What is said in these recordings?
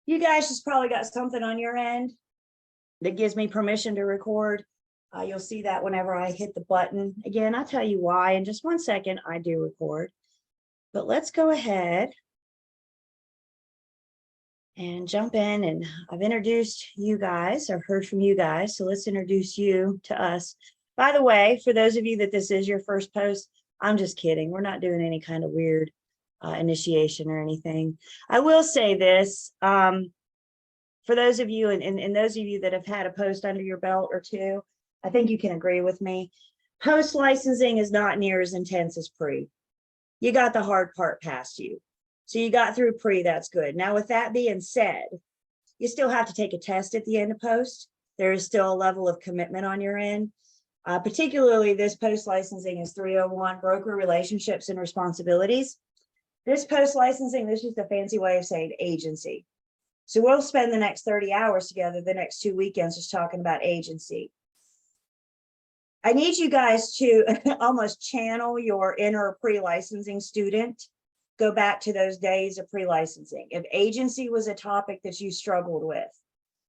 You guys just probably got something on your end that gives me permission to record. You'll see that whenever I hit the button. Again, I'll tell you why in just 1 second. I do record, but let's go ahead and jump in. And I've introduced you guys or heard from you guys. So let's introduce you to us. By the way, for those of you that this is your first post, I'm just kidding. We're not doing any kind of weird initiation or anything. I will say this, for those of you and those of you that have had a post under your belt or two, I think you can agree with me. Post licensing is not near as intense as pre. You got the hard part past you. So you got through pre, that's good. Now, with that being said, you still have to take a test at the end of post. There is still a level of commitment on your end. Particularly this post licensing is 301, broker relationships and responsibilities. This post licensing, this is the fancy way of saying agency. So we'll spend the next 30 hours together, the next 2 weekends, just talking about agency. I need you guys to almost channel your inner pre-licensing student. Go back to those days of pre-licensing. If agency was a topic that you struggled with,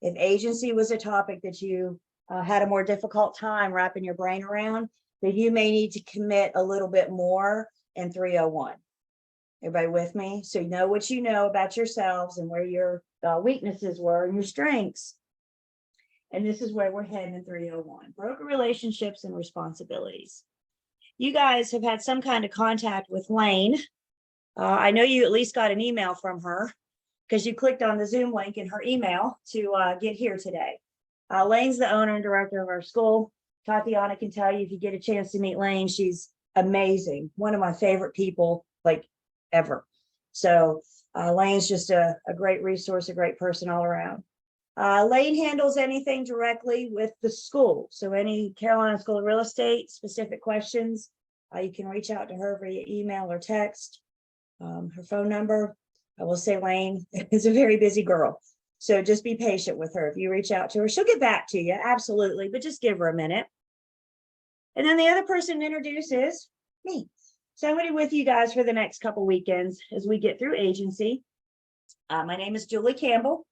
if agency was a topic that you had a more difficult time wrapping your brain around, then you may need to commit a little bit more in 301. Everybody with me? So you know what you know about yourselves and where your weaknesses were and your strengths. And this is where we're heading in 301, broker relationships and responsibilities. You guys have had some kind of contact with Lane. I know you at least got an email from her because you clicked on the Zoom link in her email to get here today. Lane's the owner and director of our school. Tatiana can tell you if you get a chance to meet Lane, she's amazing. One of my favorite people, like ever. So Lane's just a great resource, a great person all around. Lane handles anything directly with the school. So any Carolina School of Real Estate specific questions, you can reach out to her via email or text. Her phone number, I will say Lane is a very busy girl. So just be patient with her. If you reach out to her, she'll get back to you. Absolutely. But just give her a minute. And then the other person to introduce is me. So I'm going to be with you guys for the next couple weekends as we get through agency. My name is Julie Campbell.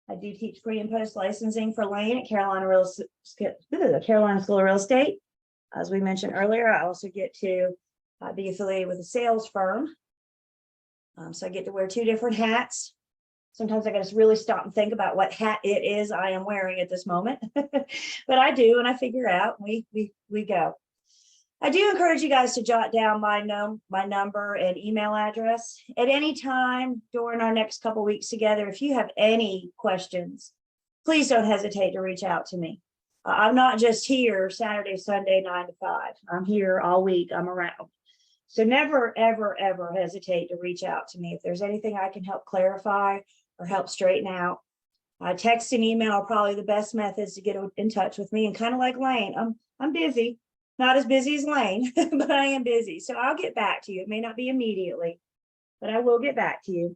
I do teach pre and post licensing for Lane at Carolina School of Real Estate. As we mentioned earlier, I also get to be affiliated with a sales firm. So I get to wear 2 different hats. Sometimes I got to really stop and think about what hat it is I am wearing at this moment. But I do, and I figure out, we go. I do encourage you guys to jot down my number and email address at any time during our next couple weeks together. If you have any questions, please don't hesitate to reach out to me. I'm not just here Saturday, Sunday, 9 to 5. I'm here all week. I'm around. So never, ever, ever hesitate to reach out to me. If there's anything I can help clarify or help straighten out, text and email are probably the best methods to get in touch with me. And kind of like Lane, I'm busy. Not as busy as Lane, but I am busy. So I'll get back to you. It may not be immediately, but I will get back to you.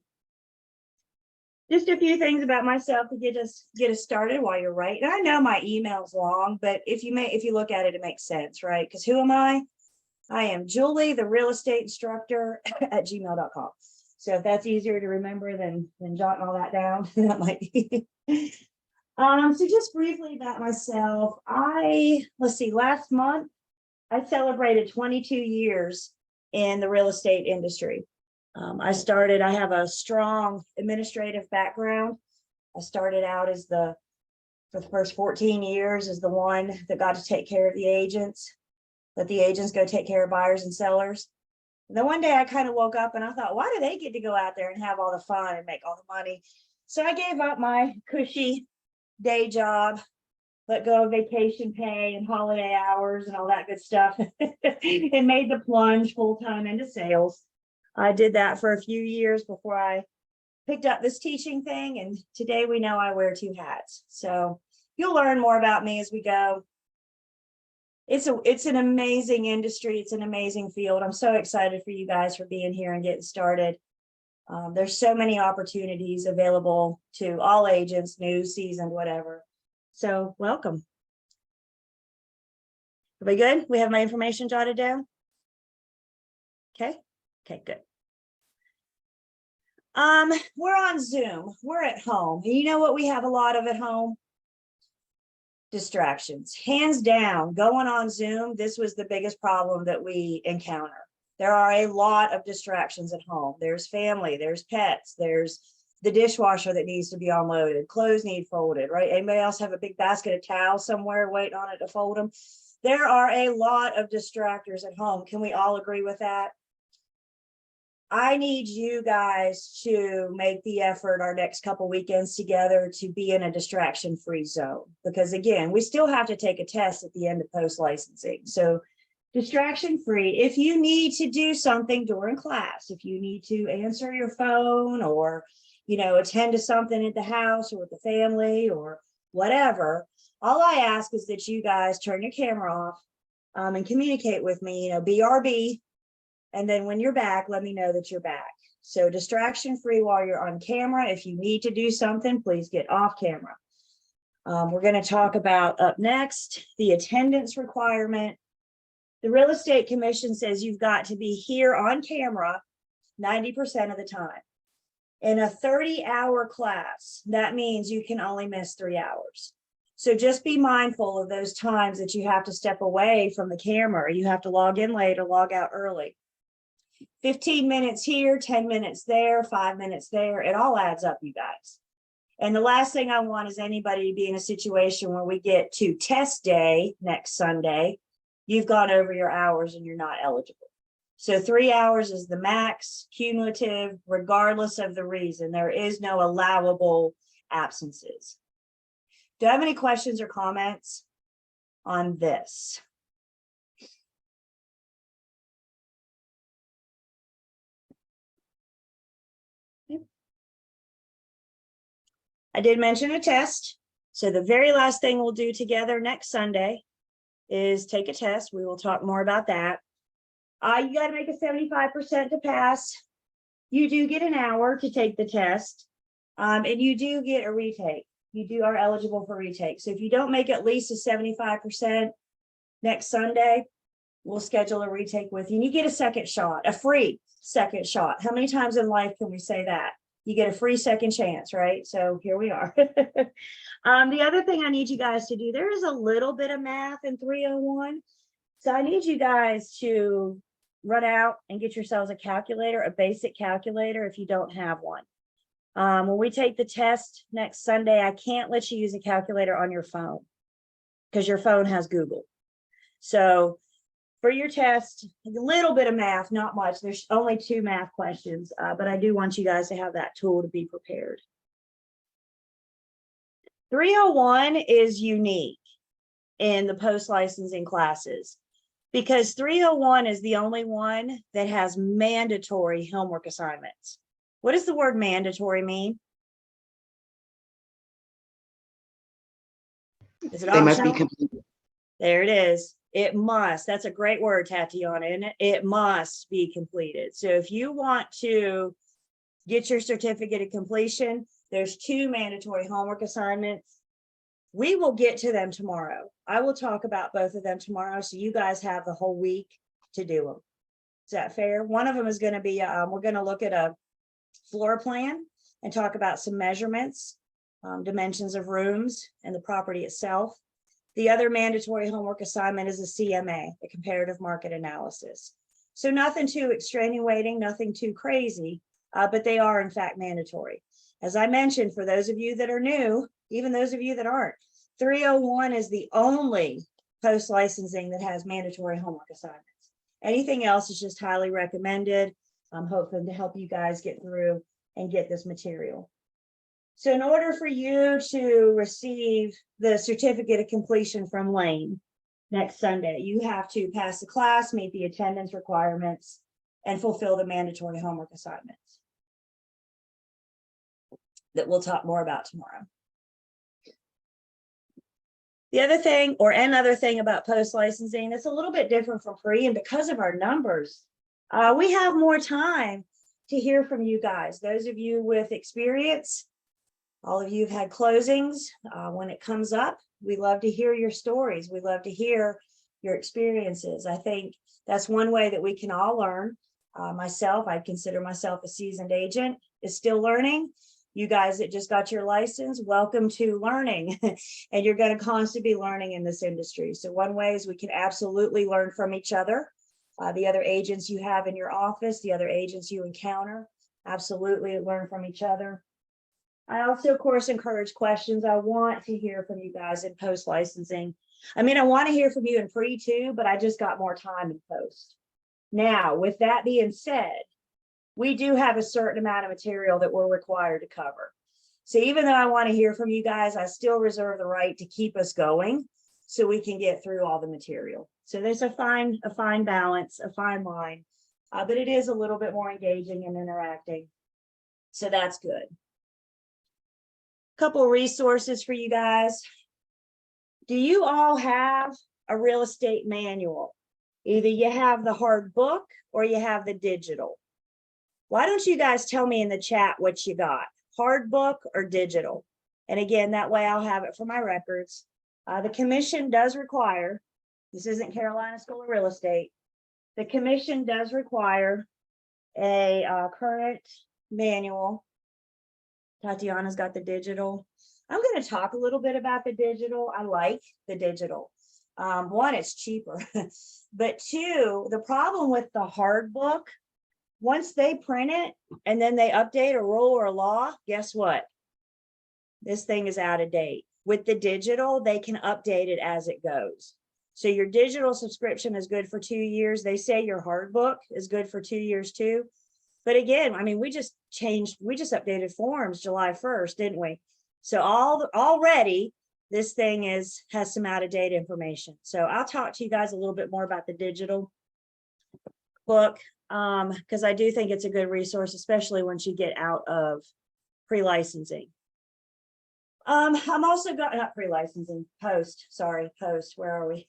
Just a few things about myself to get us started while you're writing. I know my email's long, but if you look at it, it makes sense, right? Because who am I? I am Julie, the real estate instructor at gmail.com. So if that's easier to remember than jotting all that down, that might be. So just briefly about myself. Let's see, last month, I celebrated 22 years in the real estate industry. I have a strong administrative background. I started out for the first 14 years as the one that got to take care of the agents, let the agents go take care of buyers and sellers. And then one day I kind of woke up and I thought, why do they get to go out there and have all the fun and make all the money? So I gave up my cushy day job, let go of vacation pay and holiday hours and all that good stuff, and made the plunge full-time into sales. I did that for a few years before I picked up this teaching thing, and today we know I wear 2 hats. So you'll learn more about me as we go. It's an amazing industry. It's an amazing field. I'm so excited for you guys for being here and getting started. There's so many opportunities available to all agents, new, seasoned, whatever. So welcome. Everybody good? We have my information jotted down? Okay, good. We're on Zoom. We're at home. And you know what we have a lot of at home? Distractions. Hands down, going on Zoom, this was the biggest problem that we encounter. There are a lot of distractions at home. There's family, there's pets, there's the dishwasher that needs to be unloaded, clothes need folded, right? Anybody else have a big basket of towels somewhere waiting on it to fold them? There are a lot of distractors at home. Can we all agree with that? I need you guys to make the effort our next couple weekends together to be in a distraction-free zone. Because again, we still have to take a test at the end of post-licensing. So distraction-free, if you need to do something during class, if you need to answer your phone or, you know, attend to something at the house or with the family or whatever, all I ask is that you guys turn your camera off and communicate with me, you know, BRB. And then when you're back, let me know that you're back. So distraction free while you're on camera. If you need to do something, please get off camera. We're going to talk about up next, the attendance requirement. The Real Estate Commission says you've got to be here on camera 90% of the time. In a 30-hour class, that means you can only miss 3 hours. So just be mindful of those times that you have to step away from the camera. You have to log in late or log out early. 15 minutes here, 10 minutes there, 5 minutes there. It all adds up, you guys. And the last thing I want is anybody to be in a situation where we get to test day next Sunday, you've gone over your hours and you're not eligible. So 3 hours is the max cumulative, regardless of the reason. There is no allowable absences. Do you have any questions or comments on this? I did mention a test. So the very last thing we'll do together next Sunday is take a test. We will talk more about that. You got to make a 75% to pass. You do get an hour to take the test. And you do get a retake. You are eligible for retake. So if you don't make at least a 75% next Sunday, we'll schedule a retake with you. And you get a second shot, a free second shot. How many times in life can we say that? You get a free second chance, right? So here we are. The other thing I need you guys to do, there is a little bit of math in 301. So I need you guys to run out and get yourselves a calculator, a basic calculator if you don't have one. When we take the test next Sunday, I can't let you use a calculator on your phone because your phone has Google. So for your test, a little bit of math, not much. There's only 2 math questions, but I do want you guys to have that tool to be prepared. 301 is unique in the post-licensing classes because 301 is the only one that has mandatory homework assignments. What does the word mandatory mean? Is it optional? They must be completed. There it is. It must. That's a great word, Tatiana, isn't it? It must be completed. So if you want to get your certificate of completion, there's 2 mandatory homework assignments. We will get to them tomorrow. I will talk about both of them tomorrow, so you guys have the whole week to do them. Is that fair? One of them is going to be, we're going to look at a floor plan and talk about some measurements, dimensions of rooms and the property itself. The other mandatory homework assignment is a CMA, a comparative market analysis. So nothing too extenuating, nothing too crazy, but they are in fact mandatory. As I mentioned, for those of you that are new, even those of you that aren't, 301 is the only post-licensing that has mandatory homework assignments. Anything else is just highly recommended. I'm hoping to help you guys get through and get this material. So in order for you to receive the certificate of completion from Lane next Sunday, you have to pass the class, meet the attendance requirements, and fulfill the mandatory homework assignments that we'll talk more about tomorrow. The other thing, or another thing about post-licensing, it's a little bit different from pre, and because of our numbers, we have more time to hear from you guys. Those of you with experience, all of you have had closings. When it comes up, we love to hear your stories. We love to hear your experiences. I think that's one way that we can all learn. Myself, I consider myself a seasoned agent. is still learning. You guys that just got your license, welcome to learning. And you're going to constantly be learning in this industry. So one way is we can absolutely learn from each other. The other agents you have in your office, the other agents you encounter, absolutely learn from each other. I also, of course, encourage questions. I want to hear from you guys in post licensing. I mean, I want to hear from you in pre too, but I just got more time in post. Now, with that being said, we do have a certain amount of material that we're required to cover. So even though I want to hear from you guys, I still reserve the right to keep us going so we can get through all the material. So there's a fine balance, a fine line, but it is a little bit more engaging and interacting. So that's good. Couple resources for you guys. Do you all have a real estate manual? Either you have the hard book or you have the digital. Why don't you guys tell me in the chat what you got, hard book or digital? And again, that way I'll have it for my records. The commission does require, this isn't Carolina School of Real Estate, the commission does require a current manual. Tatiana's got the digital. I'm going to talk a little bit about the digital. I like the digital. One, it's cheaper, but two, the problem with the hard book, once they print it and then they update a rule or a law, guess what? This thing is out of date. With the digital, they can update it as it goes. So your digital subscription is good for 2 years. They say your hard book is good for 2 years too. But again, I mean, we just updated forms July 1st, didn't we? So already this thing has some out of date information. So I'll talk to you guys a little bit more about the digital book, because I do think it's a good resource, especially once you get out of pre-licensing. I'm also got not pre-licensing, post, where are we?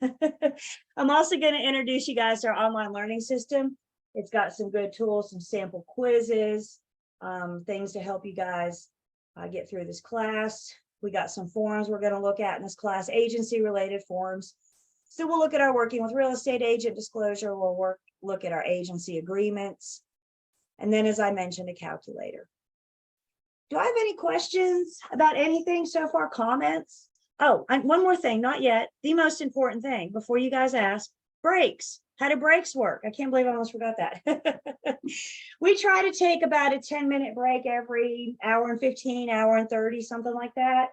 I'm also going to introduce you guys to our online learning system. It's got some good tools, some sample quizzes, things to help you guys get through this class. We got some forms we're going to look at in this class, agency related forms. So we'll look at our working with real estate agent disclosure. We'll look at our agency agreements. And then, as I mentioned, a calculator. Do I have any questions about anything so far? Comments? Oh, and one more thing, not yet. The most important thing before you guys ask, breaks. How do breaks work? I can't believe I almost forgot that. We try to take about a 10-minute break every hour and 15, hour and 30, something like that.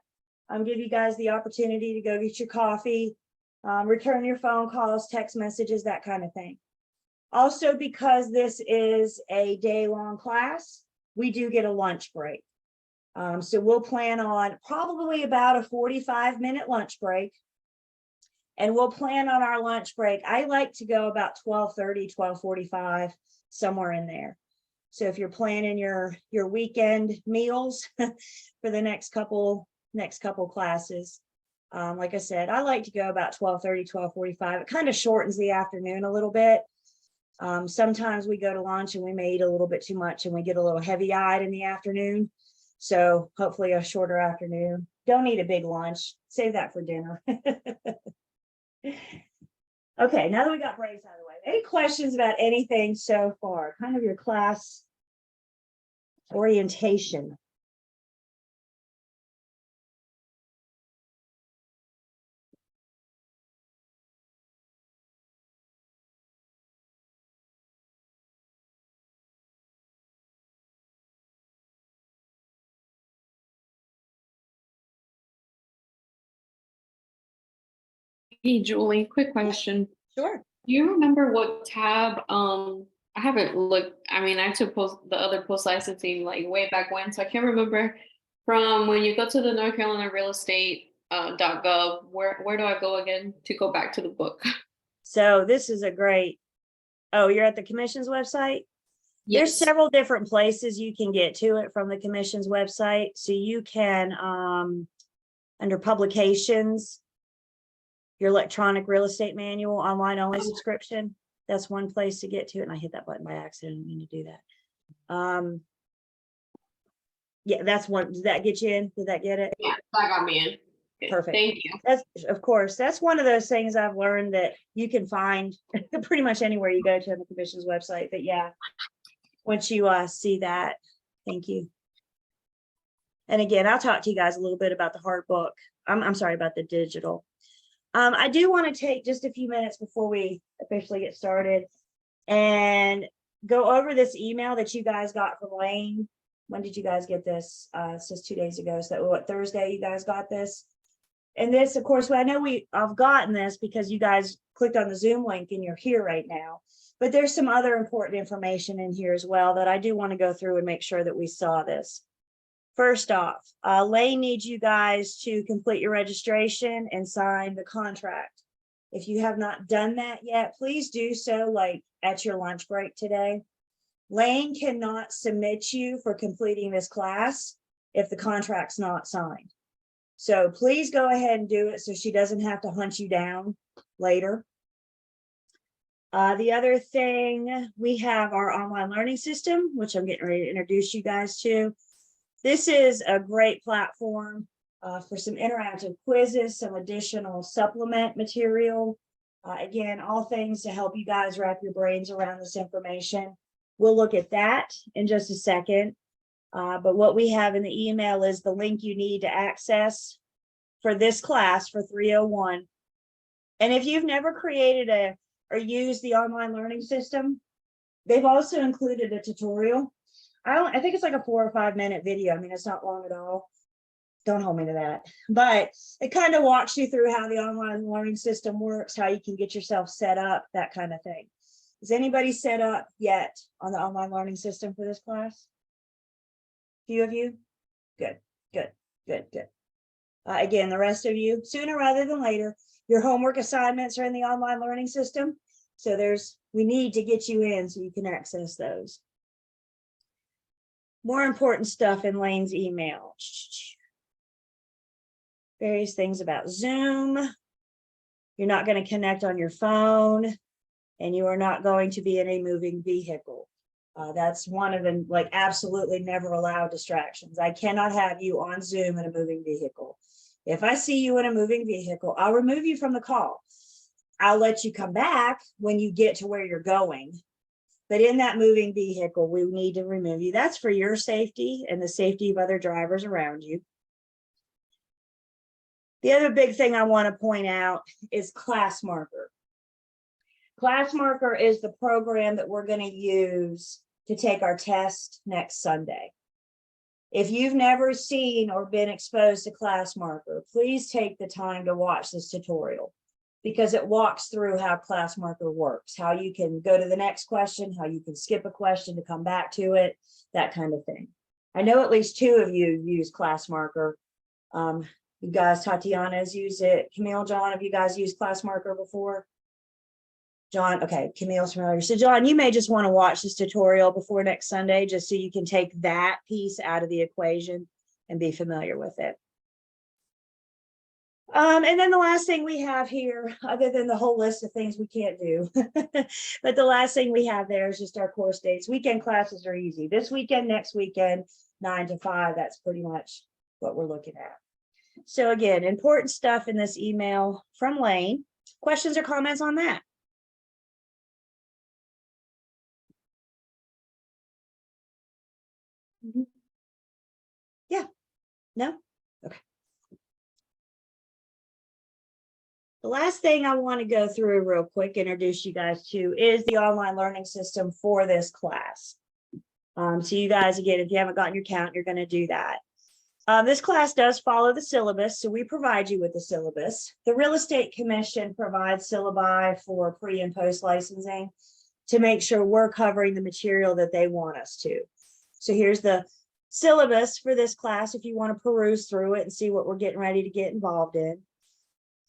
Give you guys the opportunity to go get your coffee, return your phone calls, text messages, that kind of thing. Also, because this is a day-long class, we do get a lunch break. So we'll plan on probably about a 45-minute lunch break. And we'll plan on our lunch break. I like to go about 12:30, 12:45, somewhere in there. So if you're planning your weekend meals for the next couple classes, like I said, I like to go about 12:30, 12:45. It kind of shortens the afternoon a little bit. Sometimes we go to lunch and we may eat a little bit too much and we get a little heavy-eyed in the afternoon. So hopefully a shorter afternoon. Don't eat a big lunch. Save that for dinner. Okay, now that we got breaks out of the way, any questions about anything so far? Kind of your class orientation. Hey, Julie, quick question. Sure. Do you remember what tab? I haven't looked. I mean, I took the other post licensing like way back when, so I can't remember from when you go to the North Carolina Real Estate .gov. Where do I go again to go back to the book? So this is a great. Oh, you're at the commission's website? Yes. There's several different places you can get to it from the commission's website. So you can, under publications, your electronic real estate manual, online only subscription. That's one place to get to it. And I hit that button by accident. I didn't mean to do that. Yeah, that's one. Did that get you in? Did that get it? Yeah, that got me in. Okay, perfect. Thank you. That's, of course, that's one of those things I've learned that you can find pretty much anywhere you go to on the commission's website. But yeah, once you see that, Thank you. And again, I'll talk to you guys a little bit about the hard book. I'm sorry about the digital. I do want to take just a few minutes before we officially get started and go over this email that you guys got from Lane. When did you guys get this? It says 2 days ago. So what, Thursday you guys got this? And this, of course, I know I've gotten this because you guys clicked on the Zoom link and you're here right now. But there's some other important information in here as well that I do want to go through and make sure that we saw this. First off, Lane needs you guys to complete your registration and sign the contract. If you have not done that yet, please do so like at your lunch break today. Lane cannot submit you for completing this class if the contract's not signed. So please go ahead and do it so she doesn't have to hunt you down later. The other thing, we have our online learning system, which I'm getting ready to introduce you guys to. This is a great platform for some interactive quizzes, some additional supplement material. Again, all things to help you guys wrap your brains around this information. We'll look at that in just a second. But what we have in the email is the link you need to access for this class for 301. And if you've never created or used the online learning system, they've also included a tutorial. I think it's like a 4 or 5 minute video. I mean, it's not long at all. Don't hold me to that. But it kind of walks you through how the online learning system works, how you can get yourself set up, that kind of thing. Is anybody set up yet on the online learning system for this class? Few of you? Good, good, good, good. Again, the rest of you, sooner rather than later, your homework assignments are in the online learning system. So we need to get you in so you can access those. More important stuff in Lane's email. Various things about Zoom. You're not going to connect on your phone, and you are not going to be in a moving vehicle. That's one of the absolutely never allowed distractions. I cannot have you on Zoom in a moving vehicle. If I see you in a moving vehicle, I'll remove you from the call. I'll let you come back when you get to where you're going. But in that moving vehicle, we need to remove you. That's for your safety and the safety of other drivers around you. The other big thing I want to point out is ClassMarker. ClassMarker is the program that we're going to use to take our test next Sunday. If you've never seen or been exposed to ClassMarker, please take the time to watch this tutorial, because it walks through how ClassMarker works, how you can go to the next question, how you can skip a question to come back to it, that kind of thing. I know at least 2 of you use ClassMarker. You guys, Tatiana has used it. Camille, John, have you guys used ClassMarker before? John, okay, Camille's familiar. So John, you may just want to watch this tutorial before next Sunday, just so you can take that piece out of the equation and be familiar with it. And then the last thing we have here, other than the whole list of things we can't do, but the last thing we have there is just our course dates. Weekend classes are easy. This weekend, next weekend, 9 to 5, that's pretty much what we're looking at. So again, important stuff in this email from Lane. Questions or comments on that? Yeah, no? Okay. The last thing I want to go through real quick, introduce you guys to, is the online learning system for this class. So you guys, again, if you haven't gotten your count, you're going to do that. This class does follow the syllabus, so we provide you with the syllabus. The Real Estate Commission provides syllabi for pre and post licensing to make sure we're covering the material that they want us to. So here's the syllabus for this class if you want to peruse through it and see what we're getting ready to get involved in.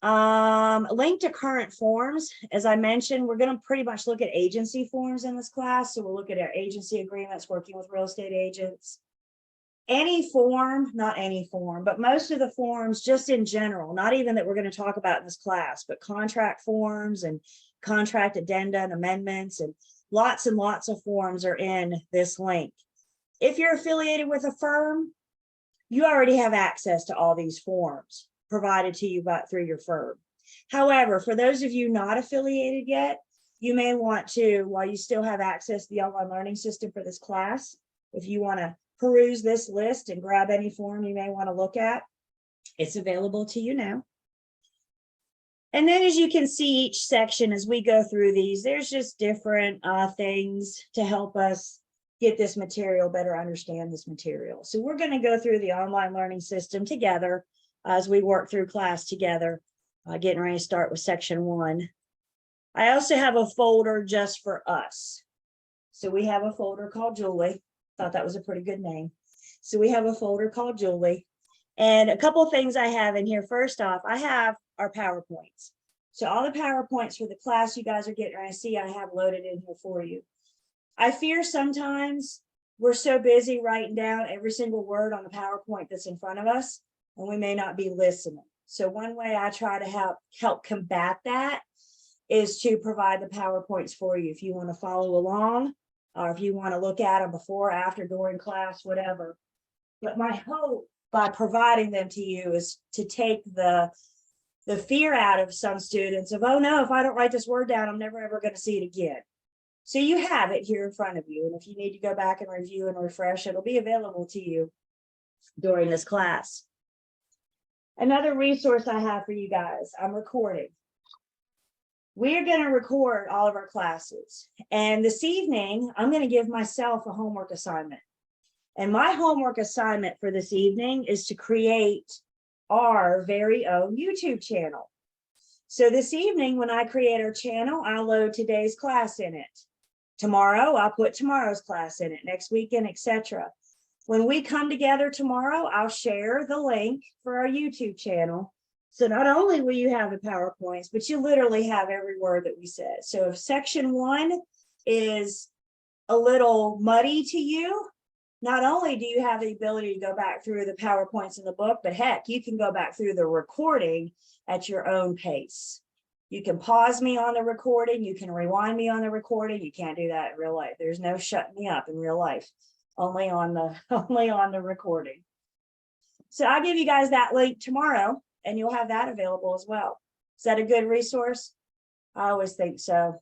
Link to current forms. As I mentioned, we're going to pretty much look at agency forms in this class. So we'll look at our agency agreements, working with real estate agents. Any form, not any form, but most of the forms just in general, not even that we're going to talk about in this class, but contract forms and contract addenda and amendments and lots of forms are in this link. If you're affiliated with a firm, you already have access to all these forms provided to you through your firm. However, for those of you not affiliated yet, you may want to, while you still have access to the online learning system for this class, if you want to peruse this list and grab any form you may want to look at, it's available to you now. And then as you can see each section as we go through these, there's just different things to help us get this material, better understand this material. So we're going to go through the online learning system together as we work through class together, getting ready to start with section 1. I also have a folder just for us. So we have a folder called Julie. Thought that was a pretty good name. So we have a folder called Julie. And a couple of things I have in here. First off, I have our PowerPoints. So all the PowerPoints for the class you guys are getting ready to see, I have loaded in here for you. I fear sometimes we're so busy writing down every single word on the PowerPoint that's in front of us, and we may not be listening. So one way I try to help combat that is to provide the PowerPoints for you if you want to follow along, or if you want to look at them before, after, during class, whatever. But my hope by providing them to you is to take the fear out of some students of, oh no, if I don't write this word down, I'm never ever going to see it again. So you have it here in front of you. And if you need to go back and review and refresh, it'll be available to you during this class. Another resource I have for you guys, I'm recording. We're going to record all of our classes. And this evening, I'm going to give myself a homework assignment. And my homework assignment for this evening is to create our very own YouTube channel. So this evening, when I create our channel, I'll load today's class in it. Tomorrow, I'll put tomorrow's class in it, next weekend, etc. When we come together tomorrow, I'll share the link for our YouTube channel. So not only will you have the PowerPoints, but you literally have every word that we said. So if section 1 is a little muddy to you, not only do you have the ability to go back through the PowerPoints in the book, but heck, you can go back through the recording at your own pace. You can pause me on the recording. You can rewind me on the recording. You can't do that in real life. There's no shutting me up in real life, only on the recording. So I'll give you guys that link tomorrow, and you'll have that available as well. Is that a good resource? I always think so.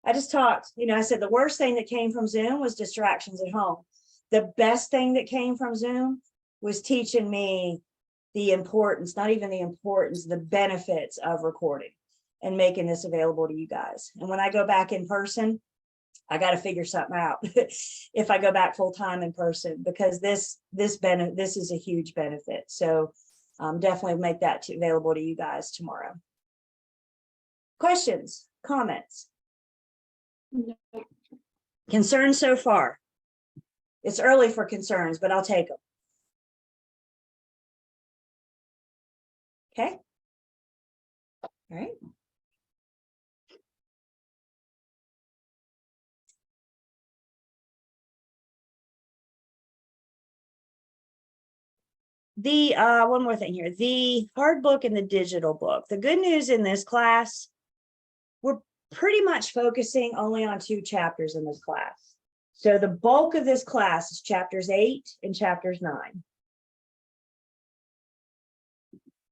I just talked, I said the worst thing that came from Zoom was distractions at home. The best thing that came from Zoom was teaching me the importance, not even the importance, the benefits of recording and making this available to you guys. And when I go back in person, I got to figure something out if I go back full time in person, because this is a huge benefit. So definitely make that available to you guys tomorrow. Questions, comments? No. Concerns so far? It's early for concerns, but I'll take them. Okay. All right. One more thing here, the hard book and the digital book. The good news in this class, we're pretty much focusing only on 2 chapters in this class. So the bulk of this class is chapters 8 and chapters 9.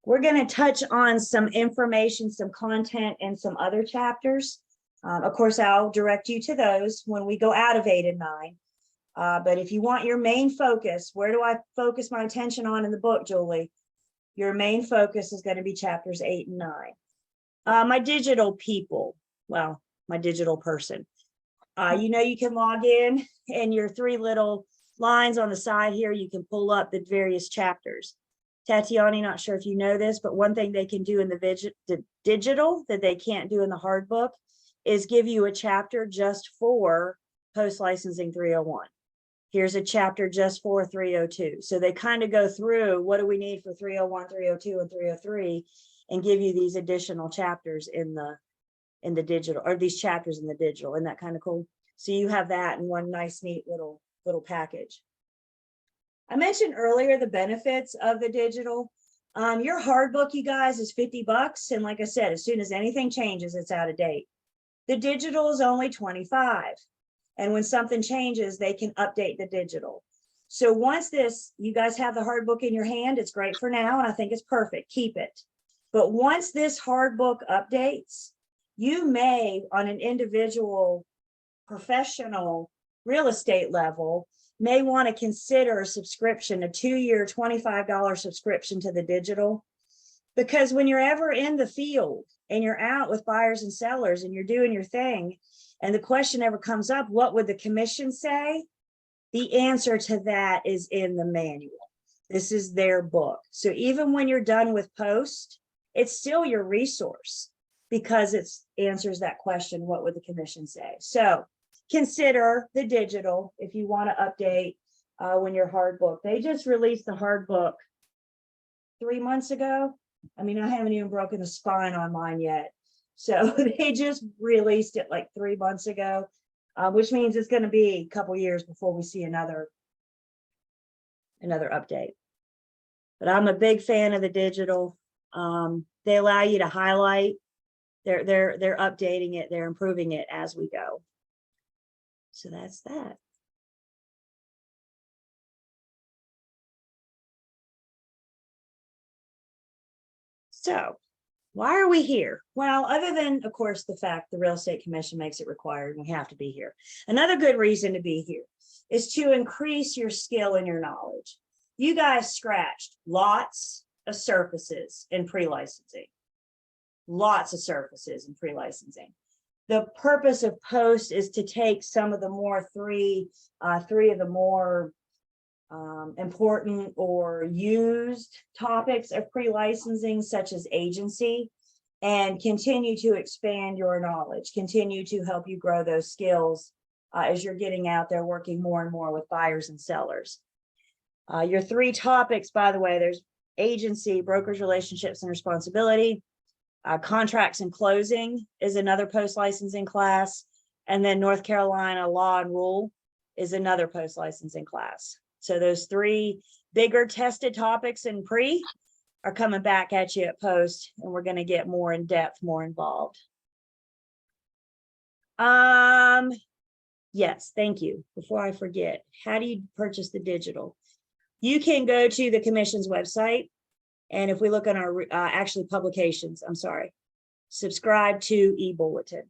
We're going to touch on some information, some content, and some other chapters. Of course, I'll direct you to those when we go out of 8 and 9. But if you want your main focus, where do I focus my attention on in the book, Julie? Your main focus is going to be chapters 8 and 9. My digital people, well, my digital person. You can log in and your 3 little lines on the side here, you can pull up the various chapters. Tatiana, not sure if you know this, but one thing they can do in the digital that they can't do in the hard book is give you a chapter just for post-licensing 301. Here's a chapter just for 302. So they kind of go through what do we need for 301, 302, and 303 and give you these additional chapters in the digital, or these chapters in the digital. Isn't that kind of cool? So you have that in one nice, neat little package. I mentioned earlier the benefits of the digital. Your hard book, you guys, is $50. And like I said, as soon as anything changes, it's out of date. The digital is only $25. And when something changes, they can update the digital. So once you guys have the hard book in your hand, it's great for now. And I think it's perfect. Keep it. But once this hard book updates, you may, on an individual professional real estate level, may want to consider a subscription, a 2-year $25 subscription to the digital. Because when you're ever in the field and you're out with buyers and sellers and you're doing your thing, and the question ever comes up, what would the commission say? The answer to that is in the manual. This is their book. So even when you're done with post, it's still your resource because it answers that question, what would the commission say? So consider the digital if you want to update when your hard book. They just released the hard book 3 months ago. I mean, I haven't even broken the spine on mine yet. So they just released it like 3 months ago, which means it's going to be a couple years before we see another update. But I'm a big fan of the digital. They allow you to highlight. They're updating it. They're improving it as we go. So that's that. So why are we here? Well, other than, of course, the fact the Real Estate Commission makes it required, we have to be here. Another good reason to be here is to increase your skill and your knowledge. You guys scratched lots of surfaces in pre-licensing. Lots of surfaces in pre-licensing. The purpose of post is to take some of the more three of the more important or used topics of pre-licensing, such as agency, and continue to expand your knowledge, continue to help you grow those skills as you're getting out there working more and more with buyers and sellers. Your 3 topics, by the way, there's agency, brokers, relationships, and responsibility. Contracts and closing is another post-licensing class. And then North Carolina law and rule is another post-licensing class. So those 3 bigger tested topics in pre are coming back at you at post, and we're going to get more in depth, more involved. Yes, thank you. Before I forget, how do you purchase the digital? You can go to the commission's website, and if we look on our actually publications, I'm sorry, subscribe to e-bulletin.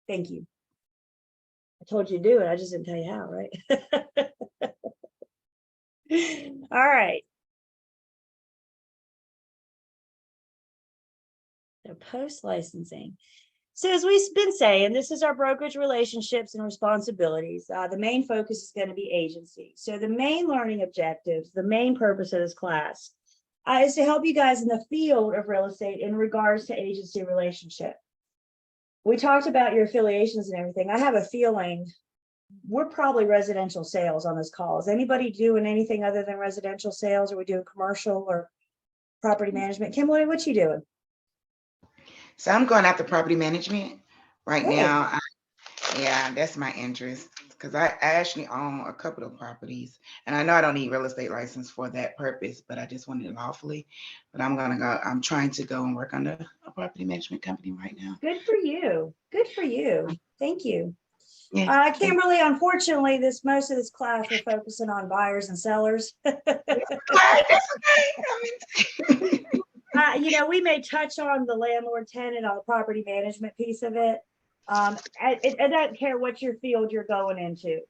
Thank you. I told you to do it. I just didn't tell you how, right? All right. So post-licensing. So as we've been saying, this is our brokerage relationships and responsibilities. The main focus is going to be agency. So the main learning objectives, the main purpose of this class is to help you guys in the field of real estate in regards to agency relationship. We talked about your affiliations and everything. I have a feeling we're probably residential sales on this call. Is anybody doing anything other than residential sales? Are we doing commercial or property management? Kimberly, what you doing? So I'm going after property management right Hey. now. Yeah, that's my interest because I actually own a couple of properties, and I know I don't need real estate license for that purpose, but I just want it lawfully. But I'm trying to go and work under a property management company right now. Good for you. Good for you. Thank you. Yeah. Kimberly, unfortunately, most of this class we're focusing on buyers and sellers. That's okay. I mean, We may touch on the landlord tenant on the property management piece of it. I don't care what your field you're going into.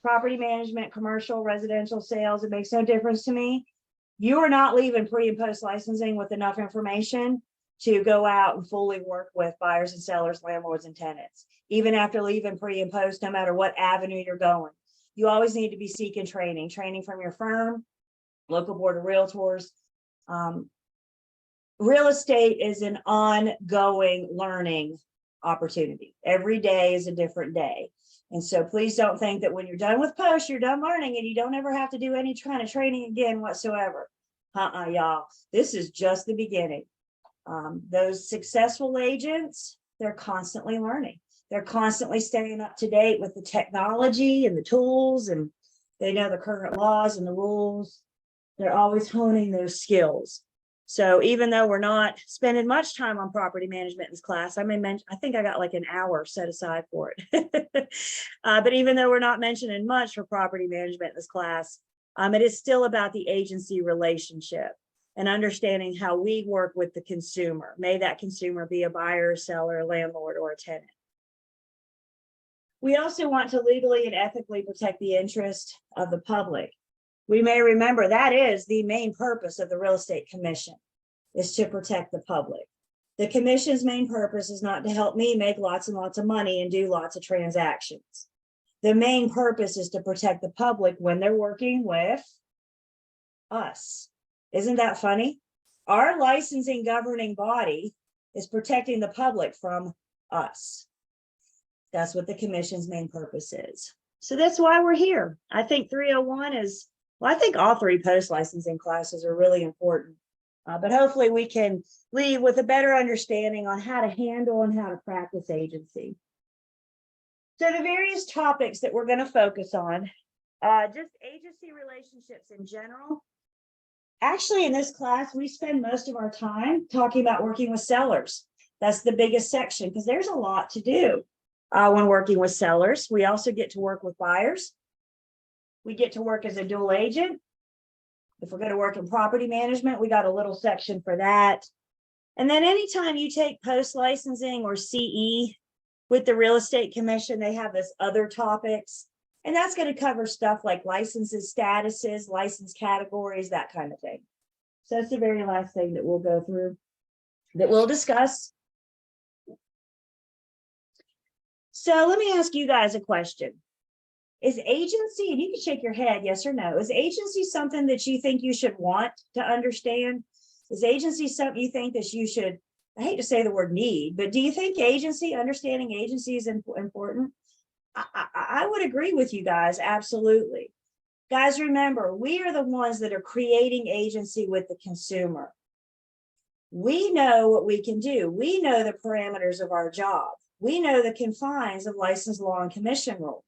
Property management, commercial, residential sales, it makes no difference to me. You are not leaving pre and post licensing with enough information to go out and fully work with buyers and sellers, landlords and tenants. Even after leaving pre and post, no matter what avenue you're going, you always need to be seeking training from your firm, local board of realtors. Real estate is an ongoing learning opportunity. Every day is a different day. And so please don't think that when you're done with post, you're done learning and you don't ever have to do any kind of training again whatsoever. Y'all, this is just the beginning. Those successful agents, they're constantly learning. They're constantly staying up to date with the technology and the tools, and they know the current laws and the rules. They're always honing those skills. So even though we're not spending much time on property management in this class, I think I got like an hour set aside for it. But even though we're not mentioning much for property management in this class, it is still about the agency relationship and understanding how we work with the consumer. May that consumer be a buyer, a seller, a landlord, or a tenant. We also want to legally and ethically protect the interest of the public. We may remember that is the main purpose of the Real Estate Commission, is to protect the public. The commission's main purpose is not to help me make lots and lots of money and do lots of transactions. The main purpose is to protect the public when they're working with us. Isn't that funny? Our licensing governing body is protecting the public from us. That's what the commission's main purpose is. So that's why we're here. I think 301 is, well, I think all three post licensing classes are really important. But hopefully we can leave with a better understanding on how to handle and how to practice agency. So the various topics that we're going to focus on, just agency relationships in general. Actually, in this class, we spend most of our time talking about working with sellers. That's the biggest section because there's a lot to do when working with sellers. We also get to work with buyers. We get to work as a dual agent. If we're going to work in property management, we got a little section for that. And then anytime you take post licensing or CE with the Real Estate Commission, they have this other topics. And that's going to cover stuff like licenses, statuses, license categories, that kind of thing. So that's the very last thing that we'll go through, that we'll discuss. So let me ask you guys a question. Is agency, and you can shake your head, yes or no, is agency something that you think you should want to understand? Is agency something you think that you should, I hate to say the word need, but do you think understanding agency is important? I would agree with you guys, absolutely. Guys, remember, we are the ones that are creating agency with the consumer. We know what we can do. We know the parameters of our job. We know the confines of license law and commission rule.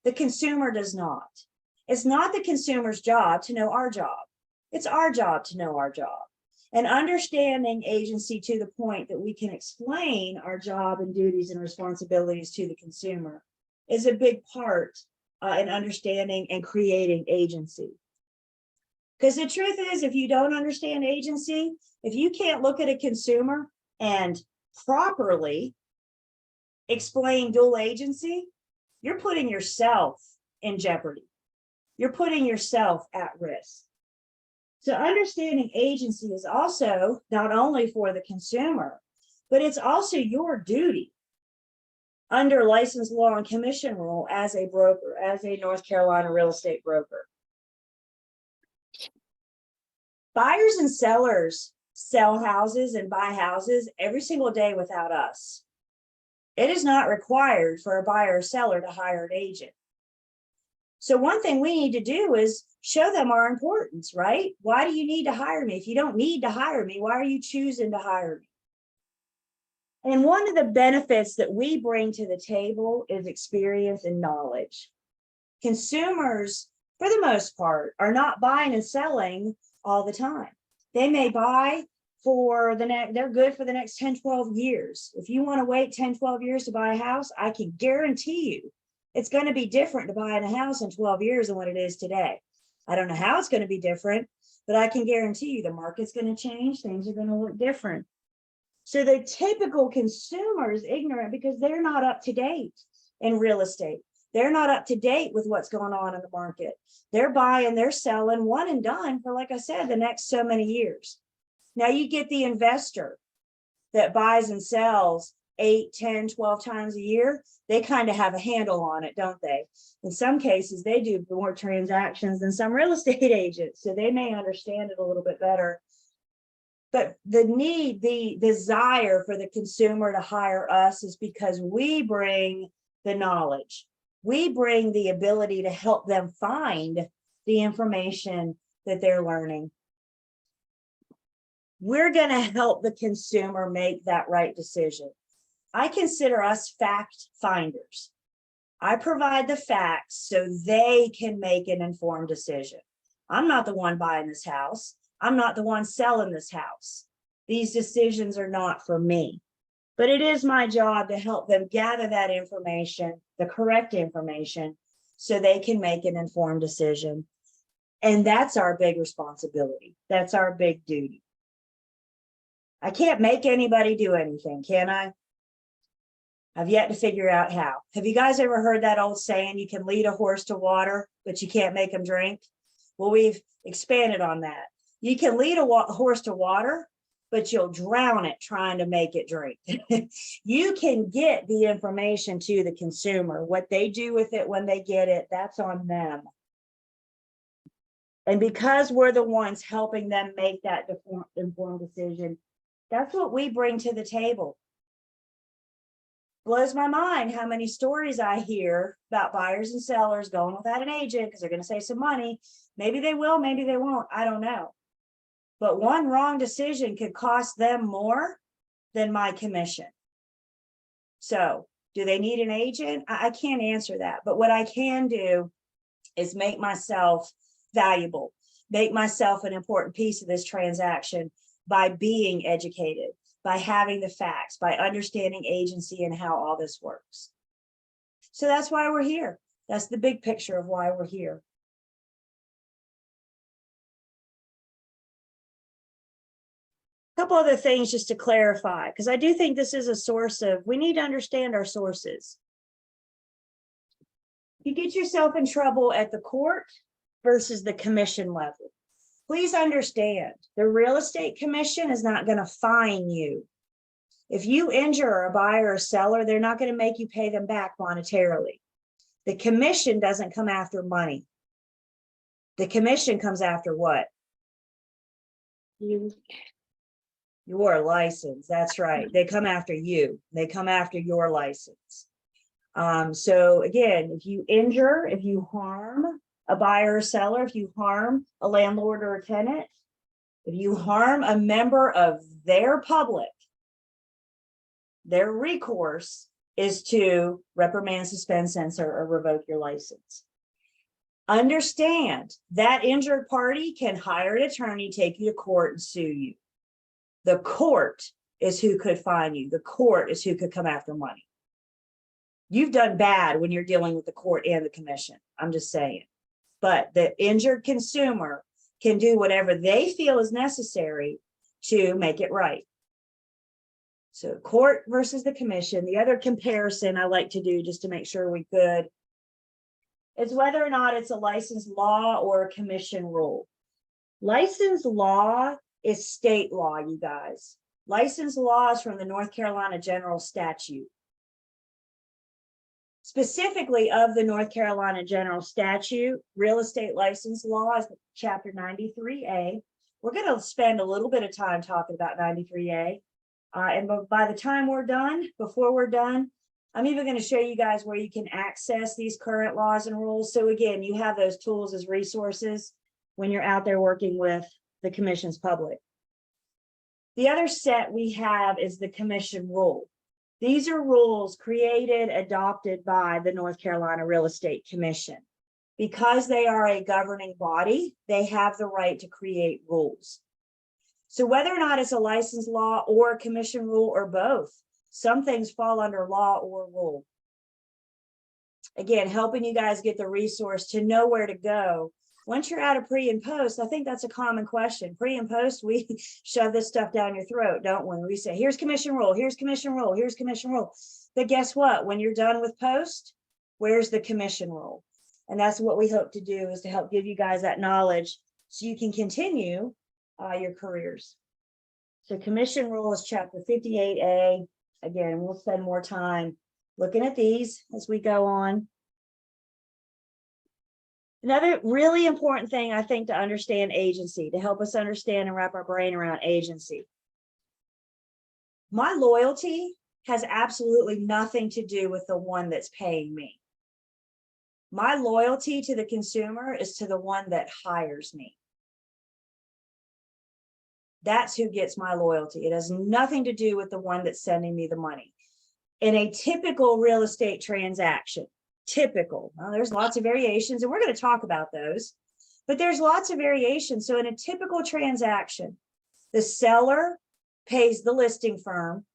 The consumer does not. It's not the consumer's job to know our job. It's our job to know our job. And understanding agency to the point that we can explain our job and duties and responsibilities to the consumer is a big part in understanding and creating agency. Because the truth is, if you don't understand agency, if you can't look at a consumer and properly explain dual agency, you're putting yourself in jeopardy. You're putting yourself at risk. So understanding agency is also not only for the consumer, but it's also your duty under license law and commission rule as a broker, as a North Carolina real estate broker. Buyers and sellers sell houses and buy houses every single day without us. It is not required for a buyer or seller to hire an agent. So one thing we need to do is show them our importance, right? Why do you need to hire me? If you don't need to hire me, why are you choosing to hire me? And one of the benefits that we bring to the table is experience and knowledge. Consumers, for the most part, are not buying and selling all the time. They may buy for the next, they're good for the next 10, 12 years. If you want to wait 10, 12 years to buy a house, I can guarantee you it's going to be different to buy in a house in 12 years than what it is today. I don't know how it's going to be different, but I can guarantee you the market's going to change. Things are going to look different. So the typical consumer is ignorant because they're not up to date in real estate. They're not up to date with what's going on in the market. They're buying, they're selling one and done for, like I said, the next so many years. Now you get the investor that buys and sells 8, 10, 12 times a year. They kind of have a handle on it, don't they? In some cases, they do more transactions than some real estate agents, so they may understand it a little bit better. But the desire for the consumer to hire us is because we bring the knowledge. We bring the ability to help them find the information that they're learning. We're going to help the consumer make that right decision. I consider us fact finders. I provide the facts so they can make an informed decision. I'm not the one buying this house. I'm not the one selling this house. These decisions are not for me, but it is my job to help them gather that information, the correct information, so they can make an informed decision. And that's our big responsibility. That's our big duty. I can't make anybody do anything, can I? I've yet to figure out how. Have you guys ever heard that old saying, you can lead a horse to water, but you can't make him drink? Well, we've expanded on that. You can lead a horse to water, but you'll drown it trying to make it drink. You can get the information to the consumer. What they do with it when they get it, that's on them. And because we're the ones helping them make that informed decision, that's what we bring to the table. Blows my mind how many stories I hear about buyers and sellers going without an agent because they're going to save some money. Maybe they will, maybe they won't. I don't know. But one wrong decision could cost them more than my commission. So do they need an agent? I can't answer that. But what I can do is make myself valuable, make myself an important piece of this transaction by being educated, by having the facts, by understanding agency and how all this works. So that's why we're here. That's the big picture of why we're here. A couple other things just to clarify, because I do think this is a source of, we need to understand our sources. You get yourself in trouble at the court versus the commission level. Please understand, the real estate commission is not going to fine you. If you injure a buyer or seller, they're not going to make you pay them back monetarily. The commission doesn't come after money. The commission comes after what? Your license. That's right. They come after you. They come after your license. So again, if you injure, if you harm a buyer or seller, if you harm a landlord or a tenant, if you harm a member of their public, their recourse is to reprimand, suspend, censor, or revoke your license. Understand that injured party can hire an attorney, take you to court, and sue you. The court is who could fine you. The court is who could come after money. You've done bad when you're dealing with the court and the commission. I'm just saying. But the injured consumer can do whatever they feel is necessary to make it right. So court versus the commission. The other comparison I like to do just to make sure we good is whether or not it's a licensed law or a commission rule. Licensed law is state law, you guys. Licensed law is from the North Carolina General Statute. Specifically of the North Carolina General Statute, real estate license law is chapter 93A. We're going to spend a little bit of time talking about 93A. And by the time we're done, before we're done, I'm even going to show you guys where you can access these current laws and rules. So again, you have those tools as resources when you're out there working with the commission's public. The other set we have is the commission rule. These are rules created, adopted by the North Carolina Real Estate Commission. Because they are a governing body, they have the right to create rules. So whether or not it's a licensed law or a commission rule or both, some things fall under law or rule. Again, helping you guys get the resource to know where to go. Once you're out of pre and post, I think that's a common question. Pre and post, we shove this stuff down your throat, don't we? We say, here's commission rule, here's commission rule, here's commission rule. But guess what? When you're done with post, where's the commission rule? And that's what we hope to do, is to help give you guys that knowledge so you can continue your careers. So commission rule is chapter 58A. Again, we'll spend more time looking at these as we go on. Another really important thing, I think, to understand agency, to help us understand and wrap our brain around agency. My loyalty has absolutely nothing to do with the one that's paying me. My loyalty to the consumer is to the one that hires me. That's who gets my loyalty. It has nothing to do with the one that's sending me the money. In a typical real estate transaction, typical, well, there's lots of variations, and we're going to talk about those, but there's lots of variations. So in a typical transaction, the seller pays the listing firm.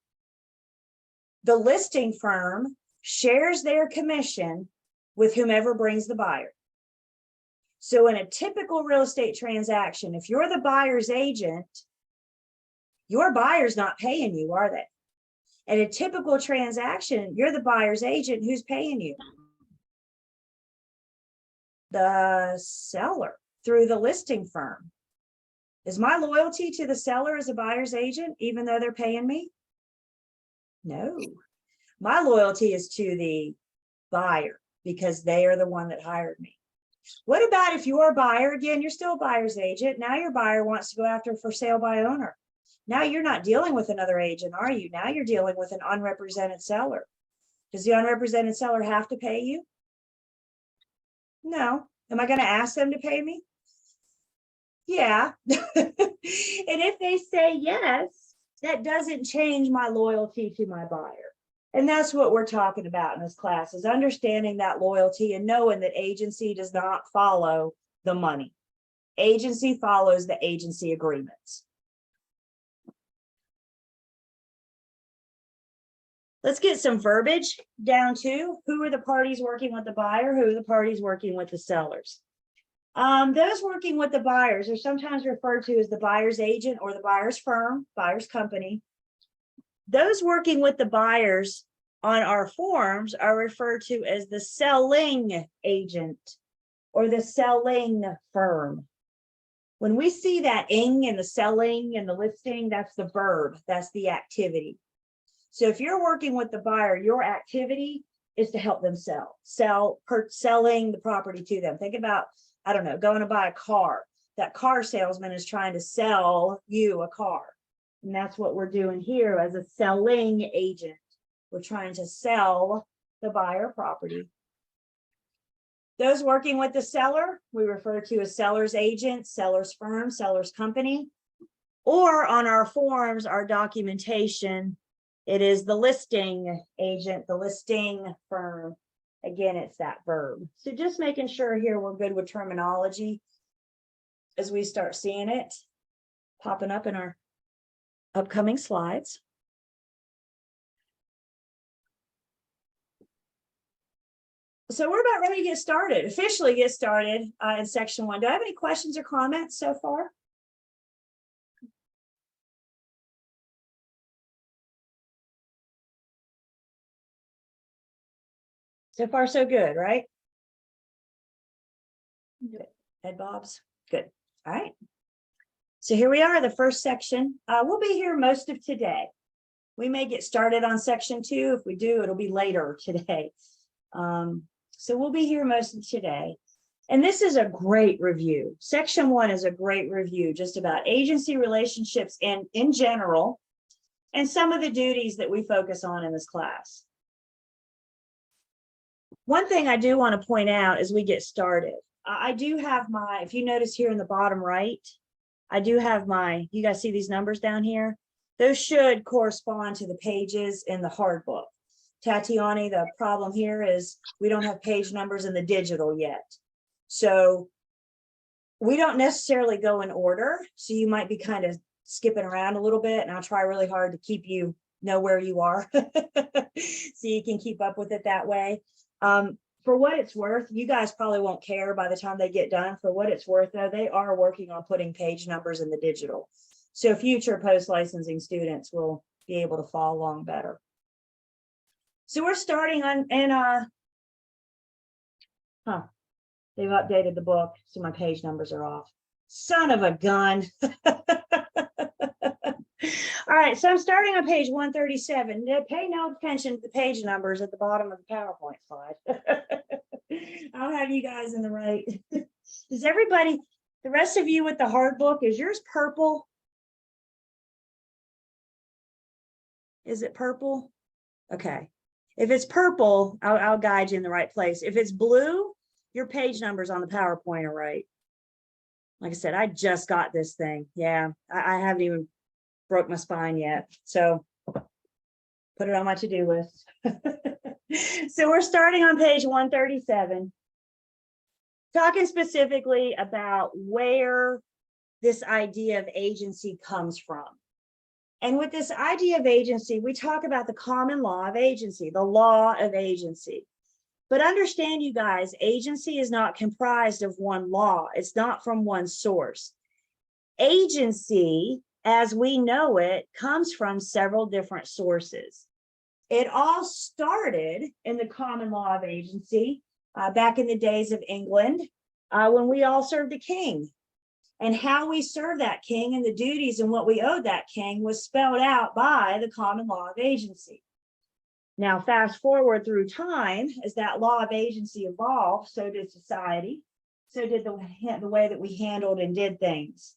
The listing firm shares their commission with whomever brings the buyer. So in a typical real estate transaction, if you're the buyer's agent, your buyer's not paying you, are they? And a typical transaction, you're the buyer's agent. Who's paying you? The seller through the listing firm. Is my loyalty to the seller as a buyer's agent, even though they're paying me? No. My loyalty is to the buyer because they are the one that hired me. What about if you're a buyer, again, you're still a buyer's agent. Now your buyer wants to go after for sale by owner. Now you're not dealing with another agent, are you? Now you're dealing with an unrepresented seller. Does the unrepresented seller have to pay you? No. Am I going to ask them to pay me? Yeah. And if they say yes, that doesn't change my loyalty to my buyer. And that's what we're talking about in this class, is understanding that loyalty and knowing that agency does not follow the money. Agency follows the agency agreements. Let's get some verbiage down to who are the parties working with the buyer, who are the parties working with the sellers. Those working with the buyers are sometimes referred to as the buyer's agent or the buyer's firm, buyer's company. Those working with the buyers on our forms are referred to as the selling agent or the selling firm. When we see that ing in the selling and the listing, that's the verb, that's the activity. So if you're working with the buyer, your activity is to help them selling the property to them. Think about, I don't know, going to buy a car. That car salesman is trying to sell you a car. And that's what we're doing here as a selling agent. We're trying to sell the buyer property. Those working with the seller, we refer to as seller's agent, seller's firm, seller's company. Or on our forms, our documentation, it is the listing agent, the listing firm. Again, it's that verb. So just making sure here we're good with terminology as we start seeing it popping up in our upcoming slides. So we're about ready to get started, officially get started in section 1. Do I have any questions or comments so far? So far, so good, right? Good. Ed Bob's good. All right. So here we are, the first section. We'll be here most of today. We may get started on section 2. If we do, it'll be later today. So we'll be here most of today. And this is a great review. Section 1 is a great review just about agency relationships and in general, and some of the duties that we focus on in this class. One thing I do want to point out as we get started, I do have my, if you notice here in the bottom right, I do have my, you guys see these numbers down here? Those should correspond to the pages in the hard book. Tatiani, the problem here is we don't have page numbers in the digital yet. So we don't necessarily go in order. So you might be kind of skipping around a little bit, and I'll try really hard to keep you know where you are so you can keep up with it that way. For what it's worth, you guys probably won't care by the time they get done. For what it's worth, though, they are working on putting page numbers in the digital. So future post-licensing students will be able to follow along better. So we're starting on, and they've updated the book, so my page numbers are off. Son of a gun. All right, so I'm starting on page 137. Pay no attention to the page numbers at the bottom of the PowerPoint slide. I'll have you guys in the right. Does everybody, the rest of you with the hard book, is yours purple? Is it purple? Okay. If it's purple, I'll guide you in the right place. If it's blue, your page numbers on the PowerPoint are right. Like I said, I just got this thing. Yeah, I haven't even broke my spine yet. So put it on my to-do list. So we're starting on page 137, talking specifically about where this idea of agency comes from. And with this idea of agency, we talk about the common law of agency, the law of agency. But understand, you guys, agency is not comprised of one law. It's not from one source. Agency, as we know it, comes from several different sources. It all started in the common law of agency back in the days of England when we all served a king. And how we served that king and the duties and what we owed that king was spelled out by the common law of agency. Now, fast forward through time, as that law of agency evolved, so did society, so did the way that we handled and did things.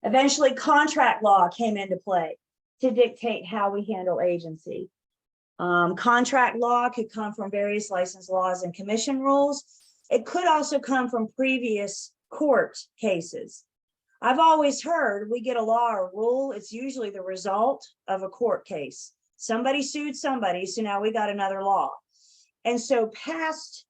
Eventually, contract law came into play to dictate how we handle agency. Contract law could come from various license laws and commission rules. It could also come from previous court cases. I've always heard we get a law or rule, it's usually the result of a court case. Somebody sued somebody, so now we got another law. And so past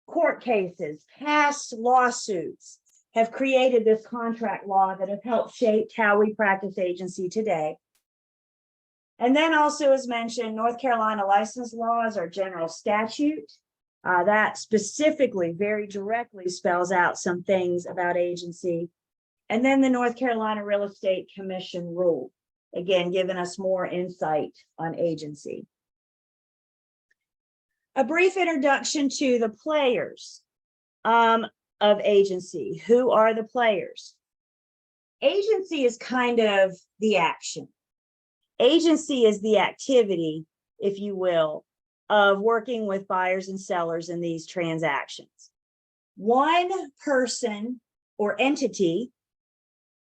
court cases, past lawsuits have created this contract law that have helped shape how we practice agency today. And then also, as mentioned, North Carolina license laws are general statute. That specifically, very directly spells out some things about agency. And then the North Carolina Real Estate Commission rule, again, giving us more insight on agency. A brief introduction to the players of agency. Who are the players? Agency is kind of the action. Agency is the activity, if you will, of working with buyers and sellers in these transactions. One person or entity,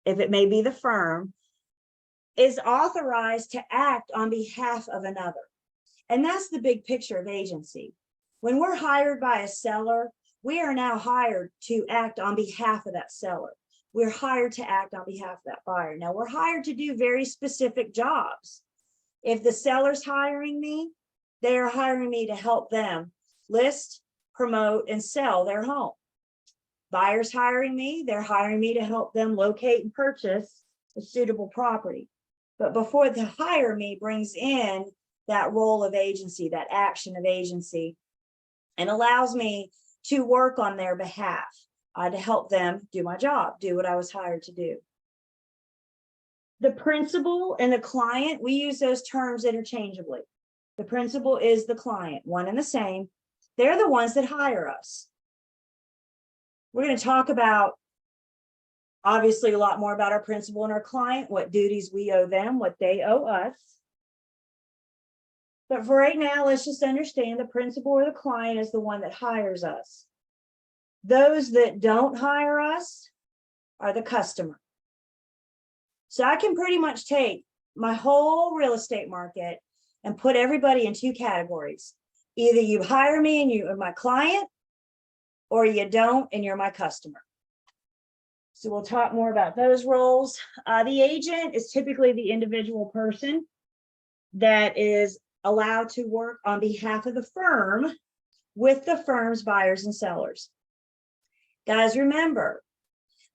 if it may be the firm, is authorized to act on behalf of another. And that's the big picture of agency. When we're hired by a seller, we are now hired to act on behalf of that seller. We're hired to act on behalf of that buyer. Now, we're hired to do very specific jobs. If the seller's hiring me, they are hiring me to help them list, promote, and sell their home. Buyers hiring me, they're hiring me to help them locate and purchase a suitable property. But before they hire me brings in that role of agency, that action of agency, and allows me to work on their behalf, to help them do my job, do what I was hired to do. The principal and the client, we use those terms interchangeably. The principal is the client, one and the same. They're the ones that hire us. We're going to talk about, obviously, a lot more about our principal and our client, what duties we owe them, what they owe us. But for right now, let's just understand the principal or the client is the one that hires us. Those that don't hire us are the customer. So I can pretty much take my whole real estate market and put everybody in two categories. Either you hire me and you are my client, or you don't and you're my customer. So we'll talk more about those roles. The agent is typically the individual person that is allowed to work on behalf of the firm with the firm's buyers and sellers. Guys, remember,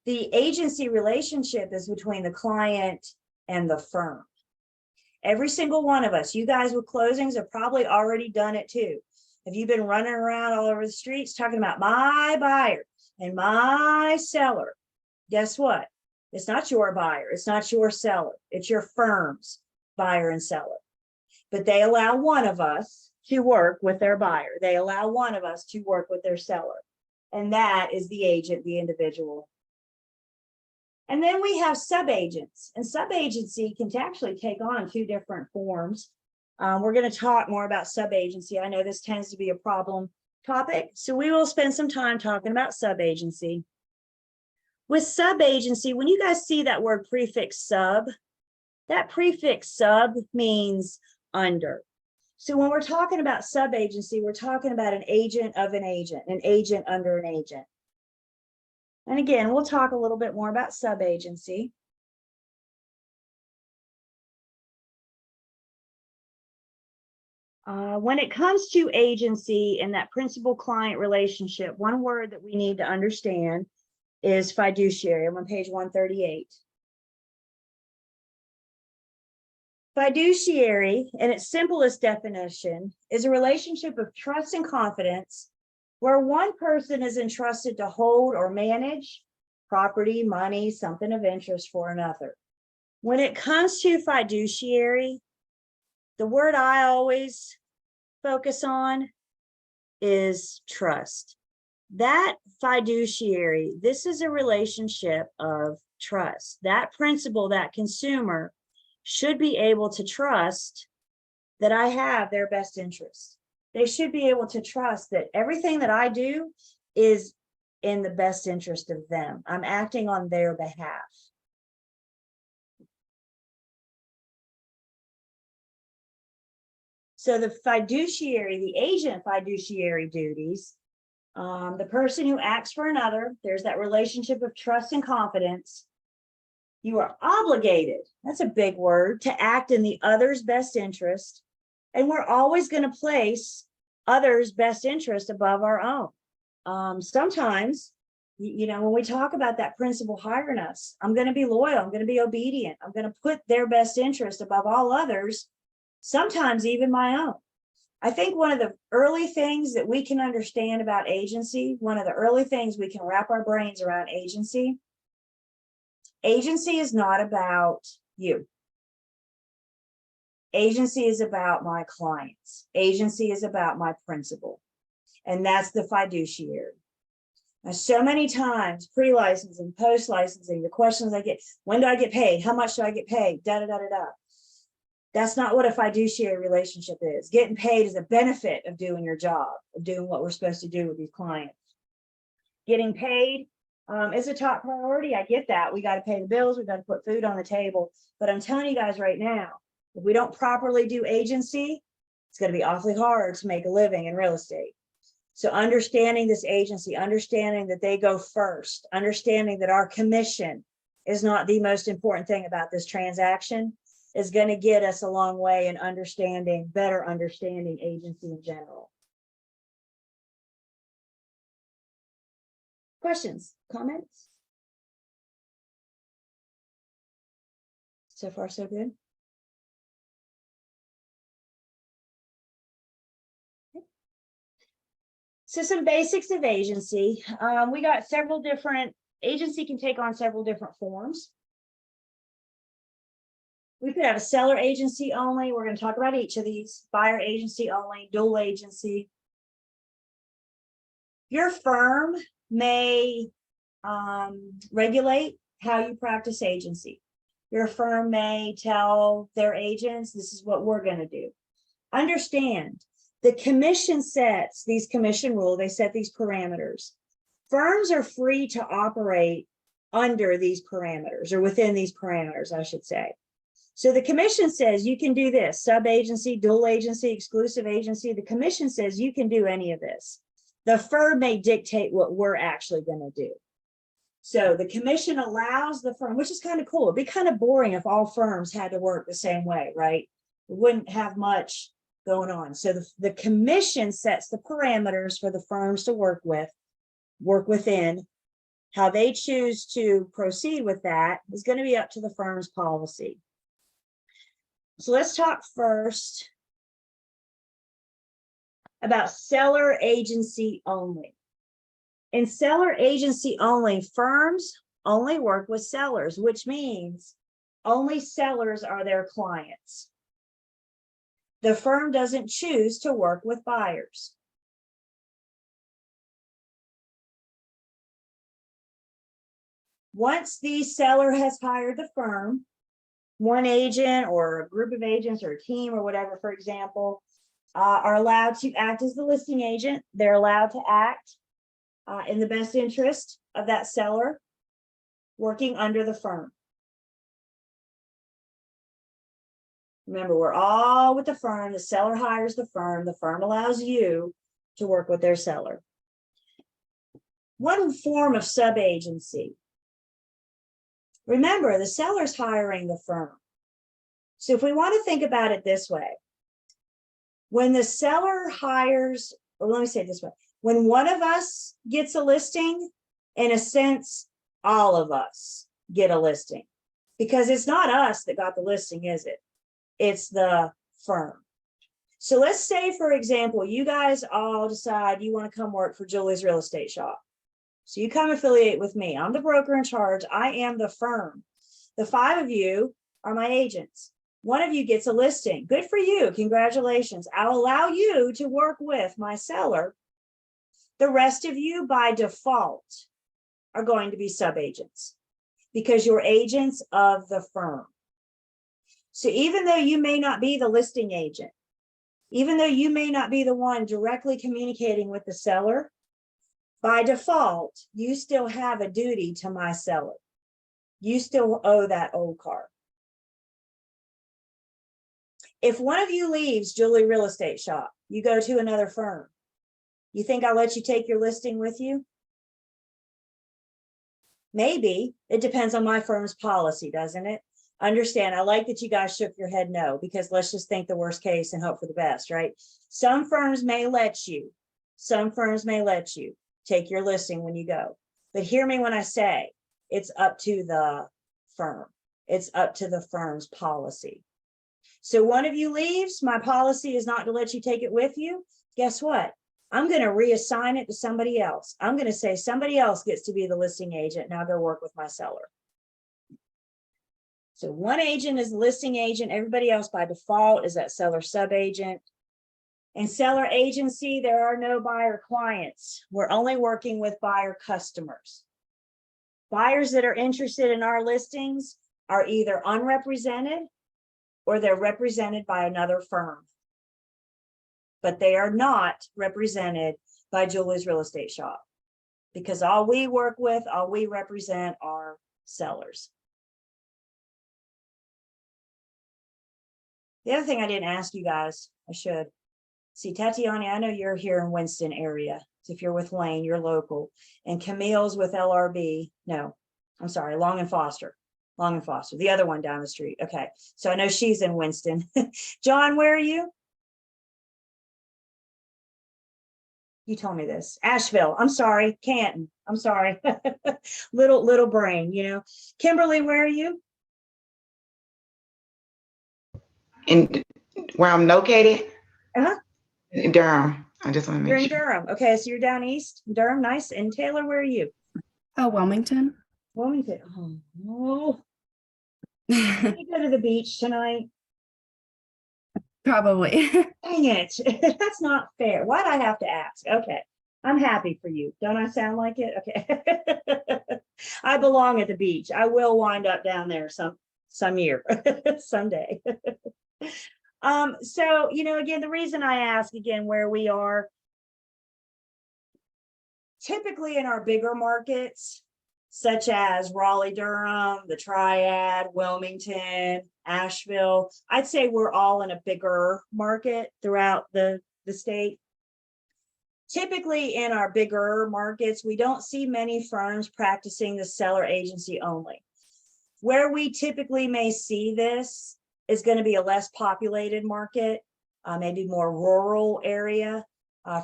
the agency relationship is between the client and the firm. Every single one of us, you guys with closings have probably already done it too. Have you been running around all over the streets talking about my buyer and my seller? Guess what? It's not your buyer. It's not your seller. It's your firm's buyer and seller. But they allow one of us to work with their buyer. They allow one of us to work with their seller. And that is the agent, the individual. And then we have subagents, and subagency can actually take on two different forms. We're going to talk more about subagency. I know this tends to be a problem topic, so we will spend some time talking about subagency. With subagency, when you guys see that word prefix sub, that prefix sub means under. So when we're talking about subagency, we're talking about an agent of an agent under an agent. And again, we'll talk a little bit more about subagency. When it comes to agency and that principal-client relationship, one word that we need to understand is fiduciary. I'm on page 138. Fiduciary, in its simplest definition, is a relationship of trust and confidence where one person is entrusted to hold or manage property, money, something of interest for another. When it comes to fiduciary, The word I always focus on is trust. That fiduciary, this is a relationship of trust. That principal, that consumer should be able to trust that I have their best interest. They should be able to trust that everything that I do is in the best interest of them. I'm acting on their behalf. So the fiduciary, the agent fiduciary duties, the person who acts for another, there's that relationship of trust and confidence. You are obligated, that's a big word, to act in the other's best interest. And we're always going to place others' best interest above our own. Sometimes, when we talk about that principle hiring us, I'm going to be loyal, I'm going to be obedient, I'm going to put their best interest above all others, sometimes even my own. I think one of the early things that we can understand about agency, one of the early things we can wrap our brains around agency is not about you. Agency is about my clients. Agency is about my principal. And that's the fiduciary. Now, so many times, pre-licensing, post-licensing, the questions I get, when do I get paid? How much do I get paid? Da, da, da, da, da. That's not what a fiduciary relationship is. Getting paid is a benefit of doing your job, of doing what we're supposed to do with these clients. Getting paid is a top priority. I get that. We got to pay the bills. We got to put food on the table. But I'm telling you guys right now, if we don't properly do agency, it's going to be awfully hard to make a living in real estate. So understanding this agency, understanding that they go first, understanding that our commission is not the most important thing about this transaction, is going to get us a long way in better understanding agency in general. Questions, comments? So far, so good. So some basics of agency. We got several different, agency can take on several different forms. We could have a seller agency only. We're going to talk about each of these. Buyer agency only, dual agency. Your firm may regulate how you practice agency. Your firm may tell their agents, this is what we're going to do. Understand, the commission sets these commission rules. They set these parameters. Firms are free to operate under these parameters, or within these parameters, I should say. So the commission says you can do this, sub-agency, dual agency, exclusive agency. The commission says you can do any of this. The firm may dictate what we're actually going to do. So the commission allows the firm, which is kind of cool. It'd be kind of boring if all firms had to work the same way, right? We wouldn't have much going on. So the commission sets the parameters for the firms to work within. How they choose to proceed with that is going to be up to the firm's policy. So let's talk first about seller agency only. In seller agency only, firms only work with sellers, which means only sellers are their clients. The firm doesn't choose to work with buyers. Once the seller has hired the firm, one agent or a group of agents or a team or whatever, for example, are allowed to act as the listing agent. They're allowed to act in the best interest of that seller working under the firm. Remember, we're all with the firm. The seller hires the firm allows you to work with their seller. One form of sub-agency. Remember, the seller's hiring the firm. So if we want to think about it this way, when the seller hires, or let me say it this way, when one of us gets a listing, in a sense, all of us get a listing, because it's not us that got the listing, is it? It's the firm. So let's say, for example, you guys all decide you want to come work for Julie's Real Estate Shop. So you come affiliate with me. I'm the broker in charge. I am the firm. The 5 of you are my agents. One of you gets a listing. Good for you. Congratulations. I'll allow you to work with my seller. The rest of you by default are going to be sub-agents because you're agents of the firm. So even though you may not be the listing agent, even though you may not be the one directly communicating with the seller, by default, you still have a duty to my seller. You still owe that old car. If one of you leaves Julie Real Estate Shop, you go to another firm, you think I'll let you take your listing with you? Maybe. It depends on my firm's policy, doesn't it? Understand, I like that you guys shook your head no, because let's just think the worst case and hope for the best, right? Some firms may let you take your listing when you go. But hear me when I say it's up to the firm. It's up to the firm's policy. So one of you leaves, my policy is not to let you take it with you. Guess what? I'm going to reassign it to somebody else. I'm going to say somebody else gets to be the listing agent. Now go work with my seller. So one agent is the listing agent. Everybody else by default is that seller sub-agent. In seller agency, there are no buyer clients. We're only working with buyer customers. Buyers that are interested in our listings are either unrepresented or they're represented by another firm. But they are not represented by Julie's Real Estate Shop because all we work with, all we represent are sellers. The other thing I didn't ask you guys, I should. See, Tatiana, I know you're here in Winston area. So if you're with Lane, you're local. And Camille's with LRB. No, I'm sorry, Long and Foster. Long and Foster, the other one down the street. Okay, so I know she's in Winston. John, where are you? You told me this. Asheville. I'm sorry. Canton. I'm sorry. little brain, you know. Kimberly, where are you? And where I'm located? Uh-huh. In Durham. I just want to You're make in sure. Durham. Okay, so you're down east. Durham, nice. And Taylor, where are you? Oh, Wilmington. Wilmington. Oh, can you go to the beach tonight? Probably. Dang it. That's not fair. Why'd I have to ask? Okay. I'm happy for you. Don't I sound like it? Okay. I belong at the beach. I will wind up down there some year, someday. So, you know, again, the reason I ask again where we are, typically in our bigger markets, such as Raleigh, Durham, the Triad, Wilmington, Asheville, I'd say we're all in a bigger market throughout the state. Typically in our bigger markets, we don't see many firms practicing the seller agency only. Where we typically may see this is going to be a less populated market, maybe more rural area.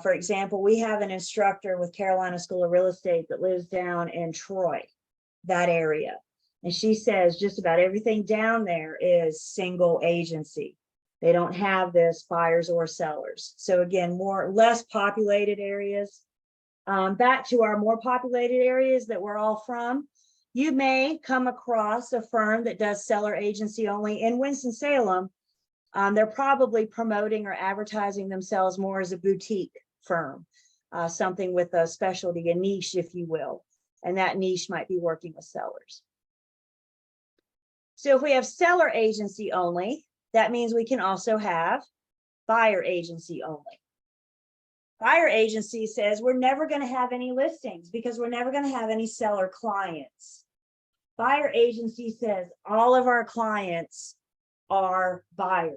For example, we have an instructor with Carolina School of Real Estate that lives down in Troy, that area. And she says just about everything down there is single agency. They don't have this buyers or sellers. So again, less populated areas. Back to our more populated areas that we're all from, you may come across a firm that does seller agency only in Winston-Salem. They're probably promoting or advertising themselves more as a boutique firm, something with a specialty, a niche, if you will. And that niche might be working with sellers. So if we have seller agency only, that means we can also have buyer agency only. Buyer agency says we're never going to have any listings because we're never going to have any seller clients. Buyer agency says all of our clients are buyers.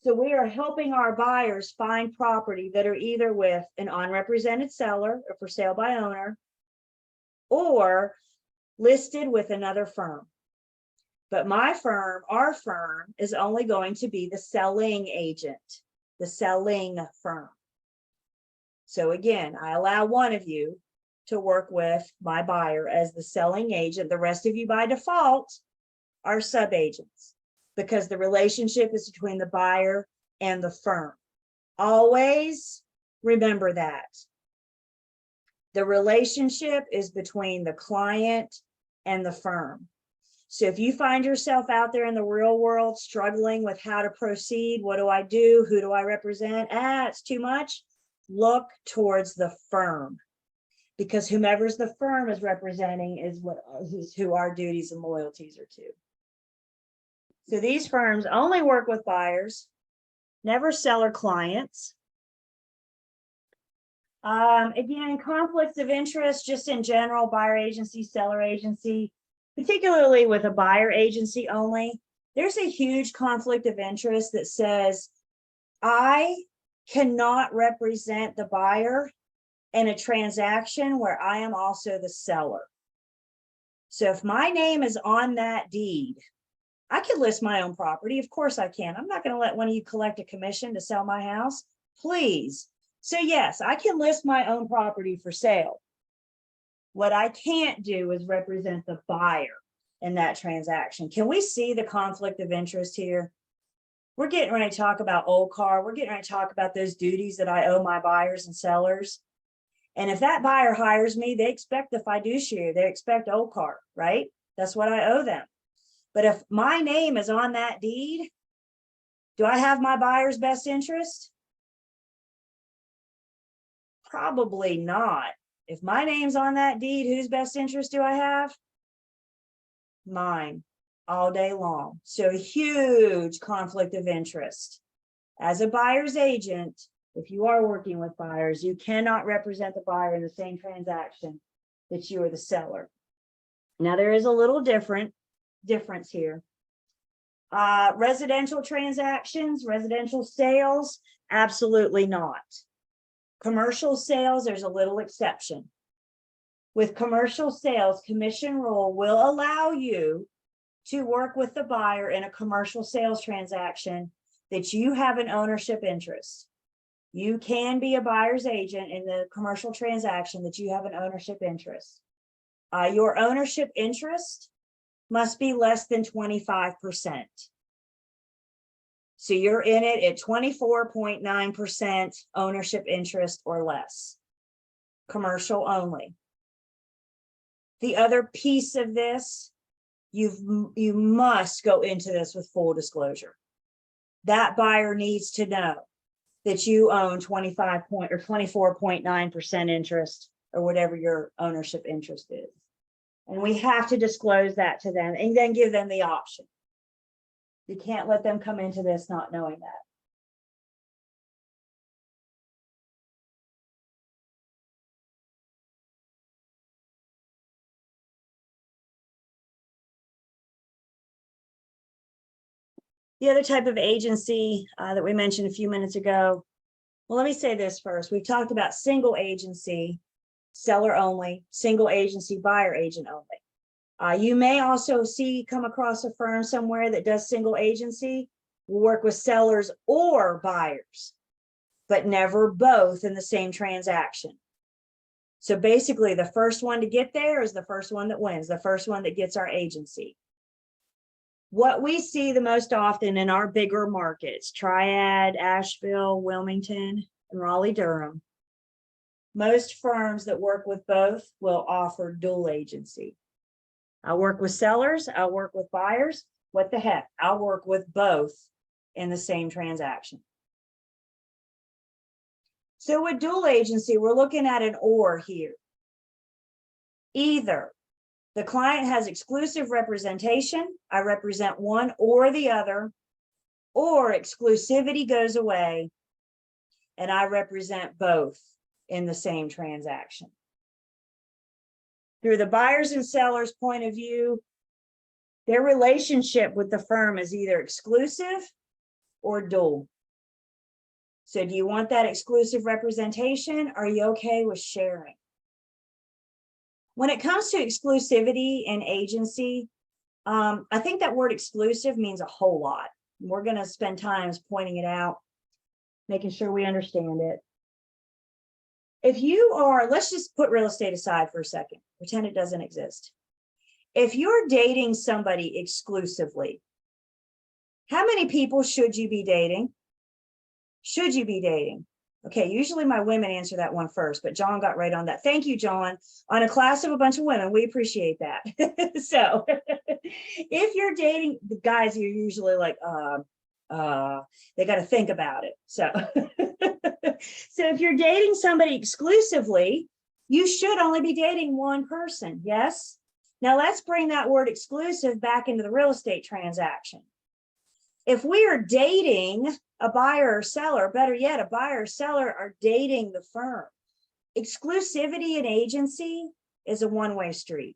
So we are helping our buyers find property that are either with an unrepresented seller or for sale by owner or listed with another firm. But my firm, our firm, is only going to be the selling agent, the selling firm. So again, I allow one of you to work with my buyer as the selling agent. The rest of you by default are sub-agents because the relationship is between the buyer and the firm. Always remember that. The relationship is between the client and the firm. So if you find yourself out there in the real world struggling with how to proceed, what do I do? Who do I represent? It's too much. Look towards the firm, because whomever's the firm is representing is who our duties and loyalties are to. So these firms only work with buyers, never seller clients. Again, conflicts of interest, just in general, buyer agency, seller agency, particularly with a buyer agency only, there's a huge conflict of interest that says, I cannot represent the buyer in a transaction where I am also the seller. So if my name is on that deed, I can list my own property. Of course I can. I'm not going to let one of you collect a commission to sell my house, please. So yes, I can list my own property for sale. What I can't do is represent the buyer in that transaction. Can we see the conflict of interest here? We're getting ready to talk about OCAR. We're getting ready to talk about those duties that I owe my buyers and sellers. And if that buyer hires me, they expect the fiduciary, they expect OCAR, right? That's what I owe them. But if my name is on that deed, do I have my buyer's best interest? Probably not. If my name's on that deed, whose best interest do I have? Mine, all day long. So a huge conflict of interest. As a buyer's agent, if you are working with buyers, you cannot represent the buyer in the same transaction that you are the seller. Now there is a little difference here. Residential transactions, residential sales, absolutely not. Commercial sales, there's a little exception. With commercial sales, commission rule will allow you to work with the buyer in a commercial sales transaction that you have an ownership interest. You can be a buyer's agent in the commercial transaction that you have an ownership interest. Your ownership interest must be less than 25%. So you're in it at 24.9% ownership interest or less. Commercial only. The other piece of this, you must go into this with full disclosure. That buyer needs to know that you own 24.9% interest or whatever your ownership interest is. And we have to disclose that to them and then give them the option. You can't let them come into this not knowing that. The other type of agency that we mentioned a few minutes ago. Well, let me say this first. We've talked about single agency, seller only, single agency, buyer agent only. You may also come across a firm somewhere that does single agency, will work with sellers or buyers, but never both in the same transaction. So basically, the first one to get there is the first one that wins, the first one that gets our agency. What we see the most often in our bigger markets, Triad, Asheville, Wilmington, and Raleigh-Durham, most firms that work with both will offer dual agency. I'll work with sellers, I'll work with buyers. What the heck? I'll work with both in the same transaction. So with dual agency, we're looking at an or here. Either the client has exclusive representation, I represent one or the other, or exclusivity goes away and I represent both in the same transaction. Through the buyers and sellers' point of view, their relationship with the firm is either exclusive or dual. So do you want that exclusive representation? Are you okay with sharing? When it comes to exclusivity and agency, I think that word exclusive means a whole lot. We're going to spend time pointing it out, making sure we understand it. If you are, let's just put real estate aside for a second, pretend it doesn't exist. If you're dating somebody exclusively, how many people should you be dating? Should you be dating? Okay, usually my women answer that one first, but John got right on that. Thank you, John. On a class of a bunch of women, we appreciate that. So if you're dating, the guys are usually like, they got to think about it. So, so if you're dating somebody exclusively, you should only be dating one person. Yes. Now let's bring that word exclusive back into the real estate transaction. If we are dating a buyer or seller, better yet, a buyer or seller are dating the firm, exclusivity and agency is a one-way street.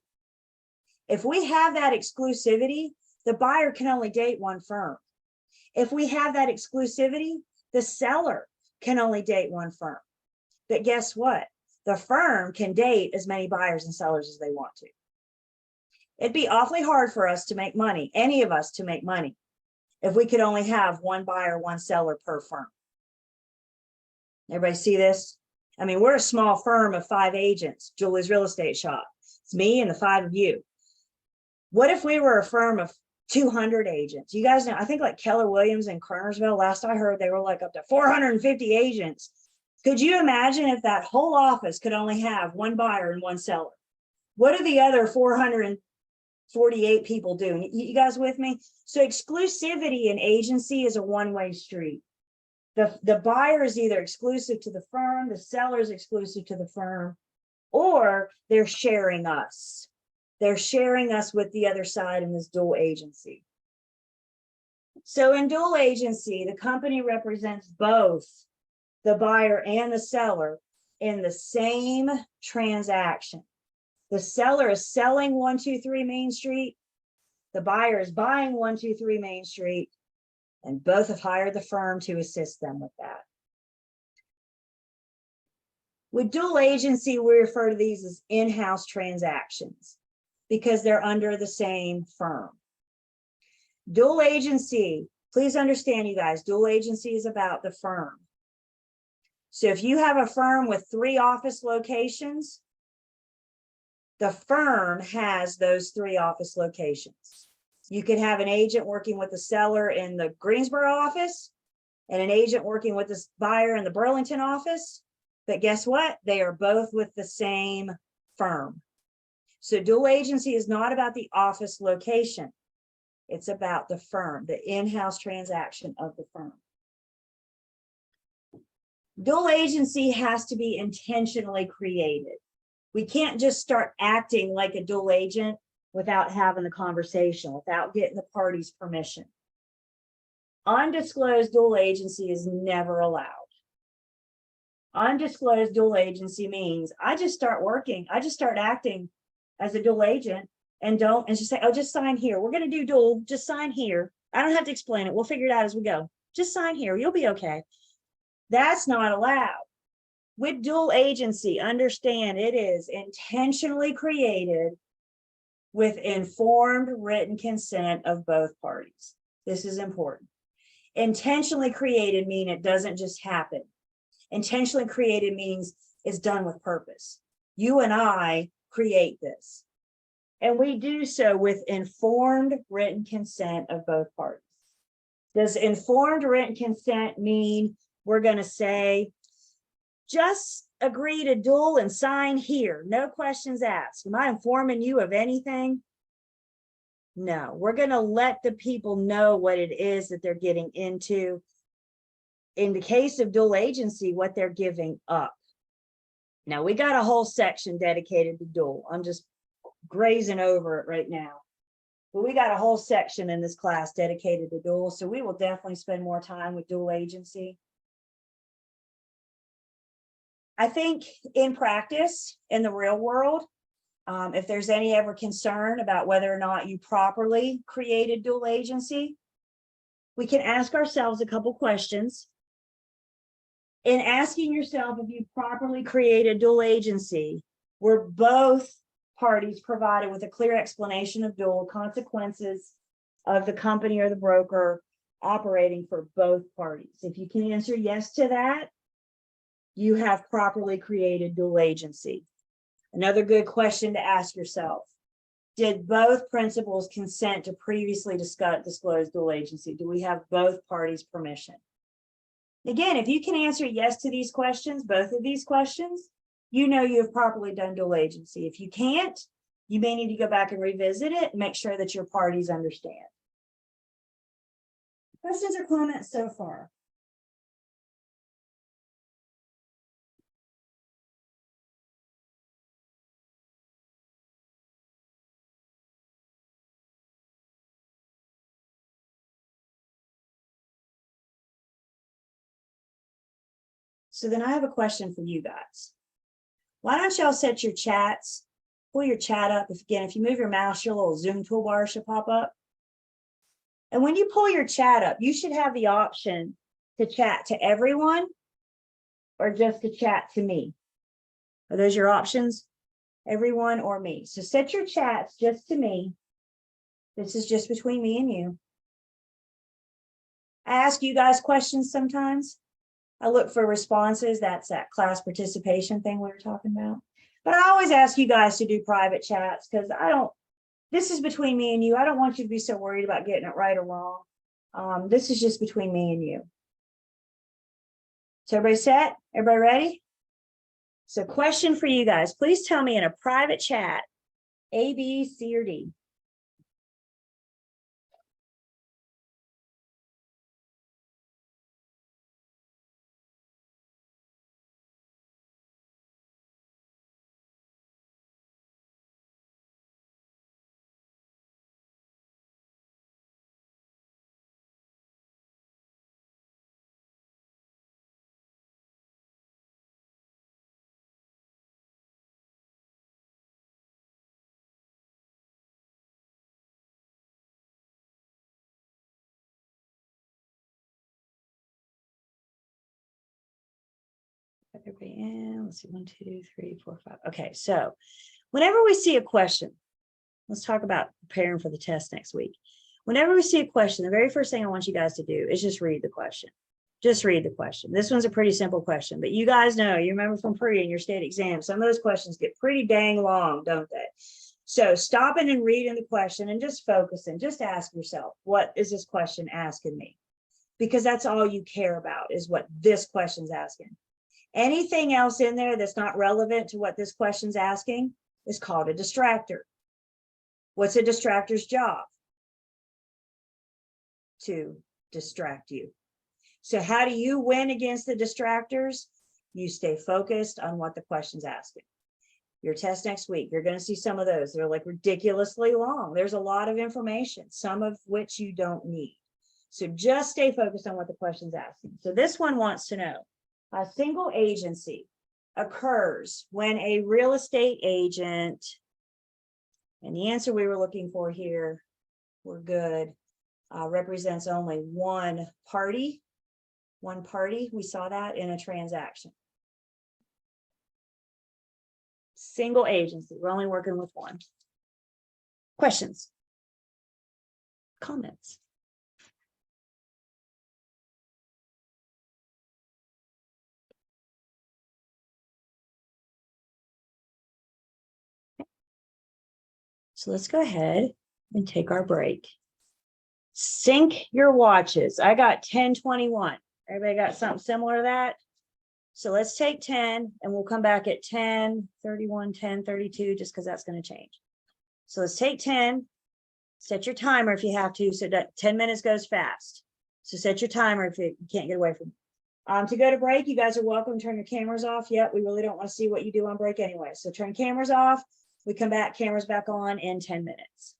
If we have that exclusivity, the buyer can only date one firm. If we have that exclusivity, the seller can only date one firm. But guess what? The firm can date as many buyers and sellers as they want to. It'd be awfully hard for us to make money, any of us to make money, if we could only have one buyer, one seller per firm. Everybody see this? I mean, we're a small firm of 5 agents, Julie's Real Estate Shop. It's me and the 5 of you. What if we were a firm of 200 agents? You guys know, I think like Keller Williams and Kernersville, last I heard, they were like up to 450 agents. Could you imagine if that whole office could only have one buyer and one seller? What are the other 448 people doing? You guys with me? So exclusivity and agency is a one-way street. The buyer is either exclusive to the firm, the seller is exclusive to the firm, or they're sharing us. They're sharing us with the other side in this dual agency. So in dual agency, the company represents both the buyer and the seller in the same transaction. The seller is selling 123 Main Street. The buyer is buying 123 Main Street, and both have hired the firm to assist them with that. With dual agency, we refer to these as in-house transactions because they're under the same firm. Dual agency, please understand, you guys, dual agency is about the firm. So if you have a firm with 3 office locations, the firm has those 3 office locations. You could have an agent working with the seller in the Greensboro office and an agent working with the buyer in the Burlington office. But guess what? They are both with the same firm. So dual agency is not about the office location. It's about the firm, the in-house transaction of the firm. Dual agency has to be intentionally created. We can't just start acting like a dual agent without having the conversation, without getting the party's permission. Undisclosed dual agency is never allowed. Undisclosed dual agency means I just start working, I just start acting as a dual agent and just say, oh, just sign here. We're going to do dual, just sign here. I don't have to explain it. We'll figure it out as we go. Just sign here. You'll be okay. That's not allowed. With dual agency, understand it is intentionally created with informed written consent of both parties. This is important. Intentionally created means it doesn't just happen. Intentionally created means it's done with purpose. You and I create this. And we do so with informed written consent of both parties. Does informed written consent mean we're going to say, just agree to dual and sign here, no questions asked? Am I informing you of anything? No, we're going to let the people know what it is that they're getting into. In the case of dual agency, what they're giving up. Now, we got a whole section dedicated to dual. I'm just grazing over it right now. But we got a whole section in this class dedicated to dual, so we will definitely spend more time with dual agency. I think in practice, in the real world, if there's any ever concern about whether or not you properly created dual agency, we can ask ourselves a couple questions. In asking yourself if you properly created dual agency, were both parties provided with a clear explanation of dual consequences of the company or the broker operating for both parties? If you can answer yes to that, you have properly created dual agency. Another good question to ask yourself: did both principals consent to previously disclosed dual agency? Do we have both parties' permission? Again, if you can answer yes to these questions, both of these questions, you know you have properly done dual agency. If you can't, you may need to go back and revisit it and make sure that your parties understand. Questions or comments so far? So then I have a question for you guys. Why don't y'all set your chats, pull your chat up. If you move your mouse, your little Zoom toolbar should pop up. And when you pull your chat up, you should have the option to chat to everyone or just to chat to me. Are those your options? Everyone or me. So set your chats just to me. This is just between me and you. I ask you guys questions sometimes. I look for responses. That's that class participation thing we were talking about. But I always ask you guys to do private chats because this is between me and you. I don't want you to be so worried about getting it right or wrong. This is just between me and you. So everybody set? Everybody ready? So question for you guys. Please tell me in a private chat, A, B, C, or D. Everybody in. Let's see, 1, 2, 3, 4, 5. Okay, so whenever we see a question, let's talk about preparing for the test next week. Whenever we see a question, the very first thing I want you guys to do is just read the question. Just read the question. This one's a pretty simple question, but you guys know, you remember from pre in your state exam, some of those questions get pretty dang long, don't they? So stopping and reading the question and just focusing, just ask yourself, what is this question asking me? Because that's all you care about is what this question's asking. Anything else in there that's not relevant to what this question's asking is called a distractor. What's a distractor's job? To distract you. So how do you win against the distractors? You stay focused on what the question's asking. Your test next week, you're going to see some of those. They're like ridiculously long. There's a lot of information, some of which you don't need. So just stay focused on what the question's asking. So this one wants to know, a single agency occurs when a real estate agent, and the answer we were looking for here, we're good, represents only one party. One party, we saw that in a transaction. Single agency, we're only working with one. Questions? Comments? So let's go ahead and take our break. Sync your watches. I got 10:21. Everybody got something similar to that? So let's take 10 and we'll come back at 10:31, 10:32, just because that's going to change. So let's take 10, set your timer if you have to, so that 10 minutes goes fast. So set your timer if you can't get away from it. To go to break, you guys are welcome to turn your cameras off. Yet we really don't want to see what you do on break anyway. So turn cameras off. We come back, cameras back on in 10 minutes.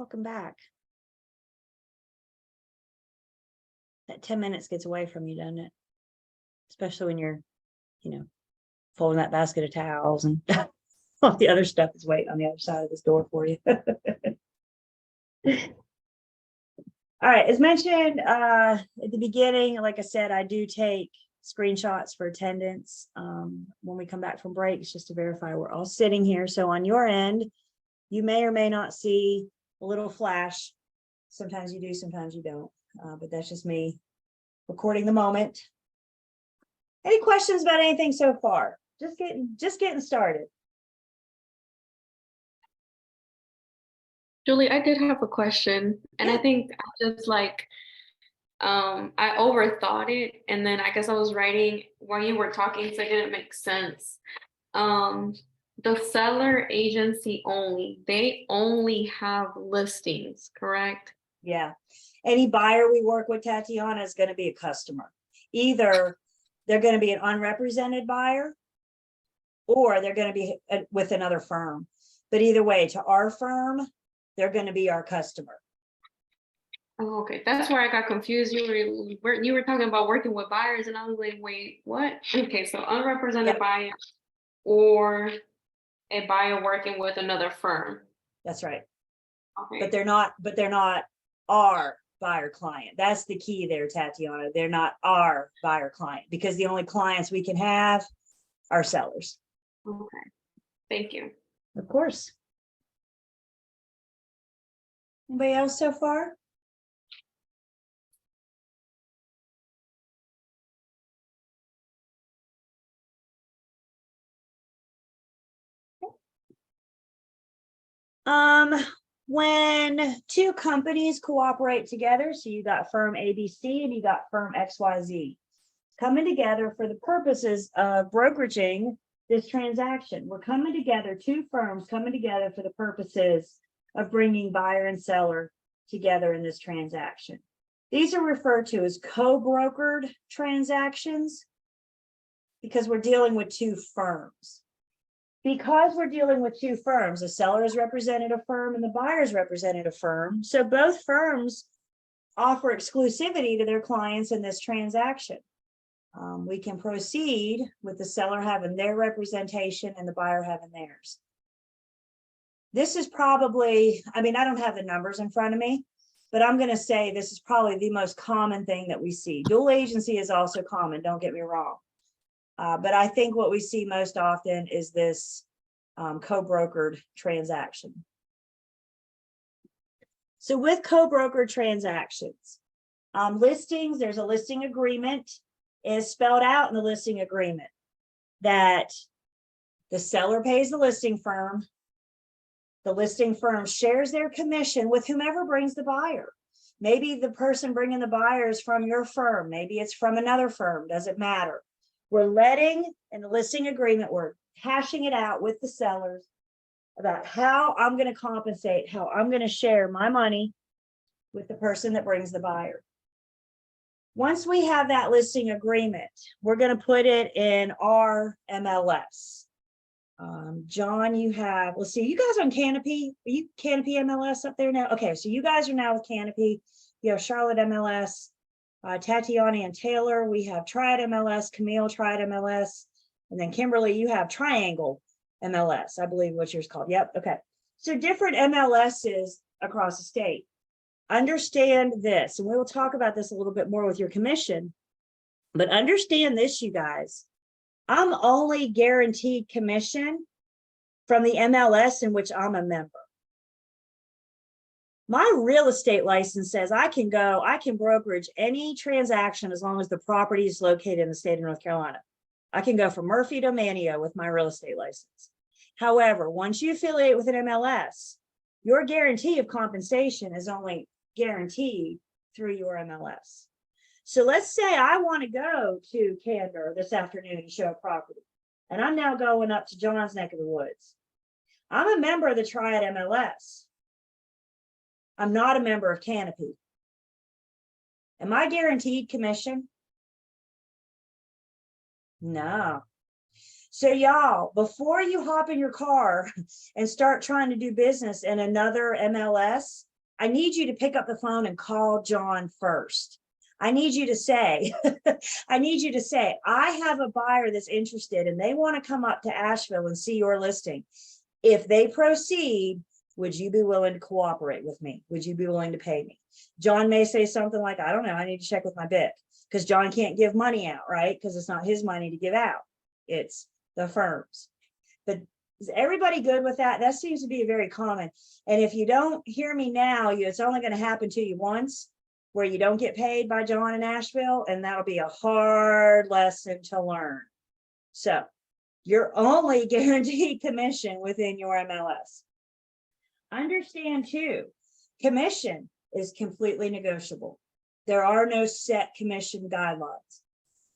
Welcome back. That 10 minutes gets away from you, doesn't it? Especially when you're, folding that basket of towels and all the other stuff is waiting on the other side of this door for you. All right, as mentioned at the beginning, like I said, I do take screenshots for attendance when we come back from breaks, just to verify we're all sitting here. So on your end, you may or may not see a little flash. Sometimes you do, sometimes you don't, but that's just me recording the moment. Any questions about anything so far? Just getting started. Julie, I did have a question, and I Yeah. think I just I overthought it, and then I guess I was writing while you were talking, so it didn't make sense. The seller agency only, they only have listings, correct? Yeah. Any buyer we work with, Tatiana, is going to be a customer. Either they're going to be an unrepresented buyer or they're going to be with another firm. But either way, to our firm, they're going to be our customer. Oh, okay, that's where I got confused. You were talking about working with buyers, and I was like, wait, what? Okay, so unrepresented Yep. buyer or a buyer working with another firm. That's right. Okay. But they're not our buyer client. That's the key there, Tatiana. They're not our buyer client, because the only clients we can have are sellers. Okay. Thank you. Of course. Anybody else so far? When two companies cooperate together, so you got firm ABC and you got firm XYZ coming together for the purposes of brokeraging this transaction. We're coming together, two firms coming together for the purposes of bringing buyer and seller together in this transaction. These are referred to as co-brokered transactions because we're dealing with two firms. Because we're dealing with two firms, the seller is represented a firm and the buyer is represented a firm. So both firms offer exclusivity to their clients in this transaction. We can proceed with the seller having their representation and the buyer having theirs. This is probably, I don't have the numbers in front of me, but I'm going to say this is probably the most common thing that we see. Dual agency is also common, don't get me wrong. But I think what we see most often is this co-brokered transaction. So with co-brokered transactions, listings, there's a listing agreement. It is spelled out in the listing agreement that the seller pays the listing firm shares their commission with whomever brings the buyer. Maybe the person bringing the buyer is from your firm, maybe it's from another firm, doesn't matter. We're letting, in the listing agreement, we're hashing it out with the sellers about how I'm going to compensate, how I'm going to share my money with the person that brings the buyer. Once we have that listing agreement, we're going to put it in our MLS. John, you have, let's see, you guys on Canopy? Are you Canopy MLS up there now? Okay, so you guys are now with Canopy. You have Charlotte MLS. Tatiana and Taylor, we have Triad MLS, Camille Triad MLS, and then Kimberly, you have Triangle MLS, I believe what yours called. Yep, okay. So different MLSs across the state. Understand this, and we will talk about this a little bit more with your commission, but understand this, you guys. I'm only guaranteed commission from the MLS in which I'm a member. My real estate license says I can brokerage any transaction as long as the property is located in the state of North Carolina. I can go from Murphy to Manteo with my real estate license. However, once you affiliate with an MLS, your guarantee of compensation is only guaranteed through your MLS. So let's say I want to go to Candor this afternoon and show a property, and I'm now going up to John's neck of the woods. I'm a member of the Triad MLS. I'm not a member of Canopy. Am I guaranteed commission? No. So y'all, before you hop in your car and start trying to do business in another MLS, I need you to pick up the phone and call John first. I need you to say, I have a buyer that's interested and they want to come up to Asheville and see your listing. If they proceed, would you be willing to cooperate with me? Would you be willing to pay me? John may say something like, I don't know, I need to check with my BIC, because John can't give money out, right? Because it's not his money to give out. It's the firm's. But is everybody good with that? That seems to be very common. And if you don't hear me now, it's only going to happen to you once, where you don't get paid by John in Asheville, and that'll be a hard lesson to learn. So you're only guaranteed commission within your MLS. Understand too, commission is completely negotiable. There are no set commission guidelines.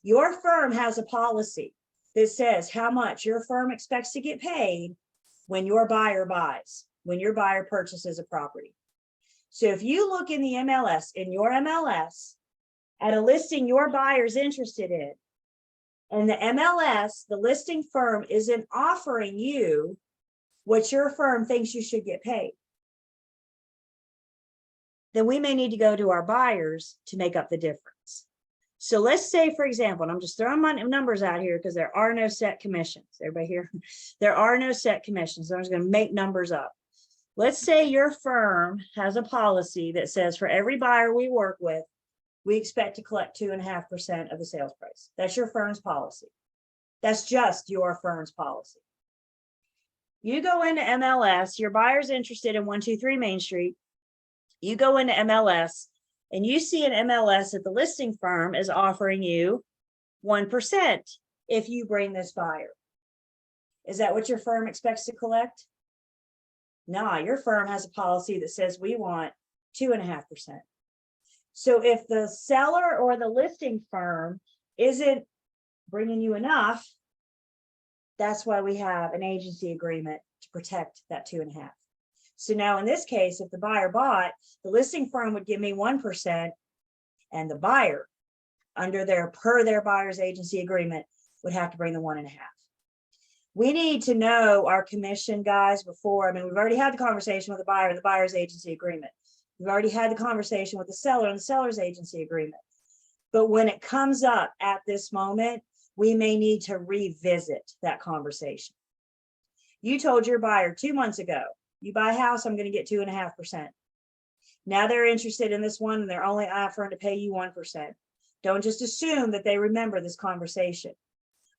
Your firm has a policy that says how much your firm expects to get paid when your buyer buys, when your buyer purchases a property. So if you look in the MLS, in your MLS, at a listing your buyer's interested in, and the MLS, the listing firm, isn't offering you what your firm thinks you should get paid, then we may need to go to our buyers to make up the difference. So let's say, for example, and I'm just throwing my numbers out here because there are no set commissions. Everybody here? There are no set commissions. So I'm just going to make numbers up. Let's say your firm has a policy that says for every buyer we work with, we expect to collect 2.5% of the sales price. That's your firm's policy. That's just your firm's policy. You go into MLS, your buyer's interested in 123 Main Street. You go into MLS and you see an MLS that the listing firm is offering you 1% if you bring this buyer. Is that what your firm expects to collect? No, your firm has a policy that says we want 2.5%. So if the seller or the listing firm isn't bringing you enough, that's why we have an agency agreement to protect that 2.5. So now in this case, if the buyer bought, the listing firm would give me 1%, and the buyer, under their buyer's agency agreement, would have to bring the 1.5. We need to know our commission, guys, before. I mean, we've already had the conversation with the buyer and the buyer's agency agreement. We've already had the conversation with the seller and the seller's agency agreement. But when it comes up at this moment, we may need to revisit that conversation. You told your buyer 2 months ago, you buy a house, I'm going to get 2.5%. Now they're interested in this one and they're only offering to pay you 1%. Don't just assume that they remember this conversation.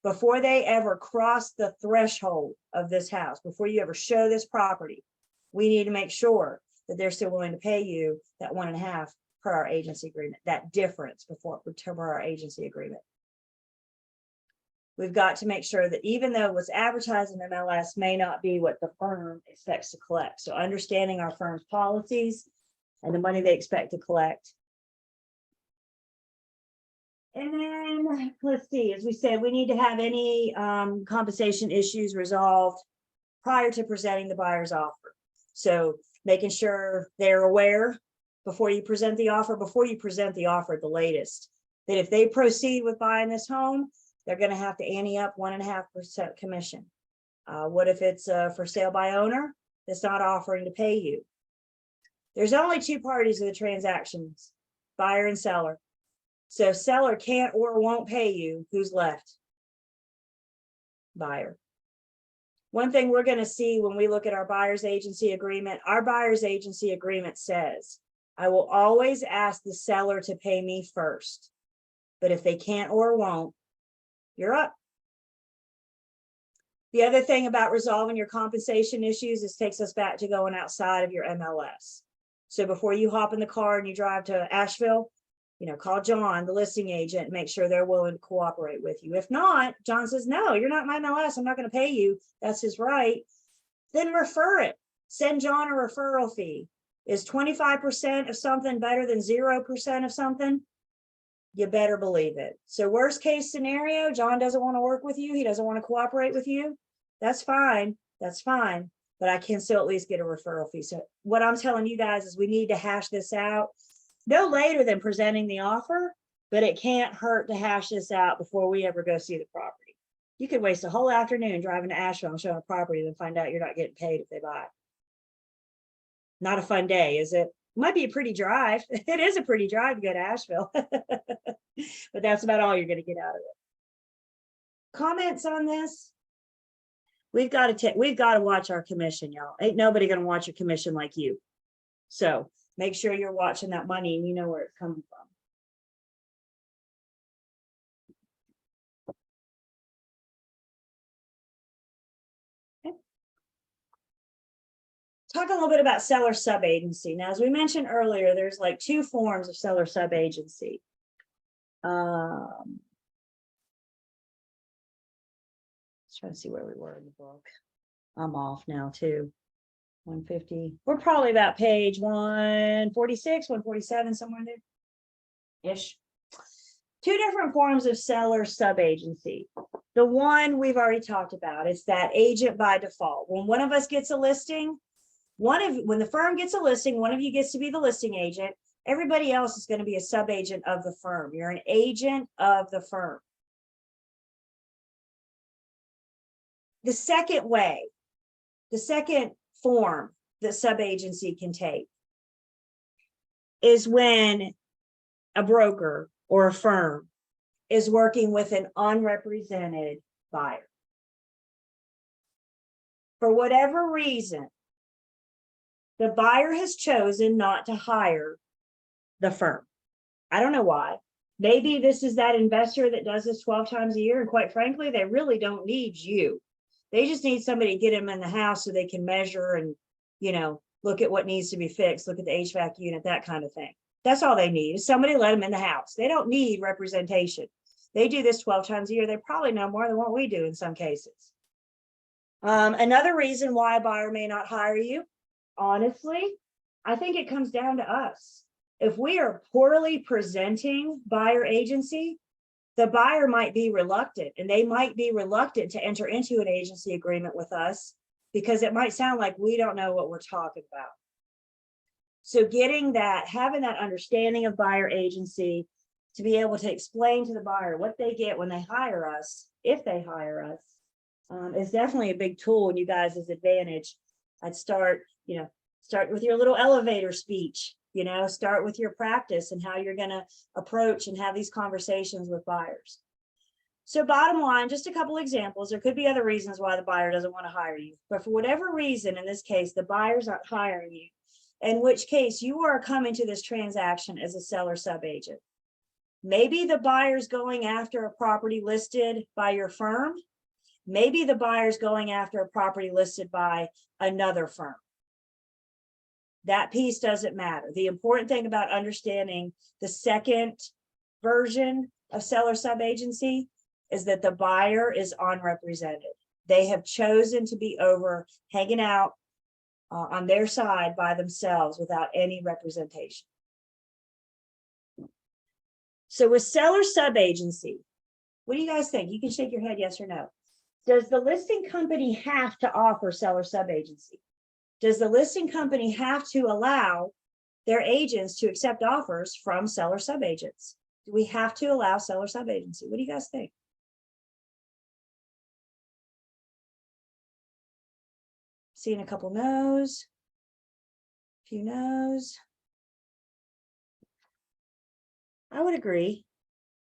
Before they ever cross the threshold of this house, before you ever show this property, we need to make sure that they're still willing to pay you that 1.5 per our agency agreement, that difference per our agency agreement. We've got to make sure that even though what's advertised in MLS may not be what the firm expects to collect. So understanding our firm's policies and the money they expect to collect. And then let's see, as we said, we need to have any compensation issues resolved prior to presenting the buyer's offer. So making sure they're aware before you present the offer, at the latest, that if they proceed with buying this home, they're going to have to ante up 1.5% commission. What if it's for sale by owner that's not offering to pay you? There's only two parties of the transactions, buyer and seller. So seller can't or won't pay you, who's left? Buyer. One thing we're going to see when we look at our buyer's agency agreement, our buyer's agency agreement says, I will always ask the seller to pay me first, but if they can't or won't, you're up. The other thing about resolving your compensation issues is takes us back to going outside of your MLS. So before you hop in the car and you drive to Asheville, call John, the listing agent, and make sure they're willing to cooperate with you. If not, John says, no, you're not my MLS. I'm not going to pay you. That's his right. Then refer it. Send John a referral fee. Is 25% of something better than 0% of something? You better believe it. So worst case scenario, John doesn't want to work with you. He doesn't want to cooperate with you. That's fine. That's fine. But I can still at least get a referral fee. So what I'm telling you guys is we need to hash this out no later than presenting the offer, but it can't hurt to hash this out before we ever go see the property. You could waste a whole afternoon driving to Asheville and showing a property and find out you're not getting paid if they buy. Not a fun day, is it? Might be a pretty drive. It is a pretty drive to go to Asheville. But that's about all you're going to get out of it. Comments on this? We've got to watch our commission, y'all. Ain't nobody going to watch your commission like you. So make sure you're watching that money and you know where it's coming from. Talk a little bit about seller sub-agency. Now, as we mentioned earlier, there's like two forms of seller sub-agency. Let's try to see where we were in the book. I'm off now too. 150. We're probably about page 146, 147, somewhere in there. Ish. Two different forms of seller sub-agency. The one we've already talked about is that agent by default. When one of us gets a listing, when the firm gets a listing, one of you gets to be the listing agent. Everybody else is going to be a sub-agent of the firm. You're an agent of the firm. The second way, the second form that sub-agency can take is when a broker or a firm is working with an unrepresented buyer. For whatever reason, the buyer has chosen not to hire the firm. I don't know why. Maybe this is that investor that does this 12 times a year. And quite frankly, they really don't need you. They just need somebody to get them in the house so they can measure and, look at what needs to be fixed, look at the HVAC unit, that kind of thing. That's all they need is somebody to let them in the house. They don't need representation. They do this 12 times a year. They probably know more than what we do in some cases. Another reason why a buyer may not hire you, honestly, I think it comes down to us. If we are poorly presenting buyer agency, the buyer might be reluctant, and they might be reluctant to enter into an agency agreement with us because it might sound like we don't know what we're talking about. So having that understanding of buyer agency to be able to explain to the buyer what they get when they hire us, if they hire us, is definitely a big tool in you guys' advantage. I'd start with your little elevator speech, start with your practice and how you're going to approach and have these conversations with buyers. So bottom line, just a couple examples. There could be other reasons why the buyer doesn't want to hire you, but for whatever reason, in this case, the buyer's not hiring you, in which case you are coming to this transaction as a seller sub-agent. Maybe the buyer's going after a property listed by your firm. Maybe the buyer's going after a property listed by another firm. That piece doesn't matter. The important thing about understanding the second version of seller sub-agency is that the buyer is unrepresented. They have chosen to be hanging out on their side by themselves without any representation. So with seller sub-agency, what do you guys think? You can shake your head yes or no. Does the listing company have to offer seller sub-agency? Does the listing company have to allow their agents to accept offers from seller sub-agents? Do we have to allow seller sub-agency? What do you guys think? Seeing a couple no's, a few no's. I would agree.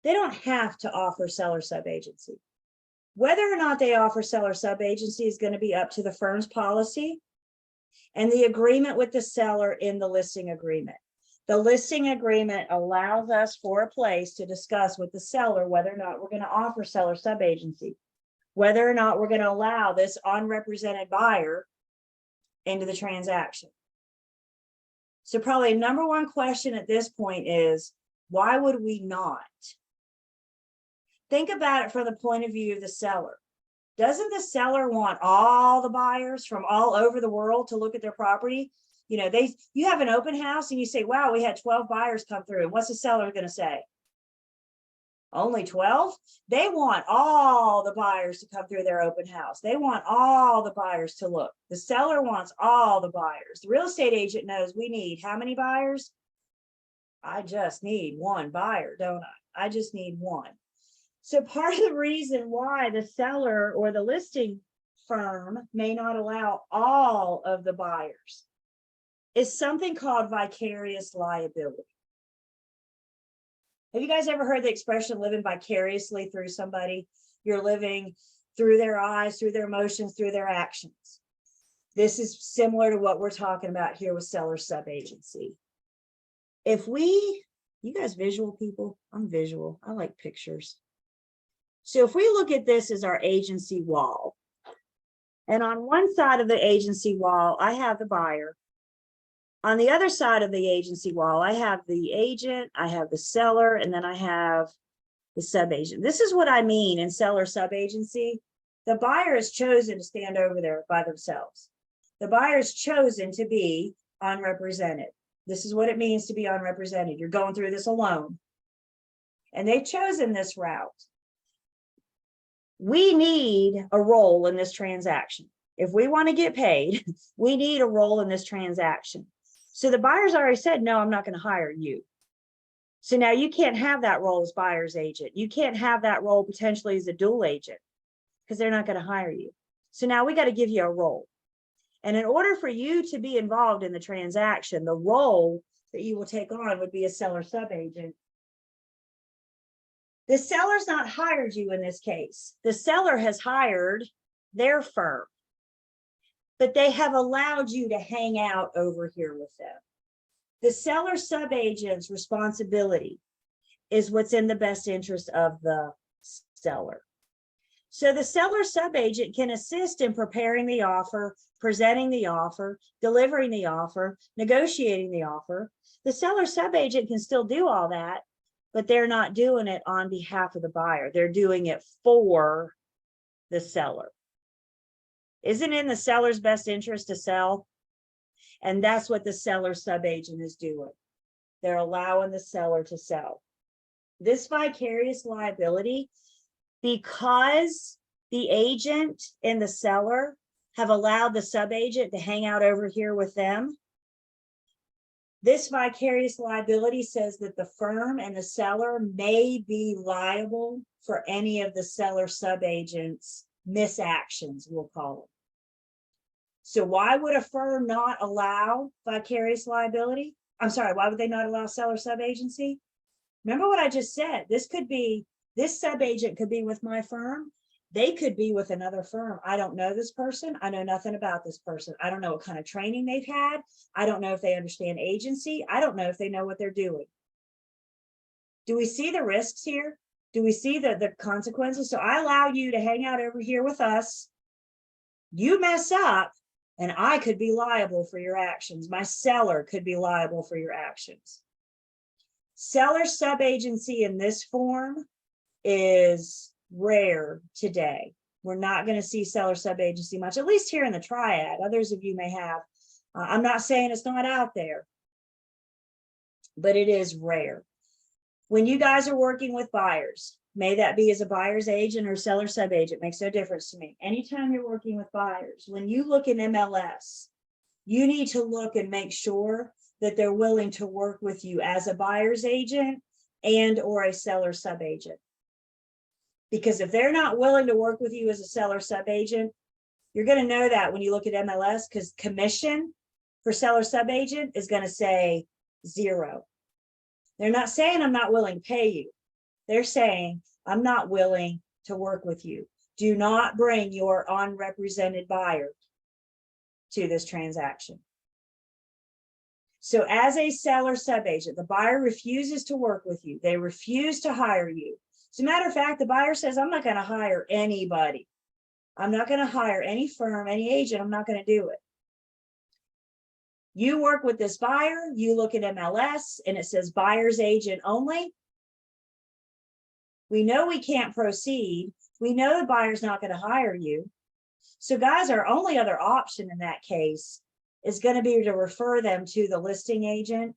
They don't have to offer seller sub-agency. Whether or not they offer seller sub-agency is going to be up to the firm's policy and the agreement with the seller in the listing agreement. The listing agreement allows us for a place to discuss with the seller whether or not we're going to offer seller sub-agency, whether or not we're going to allow this unrepresented buyer into the transaction. So probably number one question at this point is, why would we not? Think about it from the point of view of the seller. Doesn't the seller want all the buyers from all over the world to look at their property? You have an open house and you say, wow, we had 12 buyers come through. And what's the seller going to say? Only 12? They want all the buyers to come through their open house. They want all the buyers to look. The seller wants all the buyers. The real estate agent knows we need how many buyers? I just need one buyer, don't I? I just need one. So part of the reason why the seller or the listing firm may not allow all of the buyers is something called vicarious liability. Have you guys ever heard the expression living vicariously through somebody? You're living through their eyes, through their emotions, through their actions. This is similar to what we're talking about here with seller subagency. If we, you guys visual people? I'm visual. I like pictures. So if we look at this as our agency wall, and on one side of the agency wall, I have the buyer. On the other side of the agency wall, I have the agent, I have the seller, and then I have the subagent. This is what I mean in seller subagency. The buyer has chosen to stand over there by themselves. The buyer has chosen to be unrepresented. This is what it means to be unrepresented. You're going through this alone. And they've chosen this route. We need a role in this transaction. If we want to get paid, we need a role in this transaction. So the buyer's already said, no, I'm not going to hire you. So now you can't have that role as buyer's agent. You can't have that role potentially as a dual agent because they're not going to hire you. So now we got to give you a role. And in order for you to be involved in the transaction, the role that you will take on would be a seller subagent. The seller's not hired you in this case. The seller has hired their firm, but they have allowed you to hang out over here with them. The seller subagent's responsibility is what's in the best interest of the seller. So the seller subagent can assist in preparing the offer, presenting the offer, delivering the offer, negotiating the offer. The seller subagent can still do all that, but they're not doing it on behalf of the buyer. They're doing it for the seller. Isn't it in the seller's best interest to sell? And that's what the seller subagent is doing. They're allowing the seller to sell. This vicarious liability, because the agent and the seller have allowed the subagent to hang out over here with them, this vicarious liability says that the firm and the seller may be liable for any of the seller subagent's misactions, we'll call them. So why would a firm not allow vicarious liability? I'm sorry, why would they not allow seller subagency? Remember what I just said. This subagent could be with my firm. They could be with another firm. I don't know this person. I know nothing about this person. I don't know what kind of training they've had. I don't know if they understand agency. I don't know if they know what they're doing. Do we see the risks here? Do we see the consequences? So I allow you to hang out over here with us. You mess up, and I could be liable for your actions. My seller could be liable for your actions. Seller subagency in this form is rare today. We're not going to see seller subagency much, at least here in the triad. Others of you may have. I'm not saying it's not out there, but it is rare. When you guys are working with buyers, may that be as a buyer's agent or seller subagent, makes no difference to me. Anytime you're working with buyers, when you look in MLS, you need to look and make sure that they're willing to work with you as a buyer's agent and or a seller subagent. Because if they're not willing to work with you as a seller subagent, you're going to know that when you look at MLS, because commission for seller subagent is going to say 0. They're not saying I'm not willing to pay you. They're saying I'm not willing to work with you. Do not bring your unrepresented buyer to this transaction. So as a seller subagent, the buyer refuses to work with you. They refuse to hire you. As a matter of fact, the buyer says, I'm not going to hire anybody. I'm not going to hire any firm, any agent. I'm not going to do it. You work with this buyer, you look at MLS and it says buyer's agent only. We know we can't proceed. We know the buyer's not going to hire you. So guys, our only other option in that case is going to be to refer them to the listing agent,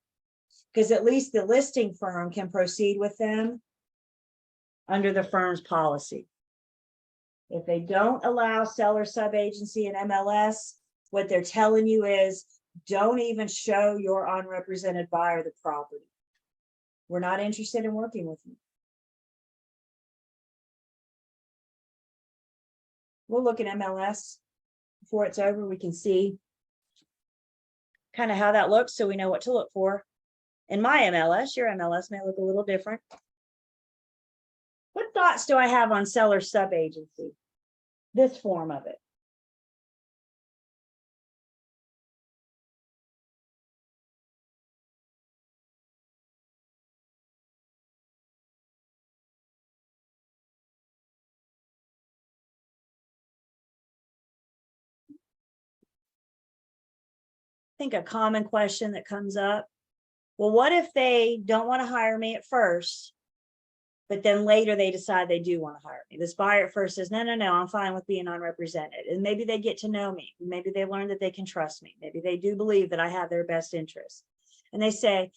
because at least the listing firm can proceed with them under the firm's policy. If they don't allow seller subagency in MLS, what they're telling you is don't even show your unrepresented buyer the property. We're not interested in working with you. We'll look at MLS before it's over. We can see kind of how that looks so we know what to look for. In my MLS, your MLS may look a little different. What thoughts do I have on seller sub-agency? This form of it. I think a common question that comes up, well, what if they don't want to hire me at first, but then later they decide they do want to hire me? This buyer at first says, no, I'm fine with being unrepresented. And maybe they get to know me. Maybe they learn that they can trust me. Maybe they do believe that I have their best interest. And they say,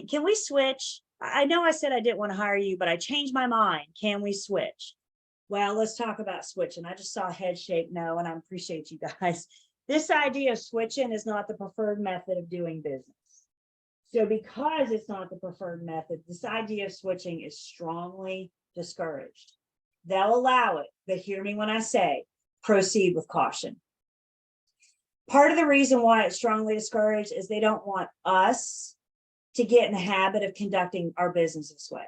can we switch? I know I said I didn't want to hire you, but I changed my mind. Can we switch? Well, let's talk about switching. I just saw a head shake no, and I appreciate you guys. This idea of switching is not the preferred method of doing business. So because it's not the preferred method, this idea of switching is strongly discouraged. They'll allow it, but hear me when I say proceed with caution. Part of the reason why it's strongly discouraged is they don't want us to get in the habit of conducting our business this way.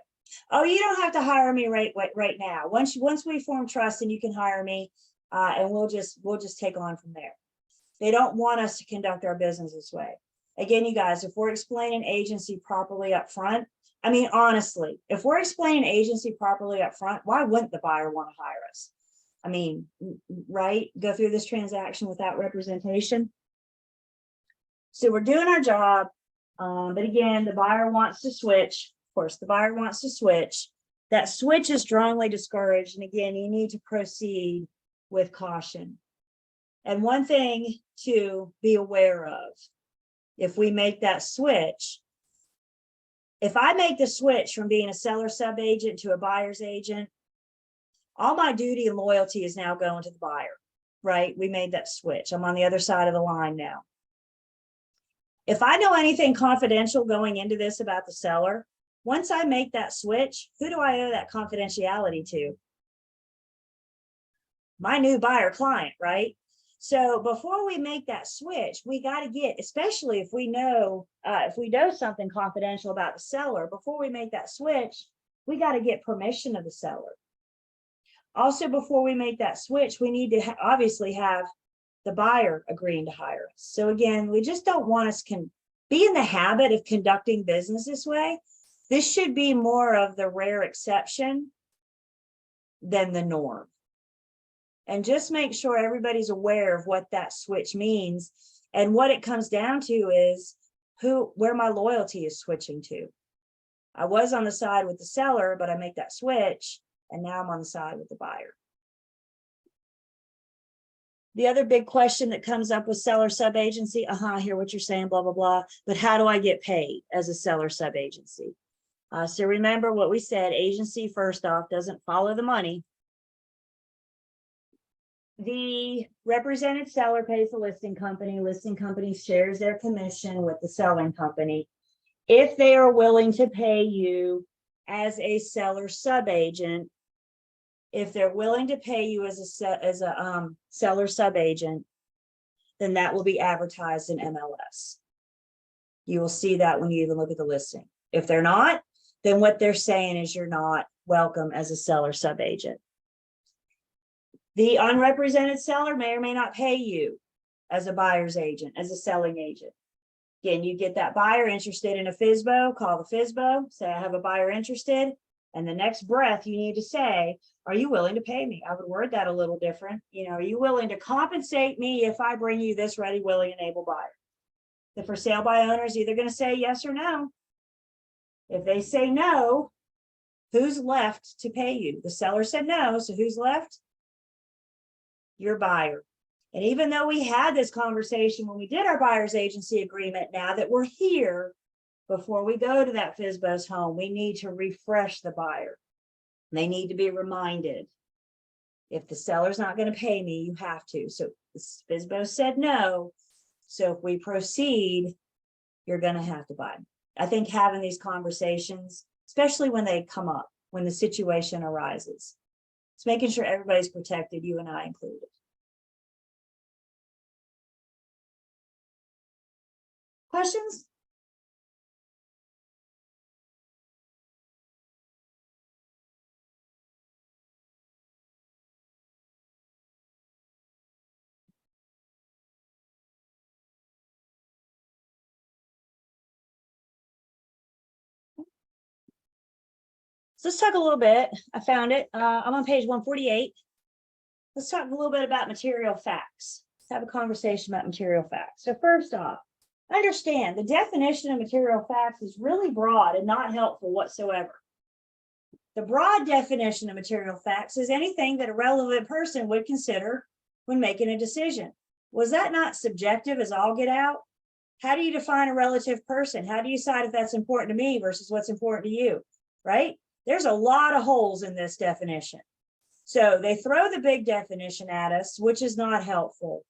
Oh, you don't have to hire me right now. Once we form trust, then you can hire me, and we'll just take on from there. They don't want us to conduct our business this way. Again, you guys, if we're explaining agency properly up front, I mean, honestly, if we're explaining agency properly up front, why wouldn't the buyer want to hire us? I mean, right? Go through this transaction without representation. So we're doing our job. But again, the buyer wants to switch. Of course, the buyer wants to switch. That switch is strongly discouraged. And again, you need to proceed with caution. And one thing to be aware of, if we make that switch, if I make the switch from being a seller sub-agent to a buyer's agent, all my duty and loyalty is now going to the buyer, right? We made that switch. I'm on the other side of the line now. If I know anything confidential going into this about the seller, once I make that switch, who do I owe that confidentiality to? My new buyer client, right? So before we make that switch, we got to get, especially if we know something confidential about the seller, before we make that switch, we got to get permission of the seller. Also, before we make that switch, we need to obviously have the buyer agreeing to hire us. So again, we just don't want us be in the habit of conducting business this way. This should be more of the rare exception than the norm. And just make sure everybody's aware of what that switch means. And what it comes down to is where my loyalty is switching to. I was on the side with the seller, but I make that switch, and now I'm on the side with the buyer. The other big question that comes up with seller sub-agency, I hear what you're saying, blah, blah, blah, but how do I get paid as a seller sub-agency? So remember what we said, agency first off doesn't follow the money. The represented seller pays the listing company shares their commission with the selling company. If they are willing to pay you as a seller sub-agent, if they're willing to pay you as a seller sub-agent, then that will be advertised in MLS. You will see that when you even look at the listing. If they're not, then what they're saying is you're not welcome as a seller sub-agent. The unrepresented seller may or may not pay you as a buyer's agent, as a selling agent. Again, you get that buyer interested in a FSBO, call the FSBO, say, I have a buyer interested. And the next breath you need to say, are you willing to pay me? I would word that a little different. Are you willing to compensate me if I bring you this ready, willing, and able buyer? The for sale by owner is either going to say yes or no. If they say no, who's left to pay you? The seller said no, so who's left? Your buyer. And even though we had this conversation when we did our buyer's agency agreement, now that we're here, before we go to that FSBO's home, we need to refresh the buyer. They need to be reminded, if the seller's not going to pay me, you have to. So the FSBO said no. So if we proceed, you're going to have to buy. I think having these conversations, especially when they come up, when the situation arises, it's making sure everybody's protected, you and I included. Questions? So let's talk a little bit. I found it. I'm on page 148. Let's talk a little bit about material facts. Let's have a conversation about material facts. So first off, understand the definition of material facts is really broad and not helpful whatsoever. The broad definition of material facts is anything that a relevant person would consider when making a decision. Was that not subjective as all get out? How do you define a relative person? How do you decide if that's important to me versus what's important to you, right? There's a lot of holes in this definition. So they throw the big definition at us, which is not helpful.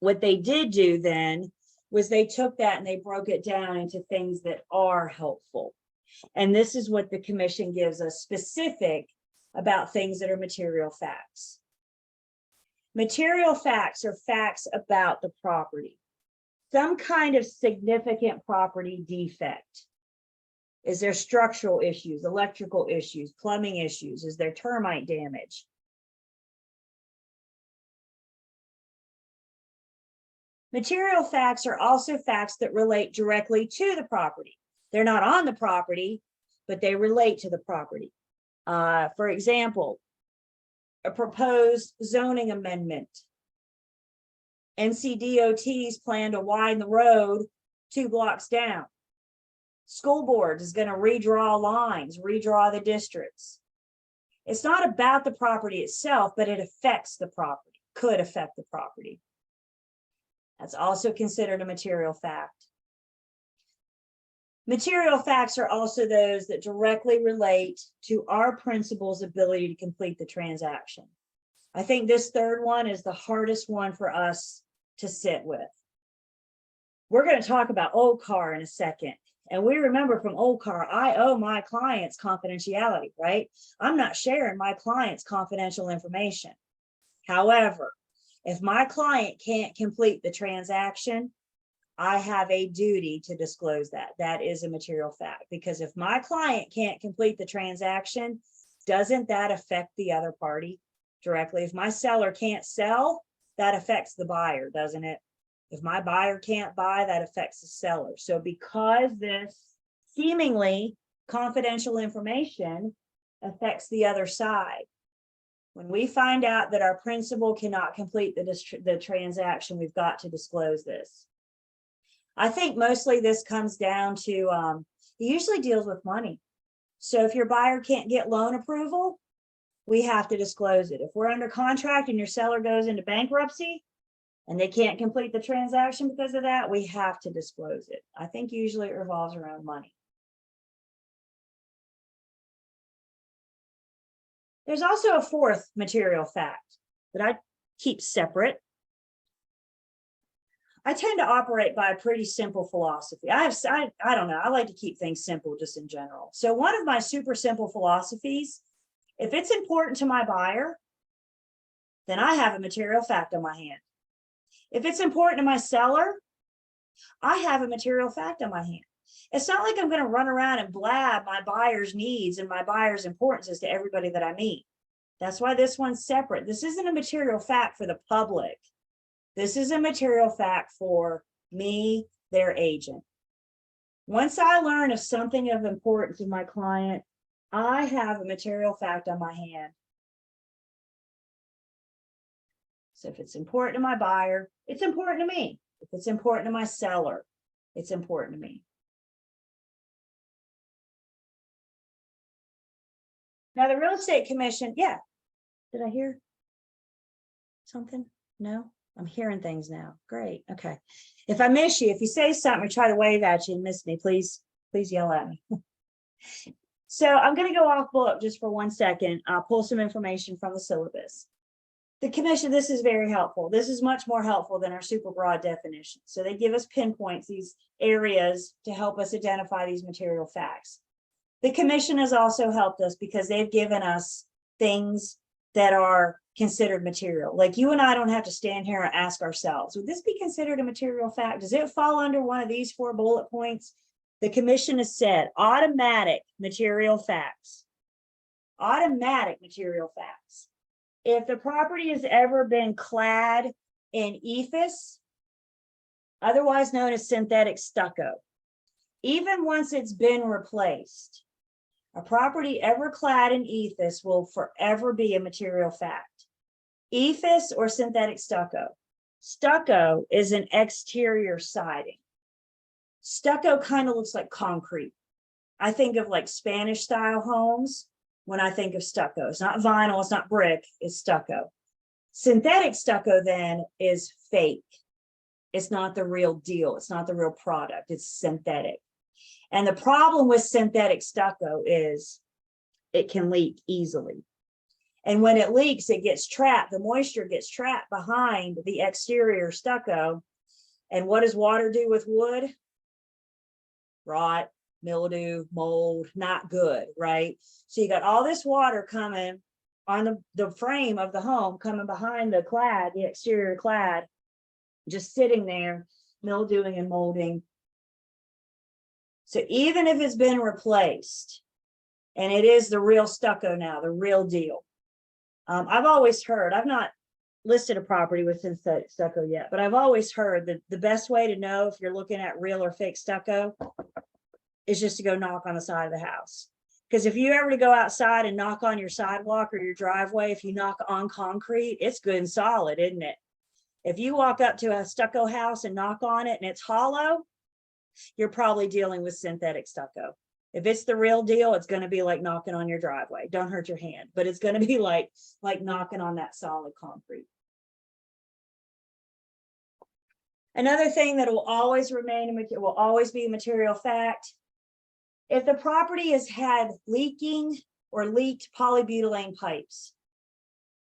What they did do then was they took that and they broke it down into things that are helpful. And this is what the commission gives us specific about things that are material facts. Material facts are facts about the property. Some kind of significant property defect. Is there structural issues, electrical issues, plumbing issues? Is there termite damage? Material facts are also facts that relate directly to the property. They're not on the property, but they relate to the property. For example, a proposed zoning amendment. NCDOT's plan to widen the road 2 blocks down. School board is going to redraw lines, redraw the districts. It's not about the property itself, but it affects the property, could affect the property. That's also considered a material fact. Material facts are also those that directly relate to our principal's ability to complete the transaction. I think this third one is the hardest one for us to sit with. We're going to talk about OCAR in a second. And we remember from OCAR, I owe my clients confidentiality, right? I'm not sharing my client's confidential information. However, if my client can't complete the transaction, I have a duty to disclose that. That is a material fact, because if my client can't complete the transaction, doesn't that affect the other party directly? If my seller can't sell, that affects the buyer, doesn't it? If my buyer can't buy, that affects the seller. So because this seemingly confidential information affects the other side, when we find out that our principal cannot complete the transaction, we've got to disclose this. I think mostly this comes down to, it usually deals with money. So if your buyer can't get loan approval, we have to disclose it. If we're under contract and your seller goes into bankruptcy and they can't complete the transaction because of that, we have to disclose it. I think usually it revolves around money. There's also a fourth material fact that I keep separate. I tend to operate by a pretty simple philosophy. I don't know, I like to keep things simple just in general. So one of my super simple philosophies, if it's important to my buyer, then I have a material fact on my hand. If it's important to my seller, I have a material fact on my hand. It's not like I'm going to run around and blab my buyer's needs and my buyer's importances to everybody that I meet. That's why this one's separate. This isn't a material fact for the public. This is a material fact for me, their agent. Once I learn of something of importance to my client, I have a material fact on my hand. So if it's important to my buyer, it's important to me. If it's important to my seller, it's important to me. Now the Real Estate Commission, yeah. Did I hear something? No? I'm hearing things now. Great. Okay. If I miss you, if you say something or try to wave at you and miss me, please yell at me. So I'm going to go off book just for 1 second. I'll pull some information from the syllabus. The commission, this is very helpful. This is much more helpful than our super broad definition. So they give us pinpoints, these areas to help us identify these material facts. The commission has also helped us because they've given us things that are considered material? Like you and I don't have to stand here and ask ourselves, would this be considered a material fact? Does it fall under one of these 4 bullet points? The commission has said automatic material facts. Automatic material facts. If the property has ever been clad in ephes, otherwise known as synthetic stucco, even once it's been replaced, a property ever clad in ephes will forever be a material fact. Ephes or synthetic stucco. Stucco is an exterior siding. Stucco kind of looks like concrete. I think of like Spanish style homes when I think of stucco. It's not vinyl, it's not brick, it's stucco. Synthetic stucco then is fake. It's not the real deal. It's not the real product. It's synthetic. And the problem with synthetic stucco is it can leak easily. And when it leaks, it gets trapped. The moisture gets trapped behind the exterior stucco. And what does water do with wood? Rot, mildew, mold, not good, right? So you got all this water coming on the frame of the home, coming behind the clad, the exterior clad, just sitting there, mildewing and molding. So even if it's been replaced, and it is the real stucco now, the real deal. I've always heard, I've not listed a property with synthetic stucco yet, but I've always heard that the best way to know if you're looking at real or fake stucco is just to go knock on the side of the house. Because if you ever go outside and knock on your sidewalk or your driveway, if you knock on concrete, it's good and solid, isn't it? If you walk up to a stucco house and knock on it and it's hollow, you're probably dealing with synthetic stucco. If it's the real deal, it's going to be like knocking on your driveway. Don't hurt your hand, but it's going to be like knocking on that solid concrete. Another thing that will always remain, will always be a material fact. If the property has had leaking or leaked polybutylene pipes,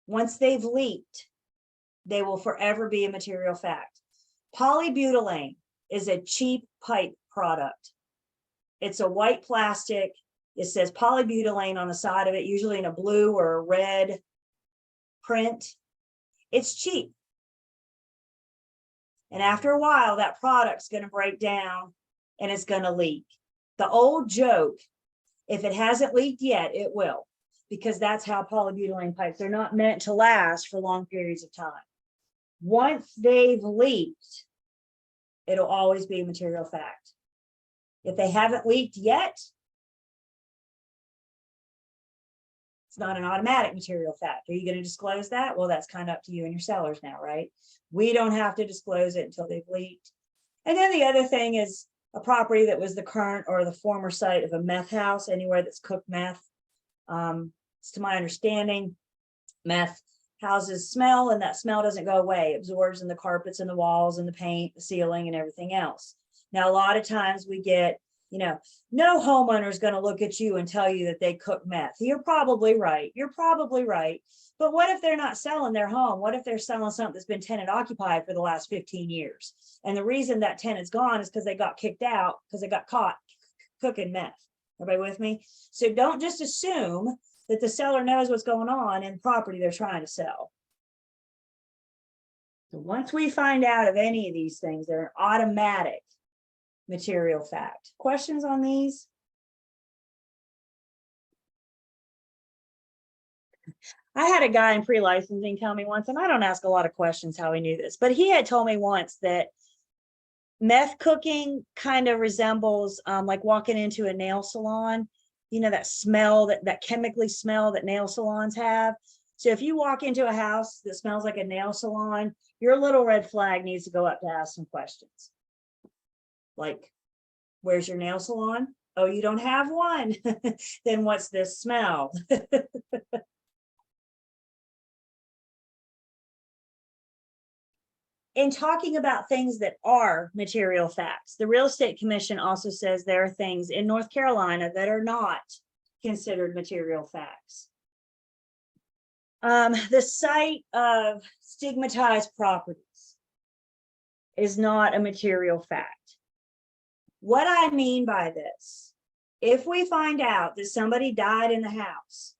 once they've leaked, they will forever be a material fact. Polybutylene is a cheap pipe product. It's a white plastic. It says polybutylene on the side of it, usually in a blue or a red print. It's cheap. And after a while, that product's going to break down and it's going to leak. The old joke, if it hasn't leaked yet, it will, because that's how polybutylene pipes, they're not meant to last for long periods of time. Once they've leaked, it'll always be a material fact. If they haven't leaked yet, it's not an automatic material fact. Are you going to disclose that? Well, that's kind of up to you and your sellers now, right? We don't have to disclose it until they've leaked. And then the other thing is a property that was the current or the former site of a meth house, anywhere that's cooked meth. It's to my understanding, meth houses smell, and that smell doesn't go away. It absorbs in the carpets and the walls and the paint, the ceiling, and everything else. Now, a lot of times we get, no homeowner is going to look at you and tell you that they cook meth. You're probably right. You're probably right. But what if they're not selling their home? What if they're selling something that's been tenant occupied for the last 15 years? And the reason that tenant's gone is because they got kicked out because they got caught cooking meth. Everybody with me? So don't just assume that the seller knows what's going on in the property they're trying to sell. So once we find out of any of these things, they're an automatic material fact. Questions on these? I had a guy in pre-licensing tell me once, and I don't ask a lot of questions how he knew this, but he had told me once that meth cooking kind of resembles like walking into a nail salon. That smell, that chemically smell that nail salons have. So if you walk into a house that smells like a nail salon, your little red flag needs to go up to ask some questions. Like, where's your nail salon? Oh, you don't have one. Then what's this smell? In talking about things that are material facts, the Real Estate Commission also says there are things in North Carolina that are not considered material facts. The site of stigmatized properties is not a material fact. What I mean by this, if we find out that somebody died in the house,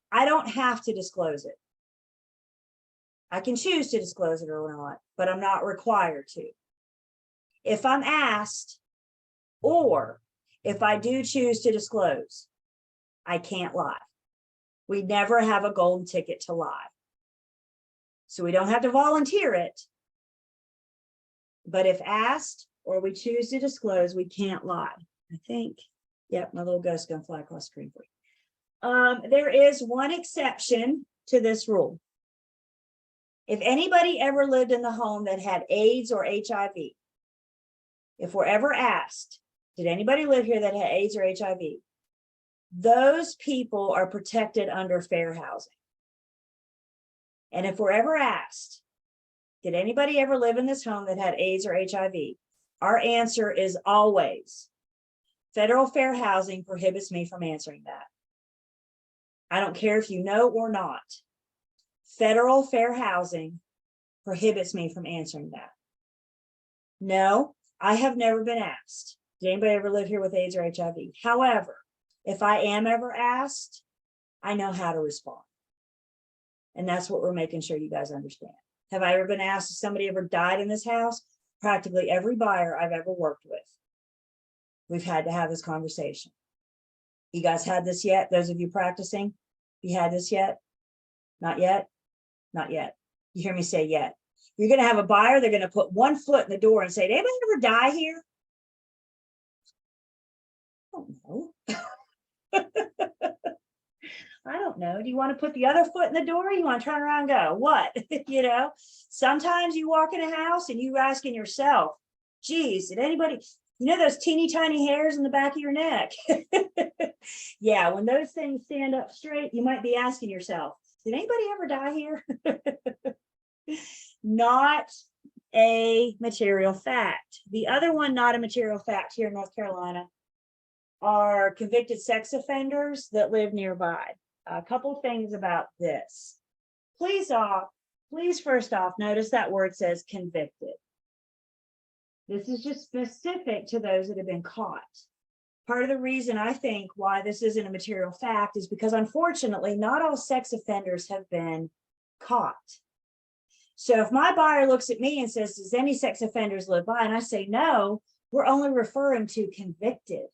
I don't have to disclose it. I can choose to disclose it or not, but I'm not required to. If I'm asked, or if I do choose to disclose, I can't lie. We never have a golden ticket to lie. So we don't have to volunteer it. But if asked or we choose to disclose, we can't lie. I think, yep, my little ghost gonna fly across the screen for you. There is one exception to this rule. If anybody ever lived in the home that had AIDS or HIV, if we're ever asked, did anybody live here that had AIDS or HIV? Those people are protected under fair housing. And if we're ever asked, did anybody ever live in this home that had AIDS or HIV? Our answer is always, federal fair housing prohibits me from answering that. I don't care if you know or not. Federal fair housing prohibits me from answering that. No, I have never been asked, did anybody ever live here with AIDS or HIV? However, if I am ever asked, I know how to respond. And that's what we're making sure you guys understand. Have I ever been asked if somebody ever died in this house? Practically every buyer I've ever worked with, we've had to have this conversation. You guys had this yet? Those of you practicing, you had this yet? Not yet? Not yet. You hear me say yet. You're going to have a buyer, they're going to put one foot in the door and say, did anybody ever die here? I don't know. I don't know. Do you want to put the other foot in the door? Or you want to turn around and go, what? You know, sometimes you walk in a house and you're asking yourself, geez, did anybody, you know, those teeny tiny hairs in the back of your neck? Yeah, when those things stand up straight, you might be asking yourself, did anybody ever die here? Not a material fact. The other one, not a material fact here in North Carolina, are convicted sex offenders that live nearby. A couple things about this. Please first off, notice that word says convicted. This is just specific to those that have been caught. Part of the reason I think why this isn't a material fact is because unfortunately, not all sex offenders have been caught. So if my buyer looks at me and says, does any sex offenders live by? And I say, no, we're only referring to convicted.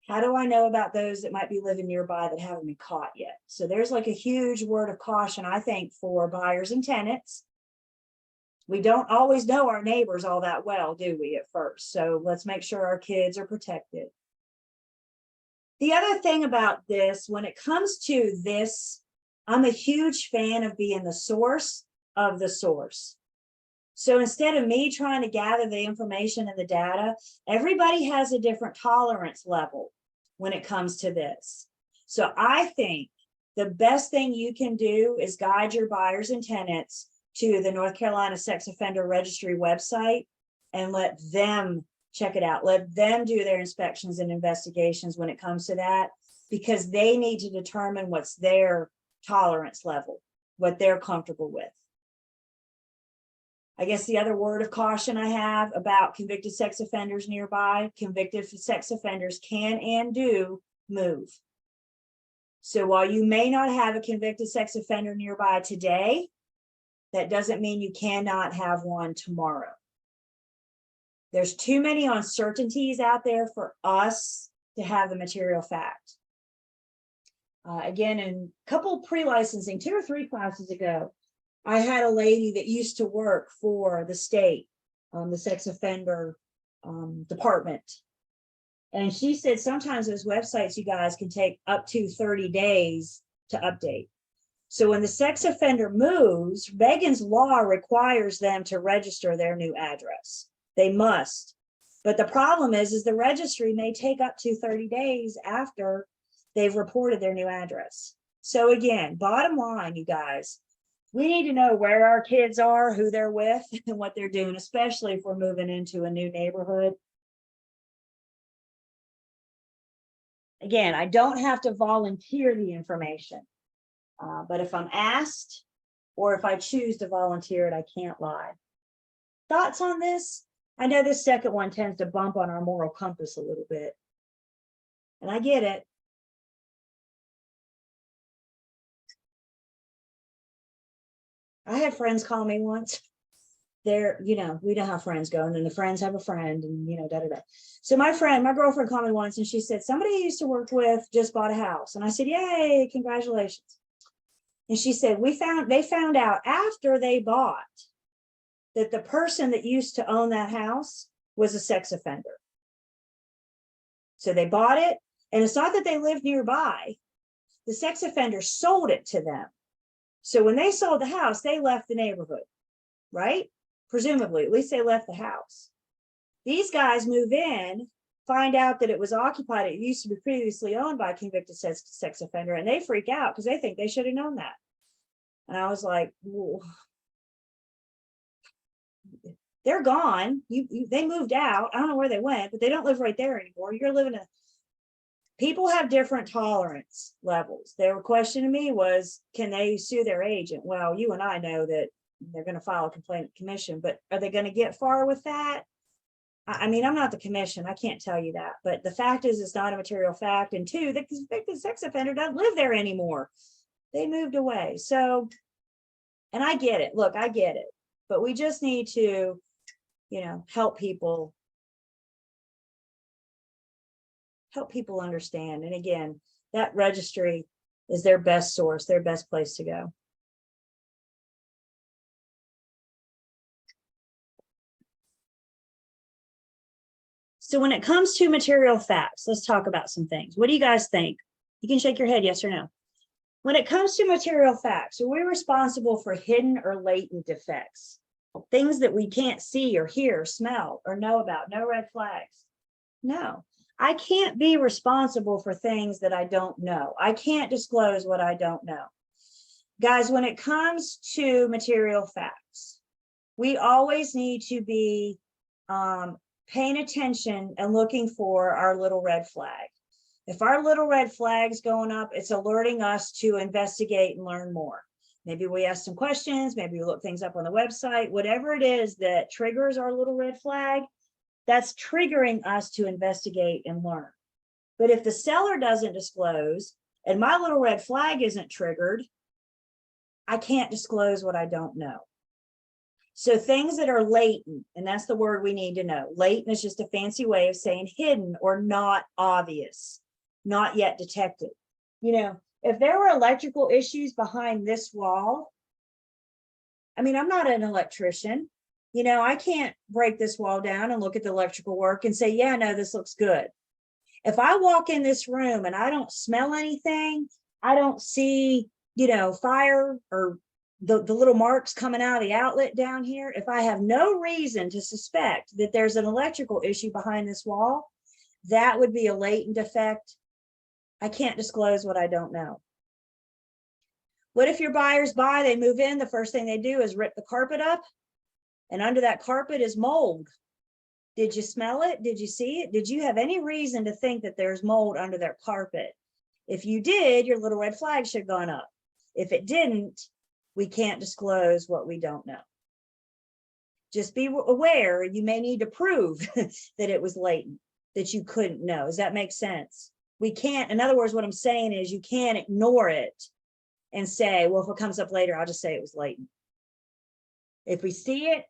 How do I know about those that might be living nearby that haven't been caught yet? So there's like a huge word of caution, I think, for buyers and tenants. We don't always know our neighbors all that well, do we, at first? So let's make sure our kids are protected. The other thing about this, when it comes to this, I'm a huge fan of being the source of the source. So instead of me trying to gather the information and the data, everybody has a different tolerance level when it comes to this. So I think the best thing you can do is guide your buyers and tenants to the North Carolina Sex Offender Registry website and let them check it out. Let them do their inspections and investigations when it comes to that, because they need to determine what's their tolerance level, what they're comfortable with. I guess the other word of caution I have about convicted sex offenders nearby, convicted sex offenders can and do move. So while you may not have a convicted sex offender nearby today, that doesn't mean you cannot have one tomorrow. There's too many uncertainties out there for us to have the material fact. Again, in a couple pre-licensing, 2 or 3 classes ago, I had a lady that used to work for the state, the sex offender department. And she said sometimes those websites, you guys, can take up to 30 days to update. So when the sex offender moves, Megan's law requires them to register their new address. They must. But the problem is the registry may take up to 30 days after they've reported their new address. So again, bottom line, you guys, we need to know where our kids are, who they're with, and what they're doing, especially if we're moving into a new neighborhood. Again, I don't have to volunteer the information, but if I'm asked or if I choose to volunteer it, I can't lie. Thoughts on this? I know this second one tends to bump on our moral compass a little bit, and I get it. I had friends call me once. They're, we know how friends go, and then the friends have a friend, and da da da. So my girlfriend called me once, and she said, somebody I used to work with just bought a house. And I said, yay, congratulations. And she said, they found out after they bought that the person that used to own that house was a sex offender. So they bought it, and it's not that they lived nearby. The sex offender sold it to them. So when they sold the house, they left the neighborhood, right? Presumably, at least they left the house. These guys move in, find out that it was occupied. It used to be previously owned by a convicted sex offender, and they freak out because they think they should have known that. And I was like, whoa. They're gone. They moved out. I don't know where they went, but they don't live right there anymore. You're living people have different tolerance levels. Their question to me was, can they sue their agent? Well, you and I know that they're going to file a complaint at commission, but are they going to get far with that? I mean, I'm not the commission. I can't tell you that, but the fact is it's not a material fact. And two, the convicted sex offender doesn't live there anymore. They moved away. So, and I get it. Look, I get it, but we just need to, help people understand. And again, that registry is their best source, their best place to go. So when it comes to material facts, let's talk about some things. What do you guys think? You can shake your head, yes or no. When it comes to material facts, are we responsible for hidden or latent defects? Things that we can't see or hear, smell, or know about, no red flags? No, I can't be responsible for things that I don't know. I can't disclose what I don't know. Guys, when it comes to material facts, we always need to be paying attention and looking for our little red flag. If our little red flag's going up, it's alerting us to investigate and learn more. Maybe we ask some questions, maybe we look things up on the website, whatever it is that triggers our little red flag, that's triggering us to investigate and learn. But if the seller doesn't disclose and my little red flag isn't triggered, I can't disclose what I don't know. So things that are latent, and that's the word we need to know. Latent is just a fancy way of saying hidden or not obvious, not yet detected. If there were electrical issues behind this wall, I mean, I'm not an electrician. I can't break this wall down and look at the electrical work and say, yeah, no, this looks good. If I walk in this room and I don't smell anything, I don't see, fire or the little marks coming out of the outlet down here. If I have no reason to suspect that there's an electrical issue behind this wall, that would be a latent defect. I can't disclose what I don't know. What if your buyers buy, they move in, the first thing they do is rip the carpet up, and under that carpet is mold. Did you smell it? Did you see it? Did you have any reason to think that there's mold under their carpet? If you did, your little red flag should have gone up. If it didn't, we can't disclose what we don't know. Just be aware, you may need to prove that it was latent, that you couldn't know. Does that make sense? We can't, in other words, what I'm saying is you can't ignore it and say, well, if it comes up later, I'll just say it was latent. If we see it,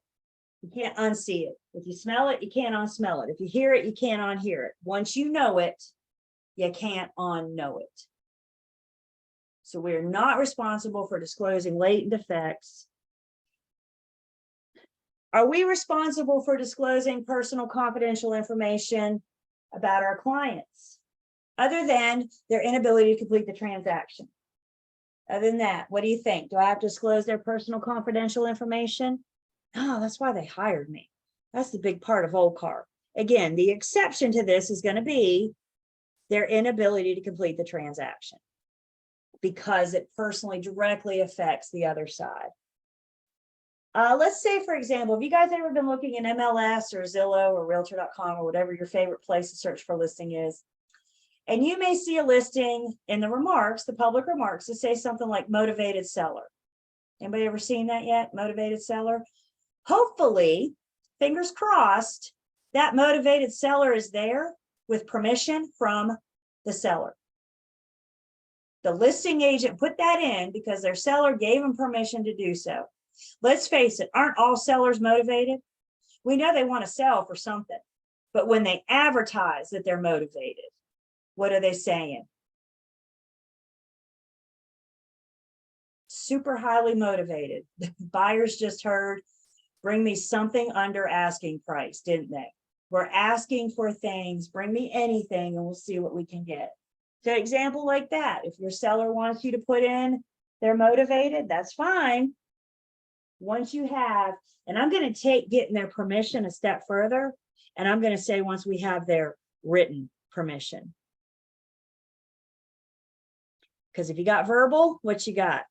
you can't unsee it. If you smell it, you can't unsmell it. If you hear it, you can't unhear it. Once you know it, you can't unknow it. So we're not responsible for disclosing latent defects. Are we responsible for disclosing personal confidential information about our clients, other than their inability to complete the transaction? Other than that, what do you think? Do I have to disclose their personal confidential information? No, that's why they hired me. That's the big part of OLCAR. Again, the exception to this is going to be their inability to complete the transaction, because it personally directly affects the other side. Let's say, for example, have you guys ever been looking in MLS or Zillow or Realtor.com or whatever your favorite place to search for listing is? And you may see a listing in the remarks, the public remarks, to say something like motivated seller. Anybody ever seen that yet? Motivated seller? Hopefully, fingers crossed, that motivated seller is there with permission from the seller. The listing agent put that in because their seller gave them permission to do so. Let's face it, aren't all sellers motivated? We know they want to sell for something, but when they advertise that they're motivated, what are they saying? Super highly motivated. Buyers just heard, bring me something under asking price, didn't they? We're asking for things, bring me anything and we'll see what we can get. So example like that, if your seller wants you to put in, they're motivated, that's fine. Once you have, and I'm going to take getting their permission a step further, and I'm going to say once we have their written permission. Because if you got verbal, what you got?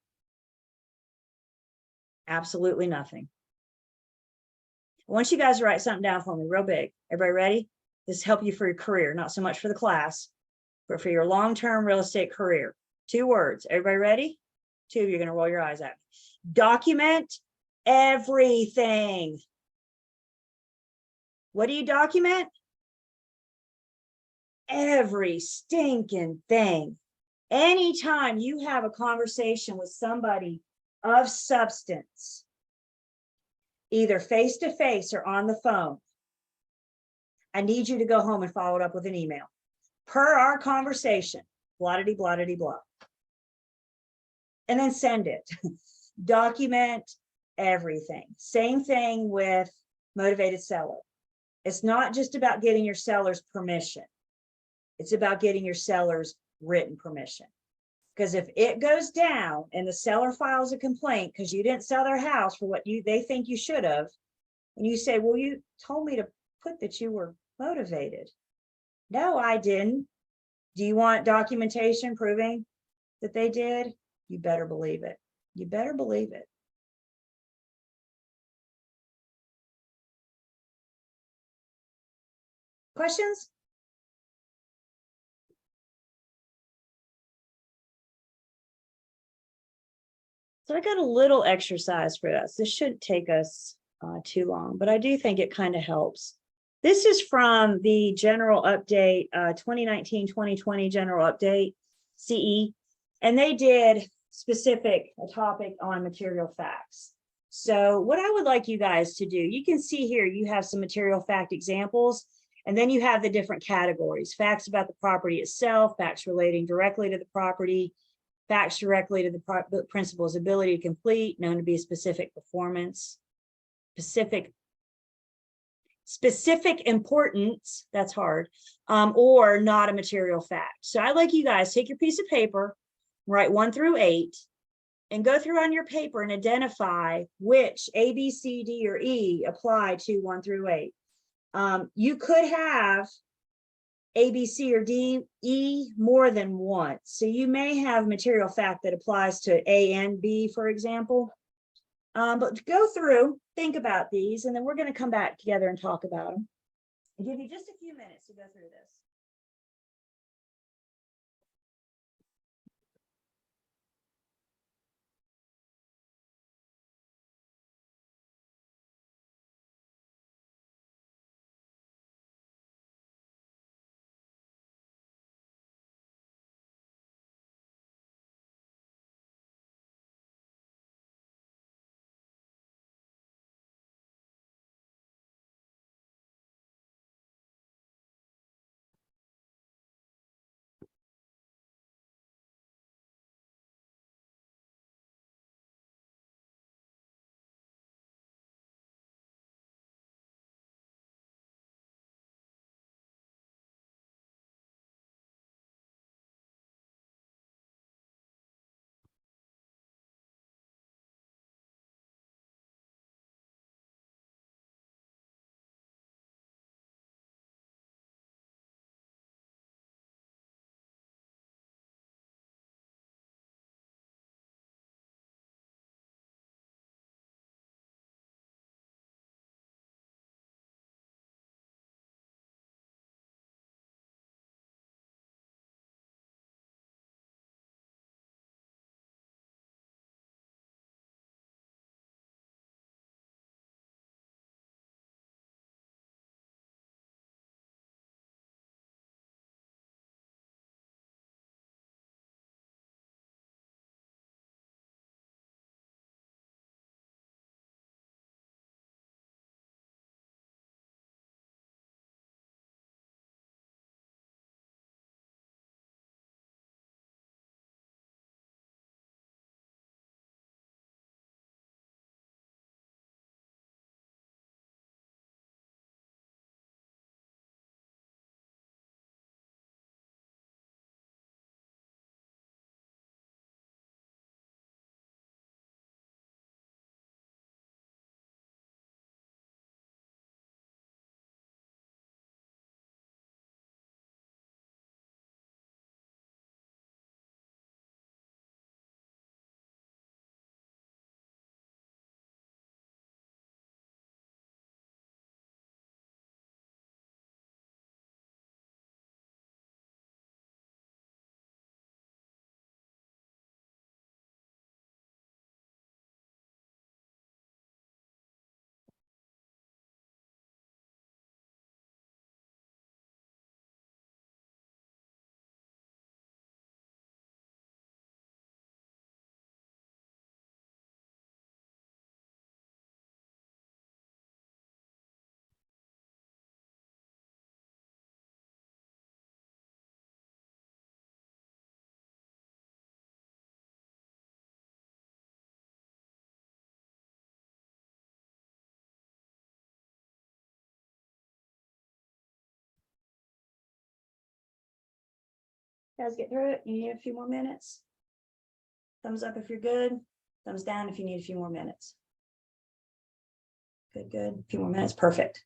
Absolutely nothing. I want you guys to write something down for me real big. Everybody ready? This help you for your career, not so much for the class, but for your long-term real estate career. 2 words. Everybody ready? 2 of you are going to roll your eyes at me. Document everything. What do you document? Every stinking thing. Anytime you have a conversation with somebody of substance, either face to face or on the phone, I need you to go home and follow it up with an email. Per our conversation, blah-de-dee, blah-de-dee, blah. And then send it. Document everything. Same thing with motivated seller. It's not just about getting your seller's permission. It's about getting your seller's written permission. Because if it goes down and the seller files a complaint because you didn't sell their house for what they think you should have, and you say, well, you told me to put that you were motivated. No, I didn't. Do you want documentation proving that they did? You better believe it. You better believe it. Questions? So I got a little exercise for us. This shouldn't take us too long, but I do think it kind of helps. This is from the general update, 2019-2020 general update, CE, and they did specific a topic on material facts. So what I would like you guys to do, you can see here, you have some material fact examples, and then you have the different categories: facts about the property itself, facts relating directly to the property, facts directly to the principal's ability to complete, known to be a specific performance, specific importance, that's hard, or not a material fact. So I'd like you guys take your piece of paper, write 1 through 8, and go through on your paper and identify which A, B, C, D, or E apply to 1 through 8. You could have A, B, C, or D, E more than once. So you may have material fact that applies to A and B, for example. But go through, think about these, and then we're going to come back together and talk about them. I'll give you just a few minutes to go through this. Guys get through it? You need a few more minutes? Thumbs up if you're good. Thumbs down if you need a few more minutes. Good, good. A few more minutes. Perfect.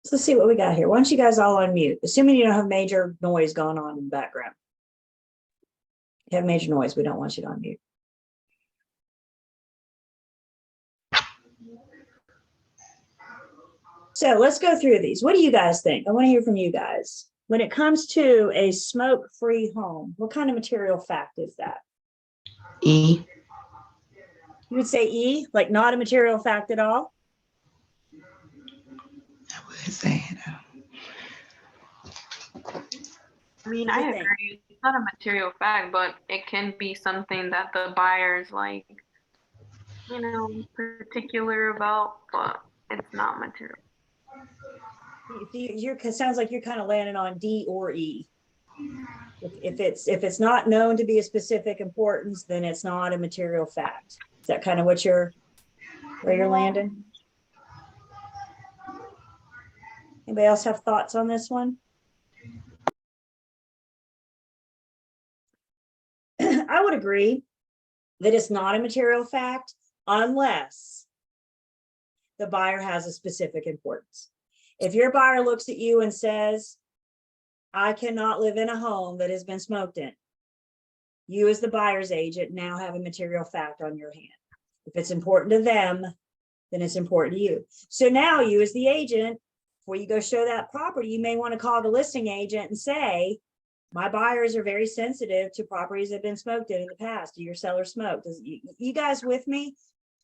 So let's see what we got here. Why don't you guys all unmute, assuming you don't have major noise going on in the background. If you have major noise, we don't want you to unmute. So let's go through these. What do you guys think? I want to hear from you guys. When it comes to a smoke-free home, what kind of material fact is that? E. You would say E, like not a material fact at all? I would say it. I mean, What do I you think? agree. It's not a material fact, but it can be something that the buyer's like, particular about, but it's not material. It sounds like you're kind of landing on D or E. If it's not known to be a specific importance, then it's not a material fact. Is that kind of where you're landing? Anybody else have thoughts on this one? I would agree that it's not a material fact unless the buyer has a specific importance. If your buyer looks at you and says, I cannot live in a home that has been smoked in, you as the buyer's agent now have a material fact on your hand. If it's important to them, then it's important to you. So now you as the agent, before you go show that property, you may want to call the listing agent and say, my buyers are very sensitive to properties that have been smoked in the past. Do your seller smoke? You guys with me?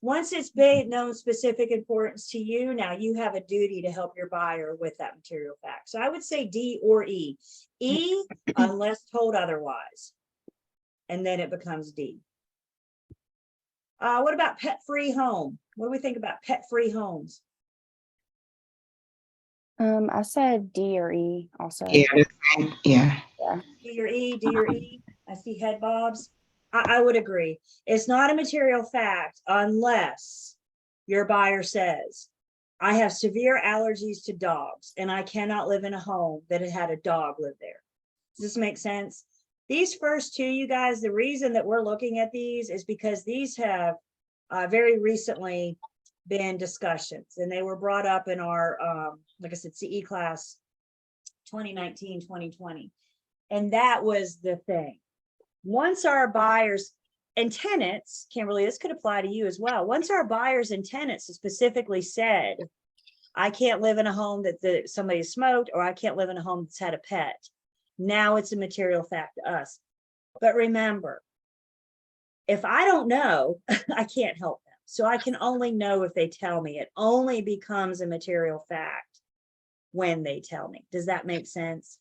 Once it's made known specific importance to you, now you have a duty to help your buyer with that material fact. So I would say D or E. E, unless told otherwise. And then it becomes D. What about pet-free home? What do we think about pet-free homes? I said D or E also. Yeah. Yeah. D or E, D or E. I see head bobs. I would agree. It's not a material fact unless your buyer says, I have severe allergies to dogs and I cannot live in a home that had a dog live there. Does this make sense? These first two, you guys, the reason that we're looking at these is because these have very recently been discussions and they were brought up in our, like I said, CE class 2019, 2020. And that was the thing. Once our buyers and tenants, Kimberly, this could apply to you as well. Once our buyers and tenants specifically said, I can't live in a home that somebody smoked, or I can't live in a home that's had a pet. Now it's a material fact to us. But remember, if I don't know, I can't help them. So I can only know if they tell me. It only becomes a material fact when they tell me. Does that make sense?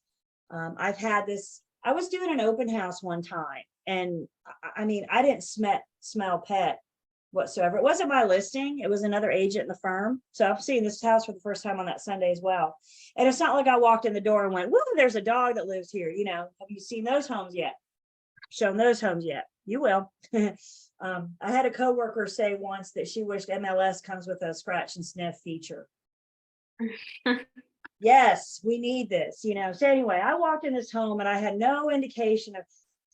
I've had this. I was doing an open house one time, and I mean, I didn't smell pet whatsoever. It wasn't my listing. It was another agent in the firm. So I'm seeing this house for the first time on that Sunday as well. And it's not like I walked in the door and went, whoa, there's a dog that lives here. You know, have you seen those homes yet? Shown those homes yet? You will. I had a coworker say once that she wished MLS comes with a scratch and sniff feature. Yes, we need this, you know. So anyway, I walked in this home and I had no indication of,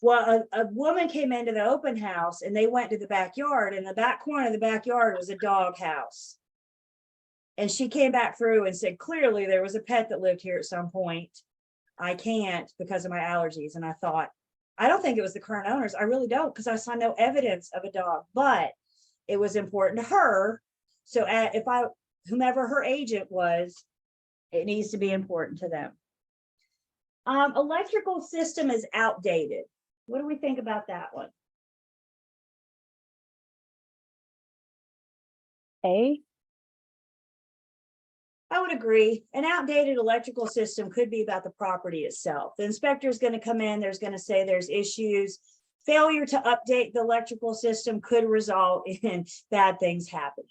well, a woman came into the open house and they went to the backyard, and the back corner of the backyard was a dog house. And she came back through and said, clearly there was a pet that lived here at some point. I can't because of my allergies. And I thought, I don't think it was the current owners. I really don't, because I saw no evidence of a dog, but it was important to her. So if whomever her agent was, it needs to be important to them. Electrical system is outdated. What do we think about that one? A. I would agree. An outdated electrical system could be about the property itself. The inspector is going to come in, there's going to say there's issues. Failure to update the electrical system could result in bad things happening.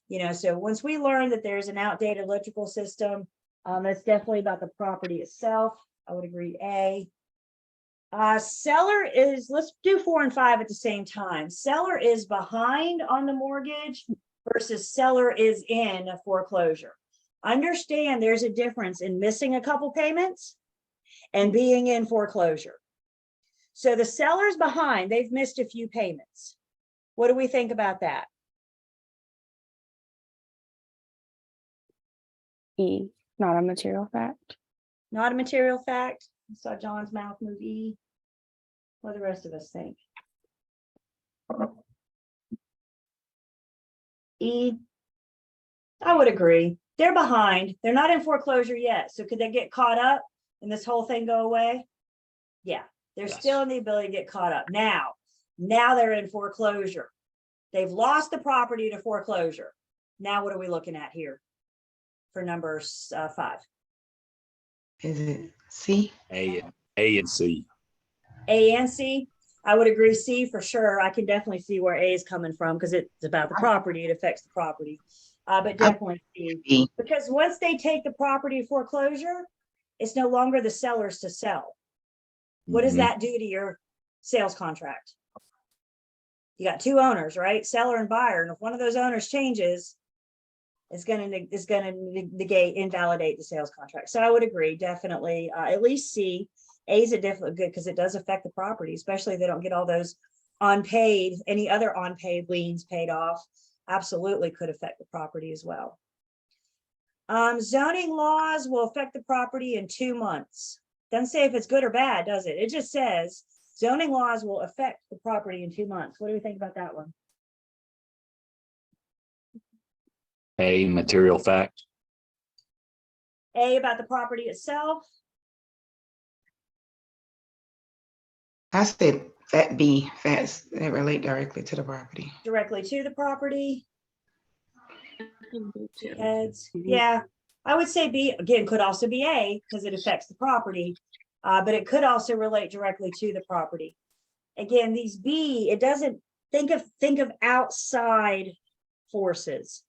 You know, so once we learn that there's an outdated electrical system, that's definitely about the property itself. I would agree A. Seller is, let's do 4 and 5 at the same time. Seller is behind on the mortgage versus seller is in a foreclosure. Understand there's a difference in missing a couple payments and being in foreclosure. So the seller's behind, they've missed a few payments. What do we think about that? E. Not a material fact. Not a material fact. I saw John's mouth move E. What do the rest of us think? E. I would agree. They're behind. They're not in foreclosure yet. So could they get caught up and this whole thing go away? Yeah, they're Yes. still in the ability to get caught up. Now they're in foreclosure. They've lost the property to foreclosure. Now what are we looking at here for number 5? Is it C? A and C. A and C. I would agree C for sure. I can definitely see where A is coming from because it's about the property. It affects the property. But definitely C. B. Because once they take the property to foreclosure, it's no longer the seller's to sell. What does Mhm. that do to your sales contract? You got 2 owners, right? Seller and buyer. And if one of those owners changes, it's going to negate, invalidate the sales contract. So I would agree, definitely, at least C. A is a definitely good because it does affect the property, especially if they don't get all those unpaid, any other unpaid liens paid off. Absolutely could affect the property as well. Zoning laws will affect the property in 2 months. Doesn't say if it's good or bad, does it? It just says zoning laws will affect the property in 2 months. What do we think about that one? A, material fact. A, about the property itself. I said that B, facts that relate directly to the property. Directly to the property. Yeah. Heads. Yeah, I would say B again could also be A because it affects the property, but it could also relate directly to the property. Again, these B, it doesn't think of outside forces.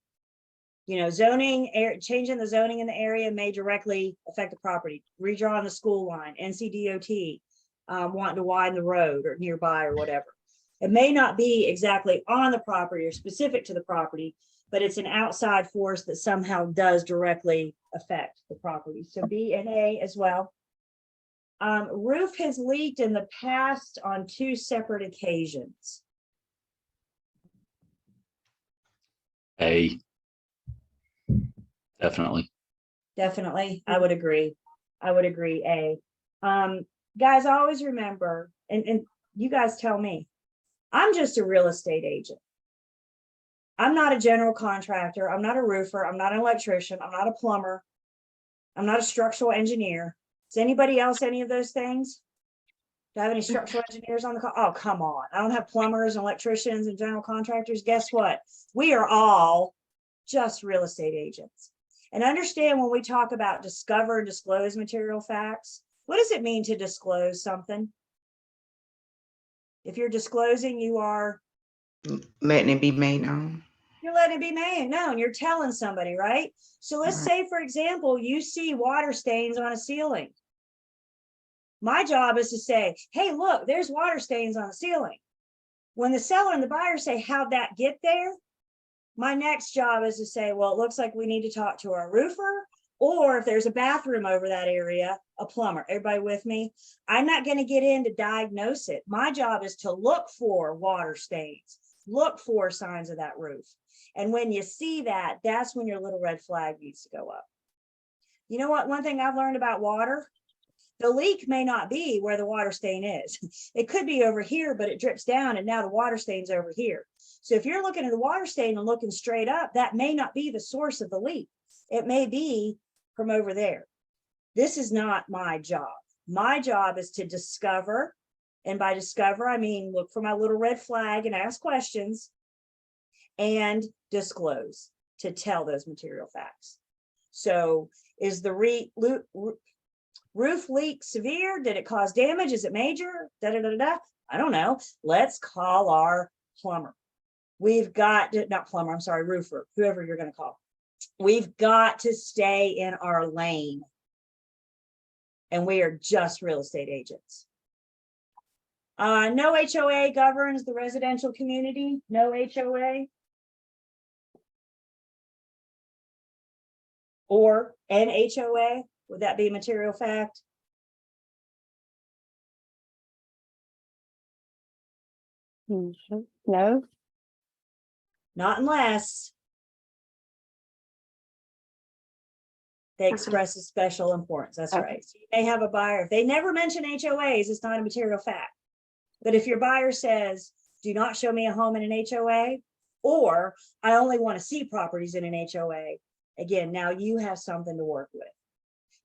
You know, changing the zoning in the area may directly affect the property. Redrawing the school line, NCDOT, wanting to widen the road or nearby or whatever. It may not be exactly on the property or specific to the property, but it's an outside force that somehow does directly affect the property. So B and A as well. Roof has leaked in the past on 2 separate occasions. A. Definitely. Definitely, I would agree. I would agree, A. Guys, always remember, and you guys tell me, I'm just a real estate agent. I'm not a general contractor. I'm not a roofer. I'm not an electrician. I'm not a plumber. I'm not a structural engineer. Is anybody else any of those things? Do I have any structural engineers on the call? Oh, come on. I don't have plumbers and electricians and general contractors. Guess what? We are all just real estate agents. And understand when we talk about discover and disclose material facts, what does it mean to disclose something? If you're disclosing, you are Letting it be made known. You're letting it be made known. You're telling somebody, right? So let's Right. say, for example, you see water stains on a ceiling. My job is to say, hey, look, there's water stains on the ceiling. When the seller and the buyer say, how'd that get there? My next job is to say, well, it looks like we need to talk to our roofer, or if there's a bathroom over that area, a plumber. Everybody with me? I'm not going to get in to diagnose it. My job is to look for water stains, look for signs of that roof. And when you see that, that's when your little red flag needs to go up. You know what? One thing I've learned about water, the leak may not be where the water stain is. It could be over here, but it drips down and now the water stain's over here. So if you're looking at the water stain and looking straight up, that may not be the source of the leak. It may be from over there. This is not my job. My job is to discover, and by discover, I mean look for my little red flag and ask questions and disclose, to tell those material facts. So is the roof leak severe? Did it cause damage? Is it major? Da, da, da, da, da. I don't know. Let's call our plumber. We've got to, not plumber, I'm sorry, roofer, whoever you're going to call. We've got to stay in our lane. And we are just real estate agents. No HOA governs the residential community. No HOA. Or an HOA. Would that be a material fact? No. Not unless they express a special importance. That's Okay. right. So you may have a buyer. If they never mention HOAs, it's not a material fact. But if your buyer says, do not show me a home in an HOA, or I only want to see properties in an HOA, again, now you have something to work with.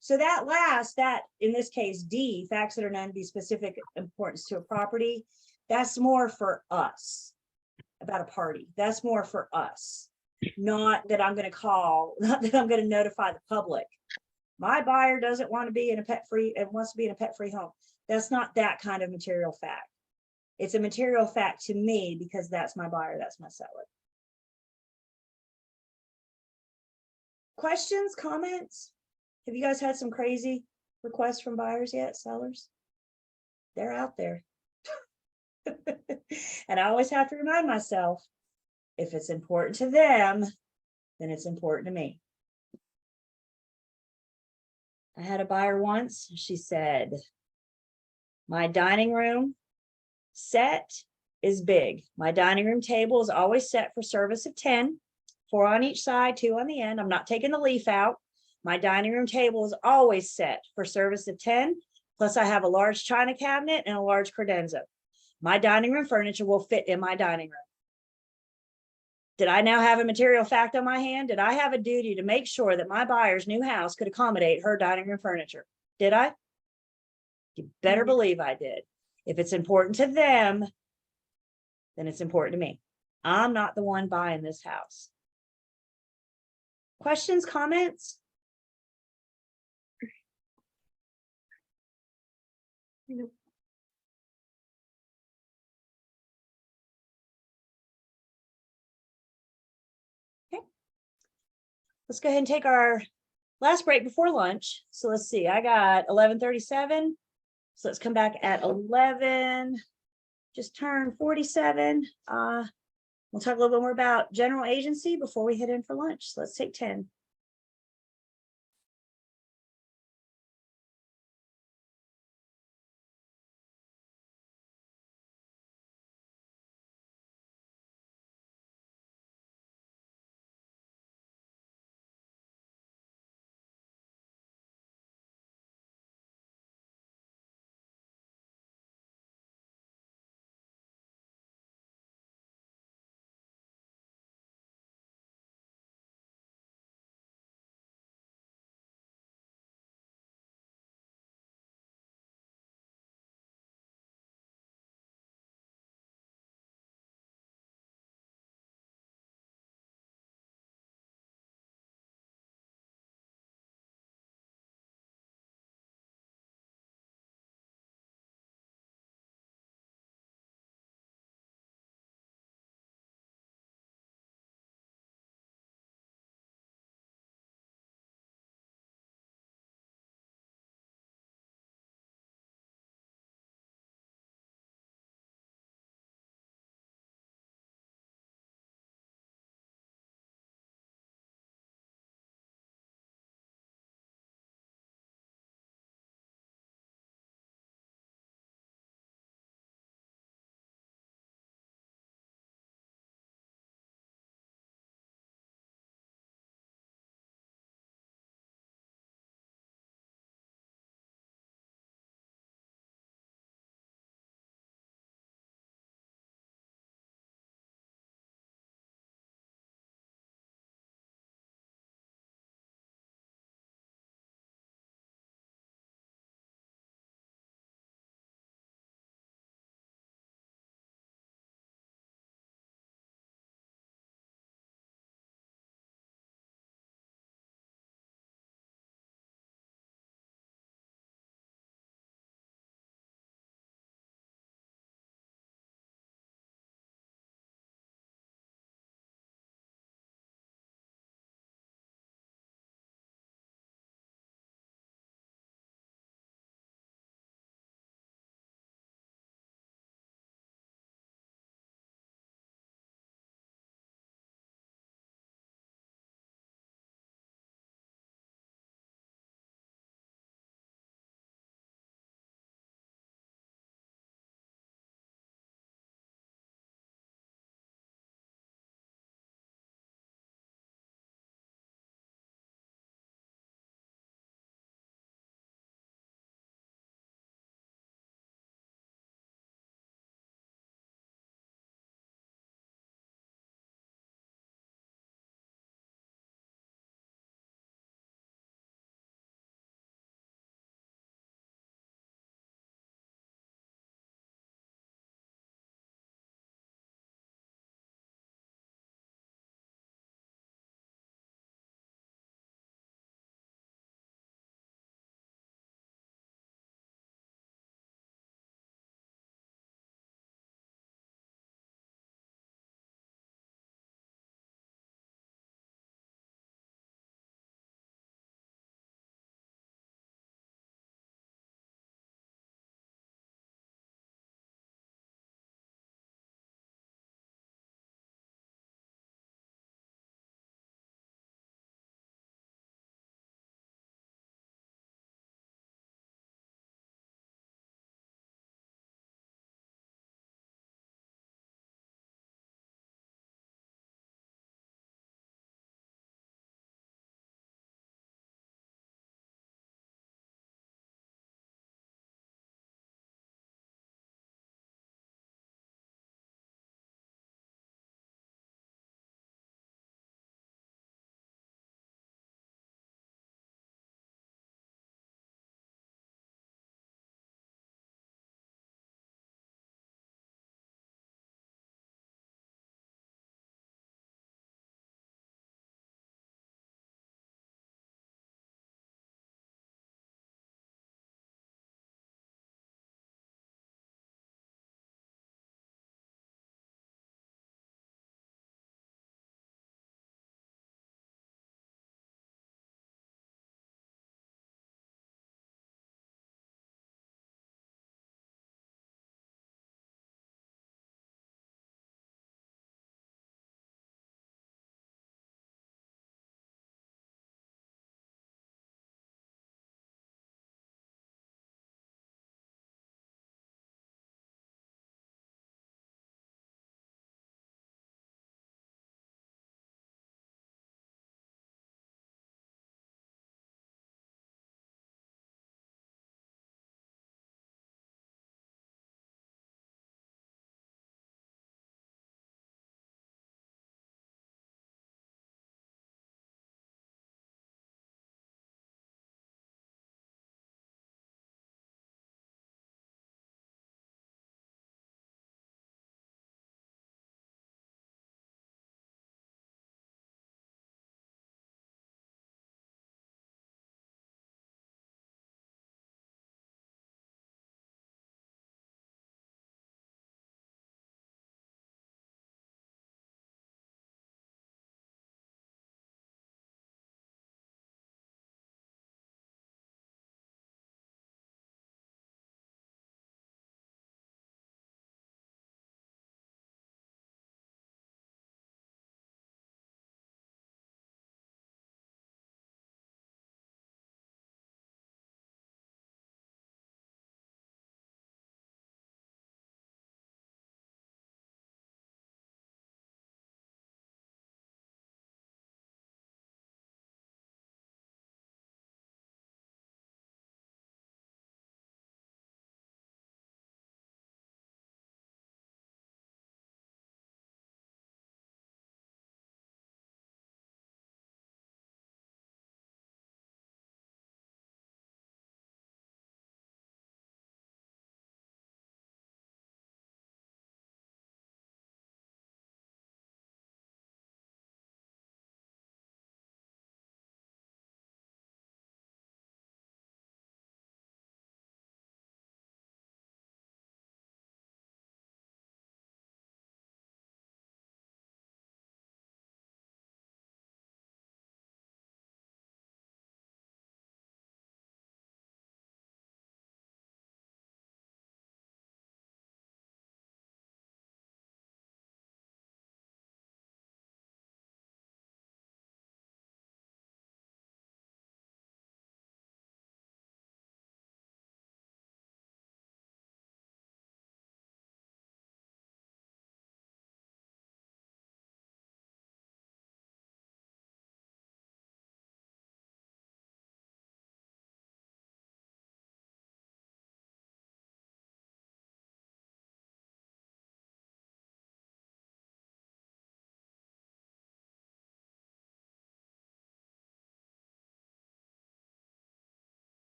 So that last, that in this case, D, facts that are known to be specific importance to a property, that's more for us, about a party. That's more for us, not that I'm going to call, not that I'm going to notify the public. My buyer doesn't want to be in a pet-free and wants to be in a pet-free home. That's not that kind of material fact. It's a material fact to me because that's my buyer, that's my seller. Questions, comments? Have you guys had some crazy requests from buyers yet, sellers? They're out there. And I always have to remind myself, if it's important to them, then it's important to me. I had a buyer once, she said, my dining room set is big. My dining room table is always set for service of 10, 4 on each side, 2 on the end. I'm not taking the leaf out. My dining room table is always set for service of 10. Plus I have a large china cabinet and a large credenza. My dining room furniture will fit in my dining room. Did I now have a material fact on my hand? Did I have a duty to make sure that my buyer's new house could accommodate her dining room furniture? Did I? You better believe I did. If it's important to them, then it's important to me. I'm not the one buying this house. Questions, comments? Nope. Okay. Let's go ahead and take our last break before lunch. So let's see, I got 11:37. So let's come back at 11, just turned 47. We'll talk a little bit more about general agency before we head in for lunch. So let's take 10.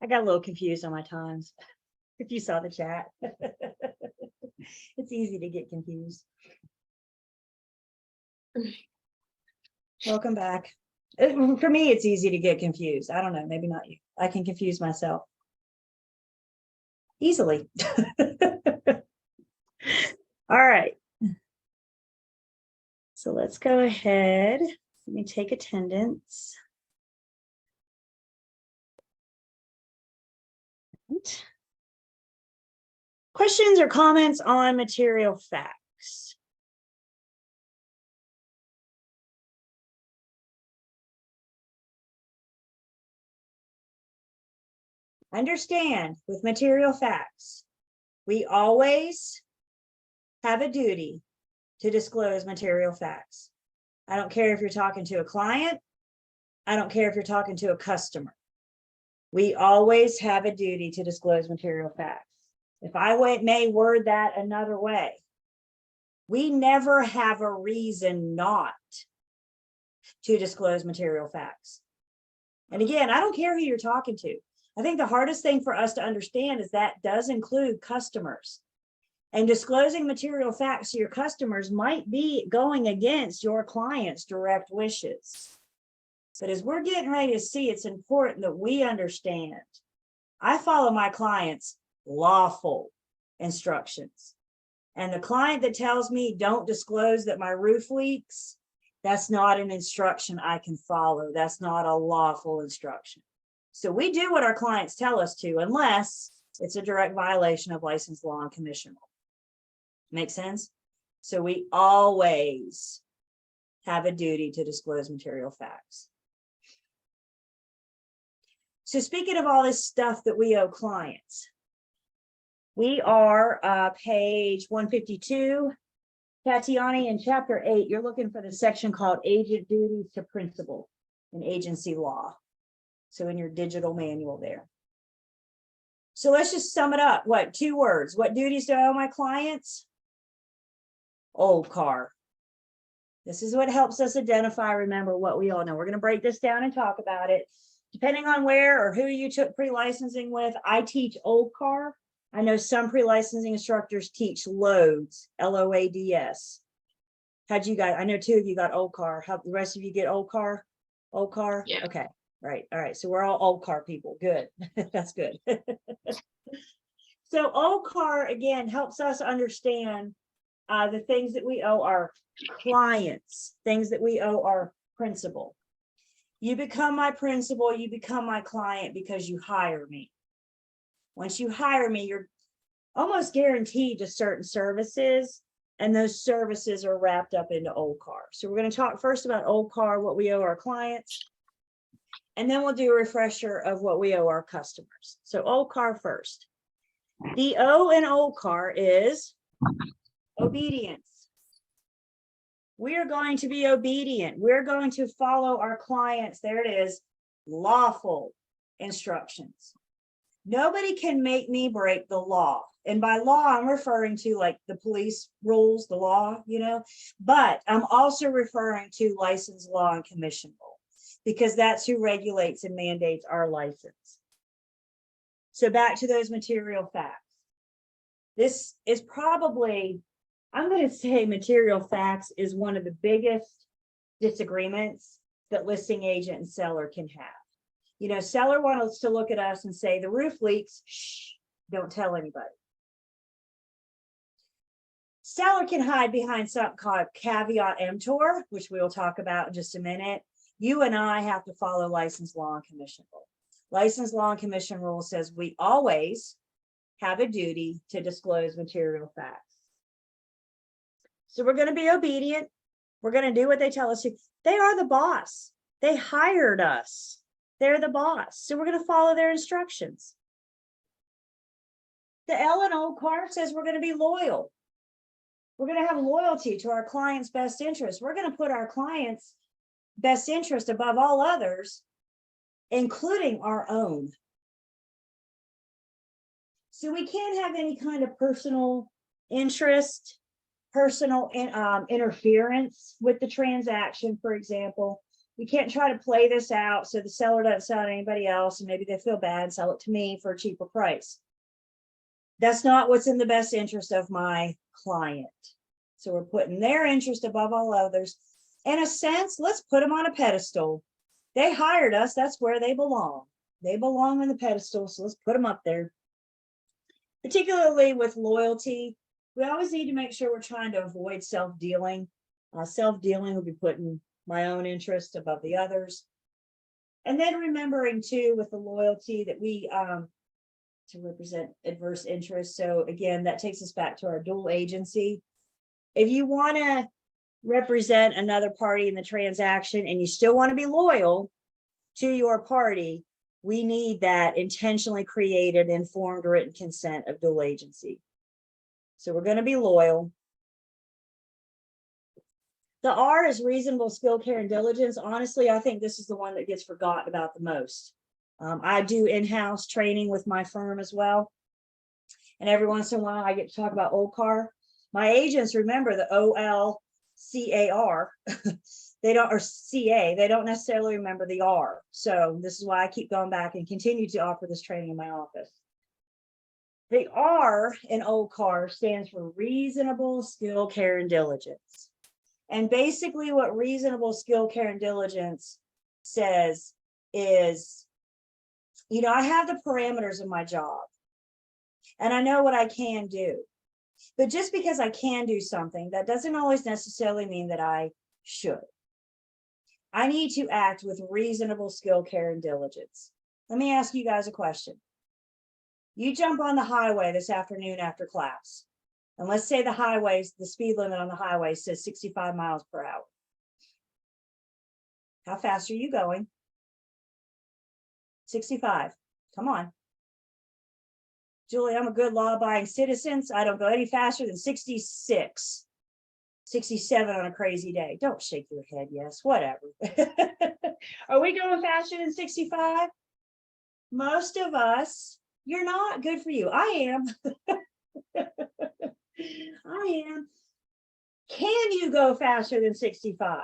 I got a little confused on my times. If you saw the chat. It's easy to get confused. Welcome back. For me, it's easy to get confused. I don't know, maybe not you. I can confuse myself easily. All right. So let's go ahead. Let me take attendance. Questions or comments on material facts? Understand, with material facts, we always have a duty to disclose material facts. I don't care if you're talking to a client. I don't care if you're talking to a customer. We always have a duty to disclose material facts. If I may word that another way, we never have a reason not to disclose material facts. And again, I don't care who you're talking to. I think the hardest thing for us to understand is that does include customers. And disclosing material facts to your customers might be going against your client's direct wishes. But as we're getting ready to see, it's important that we understand. I follow my clients' lawful instructions. And the client that tells me don't disclose that my roof leaks, that's not an instruction I can follow. That's not a lawful instruction. So we do what our clients tell us to, unless it's a direct violation of license, law, and commission law. Make sense? So we always have a duty to disclose material facts. So speaking of all this stuff that we owe clients, we are page 152, Tatiani, in chapter 8, you're looking for the section called Agent Duties to Principal in Agency Law. So in your digital manual there. So let's just sum it up. What, 2 words? What duties do I owe my clients? Old car. This is what helps us identify, remember what we all know. We're going to break this down and talk about it. Depending on where or who you took pre-licensing with, I teach old car. I know some pre-licensing instructors teach loads, LOADS. How'd you guys, I know 2 of you got old car. How the rest of you get old car? Old car? Yeah. Okay. Right. All right. So we're all old car people. Good. That's good. So old car, again, helps us understand the things that we owe our clients, things that we owe our principal. You become my principal, you become my client because you hire me. Once you hire me, you're almost guaranteed to certain services, and those services are wrapped up into old car. So we're going to talk first about old car, what we owe our clients, and then we'll do a refresher of what we owe our customers. So old car first. The O in old car is obedience. We are going to be obedient. We're going to follow our clients. There it is, lawful instructions. Nobody can make me break the law. And by law, I'm referring to like the police rules, the law, you know, but I'm also referring to license, law, and commission law, because that's who regulates and mandates our license. So back to those material facts. This is probably, I'm going to say material facts is one of the biggest disagreements that listing agent and seller can have. You know, seller wants to look at us and say, the roof leaks, shh, don't tell anybody. Seller can hide behind something called caveat emptor, which we will talk about in just a minute. You and I have to follow license, law, and commission rule. License, law, and commission rule says we always have a duty to disclose material facts. So we're going to be obedient. We're going to do what they tell us to. They are the boss. They hired us. They're the boss. So we're going to follow their instructions. The L in old car says we're going to be loyal. We're going to have loyalty to our client's best interest. We're going to put our client's best interest above all others, including our own. So we can't have any kind of personal interest, personal interference with the transaction, for example. We can't try to play this out so the seller doesn't sell to anybody else and maybe they feel bad and sell it to me for a cheaper price. That's not what's in the best interest of my client. So we're putting their interest above all others. In a sense, let's put them on a pedestal. They hired us, that's where they belong. They belong on the pedestal, so let's put them up there. Particularly with loyalty, we always need to make sure we're trying to avoid self-dealing. Self-dealing will be putting my own interest above the others. And then remembering too, with the loyalty that we, to represent adverse interests. So again, that takes us back to our dual agency. If you want to represent another party in the transaction and you still want to be loyal to your party, we need that intentionally created, informed, written consent of dual agency. So we're going to be loyal. The R is reasonable skill, care, and diligence. Honestly, I think this is the one that gets forgotten about the most. I do in-house training with my firm as well. And every once in a while I get to talk about OLCAR. My agents remember the OLCAR. They don't, or CA, they don't necessarily remember the R. So this is why I keep going back and continue to offer this training in my office. The R in OLCAR stands for reasonable skill, care, and diligence. And basically what reasonable skill, care, and diligence says is, you know, I have the parameters of my job and I know what I can do. But just because I can do something, that doesn't always necessarily mean that I should. I need to act with reasonable skill, care, and diligence. Let me ask you guys a question. You jump on the highway this afternoon after class, and let's say the speed limit on the highway says 65 miles per hour. How fast are you going? 65. Come on. Julie, I'm a good law-abiding citizen. So I don't go any faster than 66. 67 on a crazy day. Don't shake your head. Yes, whatever. Are we going faster than 65? Most of us, you're not. Good for you. I am. I am. Can you go faster than 65?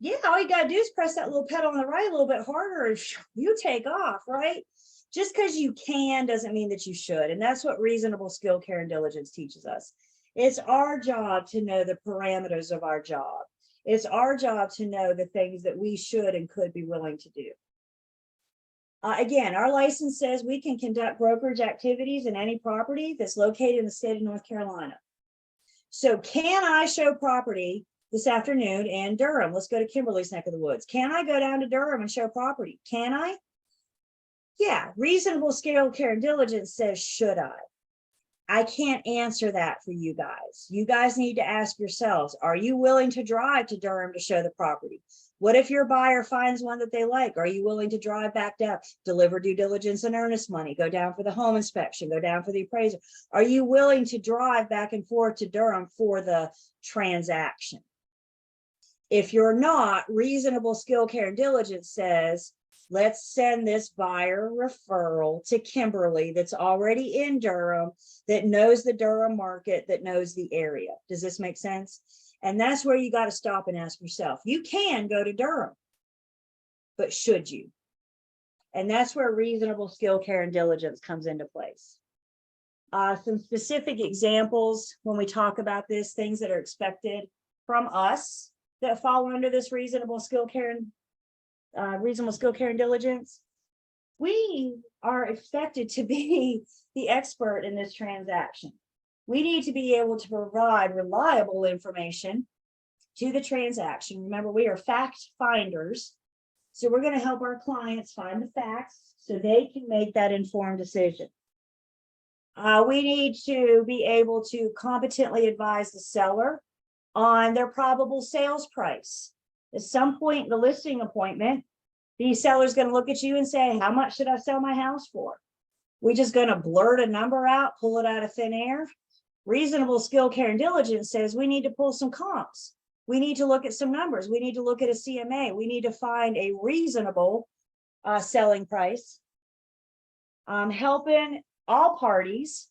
Yeah, all you got to do is press that little pedal on the right a little bit harder and you take off, right? Just because you can doesn't mean that you should. And that's what reasonable skill, care, and diligence teaches us. It's our job to know the parameters of our job. It's our job to know the things that we should and could be willing to do. Again, our license says we can conduct brokerage activities in any property that's located in the state of North Carolina. So can I show property this afternoon in Durham? Let's go to Kimberly's neck of the woods. Can I go down to Durham and show property? Can I? Yeah, reasonable skill, care, and diligence says, should I? I can't answer that for you guys. You guys need to ask yourselves, are you willing to drive to Durham to show the property? What if your buyer finds one that they like? Are you willing to drive back down, deliver due diligence and earnest money, go down for the home inspection, go down for the appraisal? Are you willing to drive back and forth to Durham for the transaction? If you're not, reasonable skill, care, and diligence says, let's send this buyer referral to Kimberly that's already in Durham, that knows the Durham market, that knows the area. Does this make sense? And that's where you got to stop and ask yourself. You can go to Durham, but should you? And that's where reasonable skill, care, and diligence comes into place. Some specific examples when we talk about this, things that are expected from us that fall under this reasonable skill, care, and diligence. We are expected to be the expert in this transaction. We need to be able to provide reliable information to the transaction. Remember, we are fact finders. So we're going to help our clients find the facts so they can make that informed decision. We need to be able to competently advise the seller on their probable sales price. At some point in the listing appointment, the seller's going to look at you and say, how much should I sell my house for? We're just going to blurt a number out, pull it out of thin air. Reasonable skill, care, and diligence says we need to pull some comps. We need to look at some numbers. We need to look at a CMA. We need to find a reasonable selling price. Helping all parties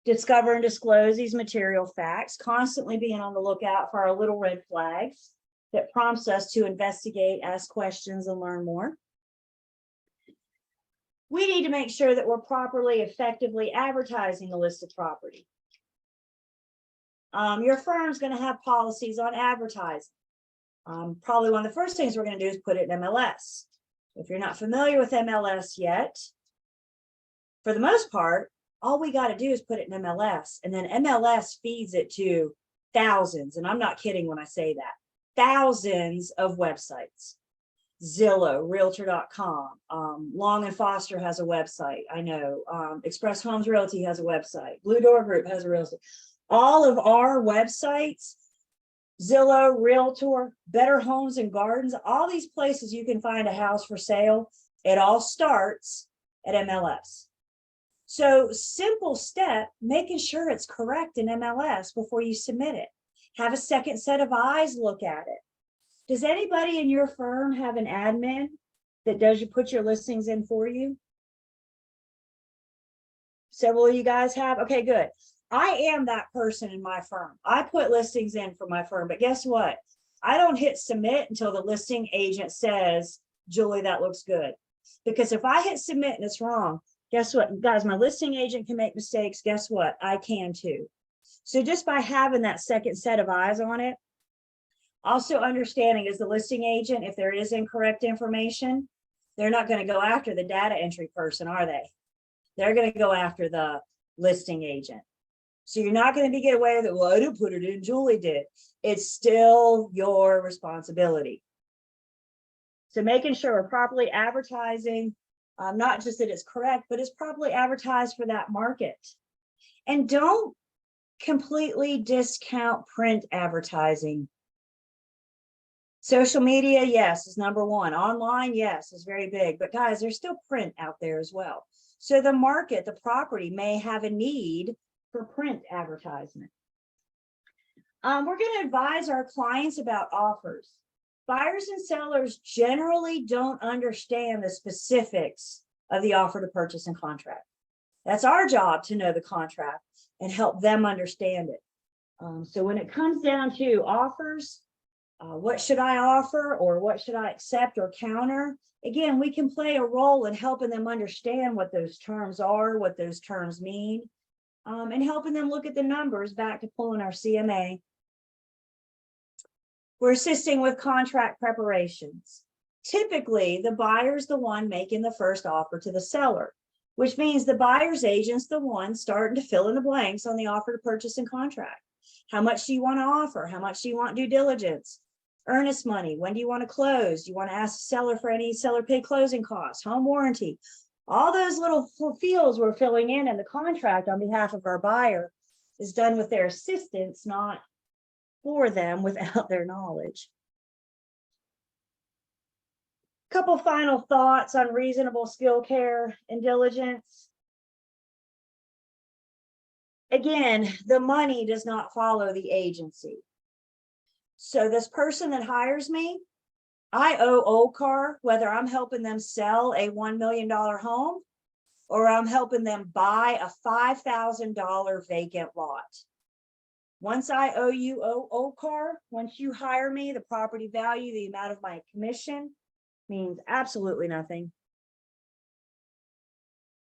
discover and disclose these material facts, constantly being on the lookout for our little red flags. that prompts us to investigate, ask questions, and learn more. We need to make sure that we're properly, effectively advertising a listed property. Your firm's going to have policies on advertising. Probably one of the first things we're going to do is put it in MLS. If you're not familiar with MLS yet, for the most part, all we got to do is put it in MLS, and then MLS feeds it to thousands, and I'm not kidding when I say that, thousands of websites. Zillow, Realtor.com, Long and Foster has a website. I know Express Homes Realty has a website. Blue Door Group has a real estate. All of our websites, Zillow, Realtor, Better Homes and Gardens, all these places you can find a house for sale. It all starts at MLS. So simple step, making sure it's correct in MLS before you submit it. Have a second set of eyes look at it. Does anybody in your firm have an admin that does you put your listings in for you? Several of you guys have? Okay, good. I am that person in my firm. I put listings in for my firm, but guess what? I don't hit submit until the listing agent says, Julie, that looks good. Because if I hit submit and it's wrong, guess what? Guys, my listing agent can make mistakes. Guess what? I can too. So just by having that second set of eyes on it, also understanding as the listing agent, if there is incorrect information, they're not going to go after the data entry person, are they? They're going to go after the listing agent. So you're not going to get away with it. Well, I didn't put it in, Julie did. It's still your responsibility. So making sure we're properly advertising, not just that it's correct, but it's properly advertised for that market. And don't completely discount print advertising. Social media, yes, is number one. Online, yes, is very big. But guys, there's still print out there as well. So the market, the property may have a need for print advertisement. We're going to advise our clients about offers. Buyers and sellers generally don't understand the specifics of the offer to purchase and contract. That's our job to know the contract and help them understand it. So when it comes down to offers, what should I offer or what should I accept or counter? Again, we can play a role in helping them understand what those terms are, what those terms mean, and helping them look at the numbers back to pulling our CMA. We're assisting with contract preparations. Typically, the buyer's the one making the first offer to the seller, which means the buyer's agent's the one starting to fill in the blanks on the offer to purchase and contract. How much do you want to offer? How much do you want due diligence? Earnest money. When do you want to close? Do you want to ask the seller for any seller paid closing costs, home warranty? All those little fields we're filling in the contract on behalf of our buyer is done with their assistance, not for them without their knowledge. Couple final thoughts on reasonable skill, care, and diligence. Again, the money does not follow the agency. So this person that hires me, I owe OCAR, whether I'm helping them sell a $1 million home or I'm helping them buy a $5,000 vacant lot. Once I owe you OCAR, once you hire me, the property value, the amount of my commission means absolutely nothing.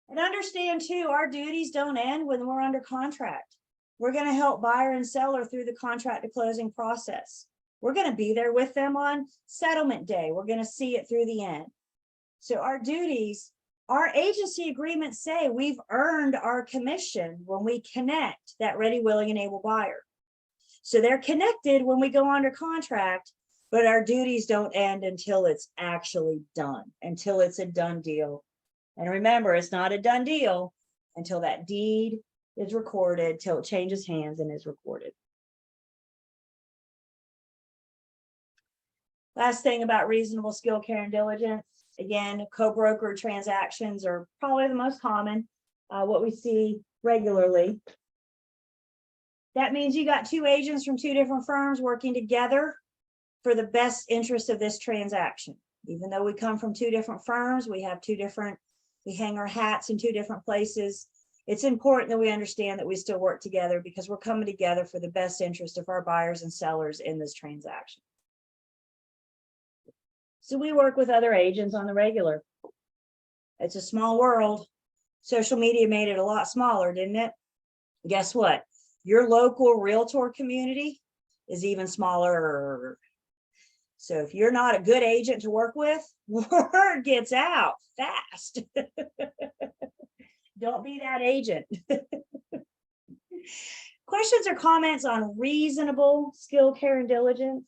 And understand too, our duties don't end when we're under contract. We're going to help buyer and seller through the contract to closing process. We're going to be there with them on settlement day. We're going to see it through the end. So our duties, our agency agreements say we've earned our commission when we connect that ready, willing, and able buyer. So they're connected when we go under contract, but our duties don't end until it's actually done, until it's a done deal. And remember, it's not a done deal until that deed is recorded, till it changes hands and is recorded. Last thing about reasonable skill, care, and diligence. Again, co-broker transactions are probably the most common, what we see regularly. That means you got two agents from two different firms working together for the best interest of this transaction. Even though we come from two different firms, we have we hang our hats in two different places. It's important that we understand that we still work together because we're coming together for the best interest of our buyers and sellers in this transaction. So we work with other agents on the regular. It's a small world. Social media made it a lot smaller, didn't it? Guess what? Your local realtor community is even smaller. So if you're not a good agent to work with, word gets out fast. Don't be that agent. Questions or comments on reasonable skill, care, and diligence?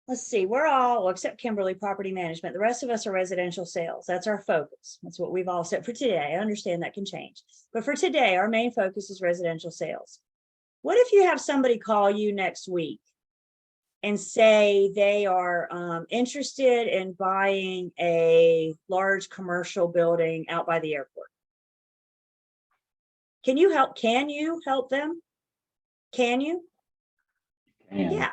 Let's see, we're all, well, except Kimberly, property management. The rest of us are residential sales. That's our focus. That's what we've all said for today. I understand that can change. But for today, our main focus is residential sales. What if you have somebody call you next week and say they are interested in buying a large commercial building out by the airport? Can you help? Can you help them? Can you? And Yeah.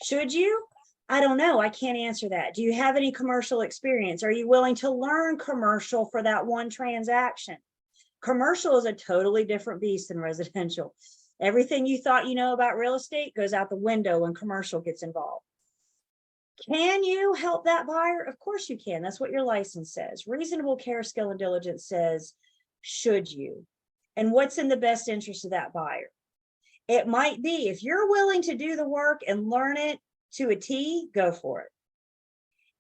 Should you? I don't know. I can't answer that. Do you have any commercial experience? Are you willing to learn commercial for that one transaction? Commercial is a totally different beast than residential. Everything you thought you know about real estate goes out the window when commercial gets involved. Can you help that buyer? Of course you can. That's what your license says. Reasonable care, skill, and diligence says, should you? And what's in the best interest of that buyer? It might be, if you're willing to do the work and learn it to a T, go for it.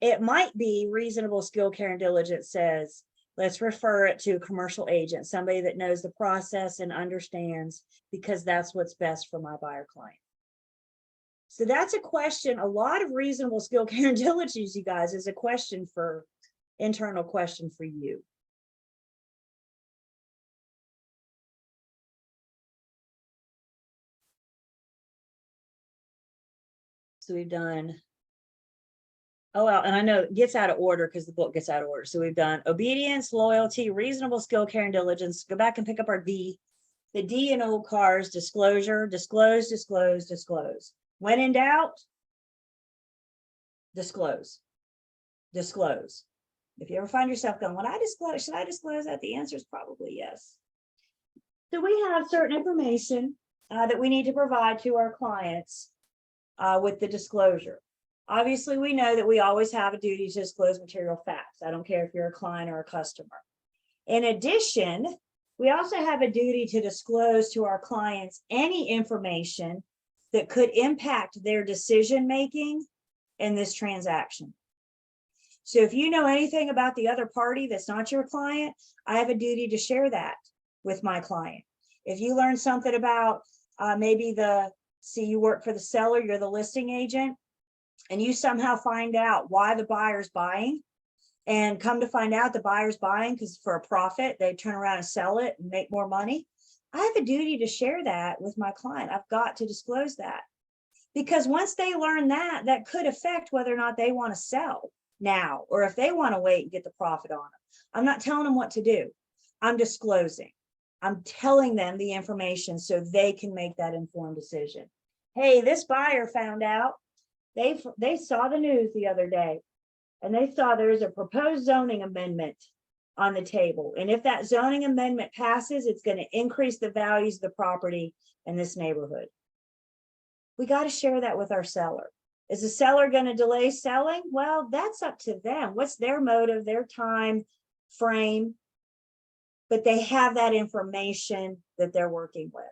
It might be reasonable skill, care, and diligence says, let's refer it to a commercial agent, somebody that knows the process and understands, because that's what's best for my buyer client. So that's a question. A lot of reasonable skill, care, and diligence, you guys, is a question for internal question for you. So we've done, oh, well, and I know it gets out of order because the book gets out of order. So we've done obedience, loyalty, reasonable skill, care, and diligence. Go back and pick up our D. The D in old cars, disclosure, disclose, disclose, disclose. When in doubt, disclose, disclose. If you ever find yourself going, when I disclose, should I disclose that? The answer is probably yes. So we have certain information that we need to provide to our clients with the disclosure. Obviously, we know that we always have a duty to disclose material facts. I don't care if you're a client or a customer. In addition, we also have a duty to disclose to our clients any information that could impact their decision-making in this transaction. So if you know anything about the other party that's not your client, I have a duty to share that with my client. If you learn something about maybe see you work for the seller, you're the listing agent, and you somehow find out why the buyer's buying, and come to find out the buyer's buying because for a profit, they turn around and sell it and make more money. I have a duty to share that with my client. I've got to disclose that, because once they learn that, that could affect whether or not they want to sell now, or if they want to wait and get the profit on them. I'm not telling them what to do. I'm disclosing. I'm telling them the information so they can make that informed decision. Hey, this buyer found out, they saw the news the other day, and they saw there's a proposed zoning amendment on the table. And if that zoning amendment passes, it's going to increase the values of the property in this neighborhood. We got to share that with our seller. Is the seller going to delay selling? Well, that's up to them. What's their motive, their time frame? But they have that information that they're working with.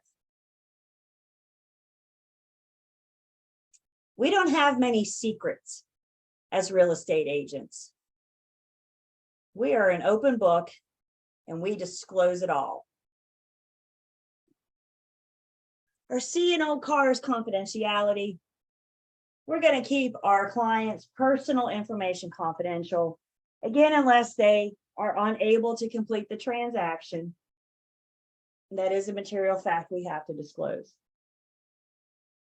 We don't have many secrets as real estate agents. We are an open book and we disclose it all. Our C in old cars confidentiality. We're going to keep our clients' personal information confidential, again, unless they are unable to complete the transaction. That is a material fact we have to disclose.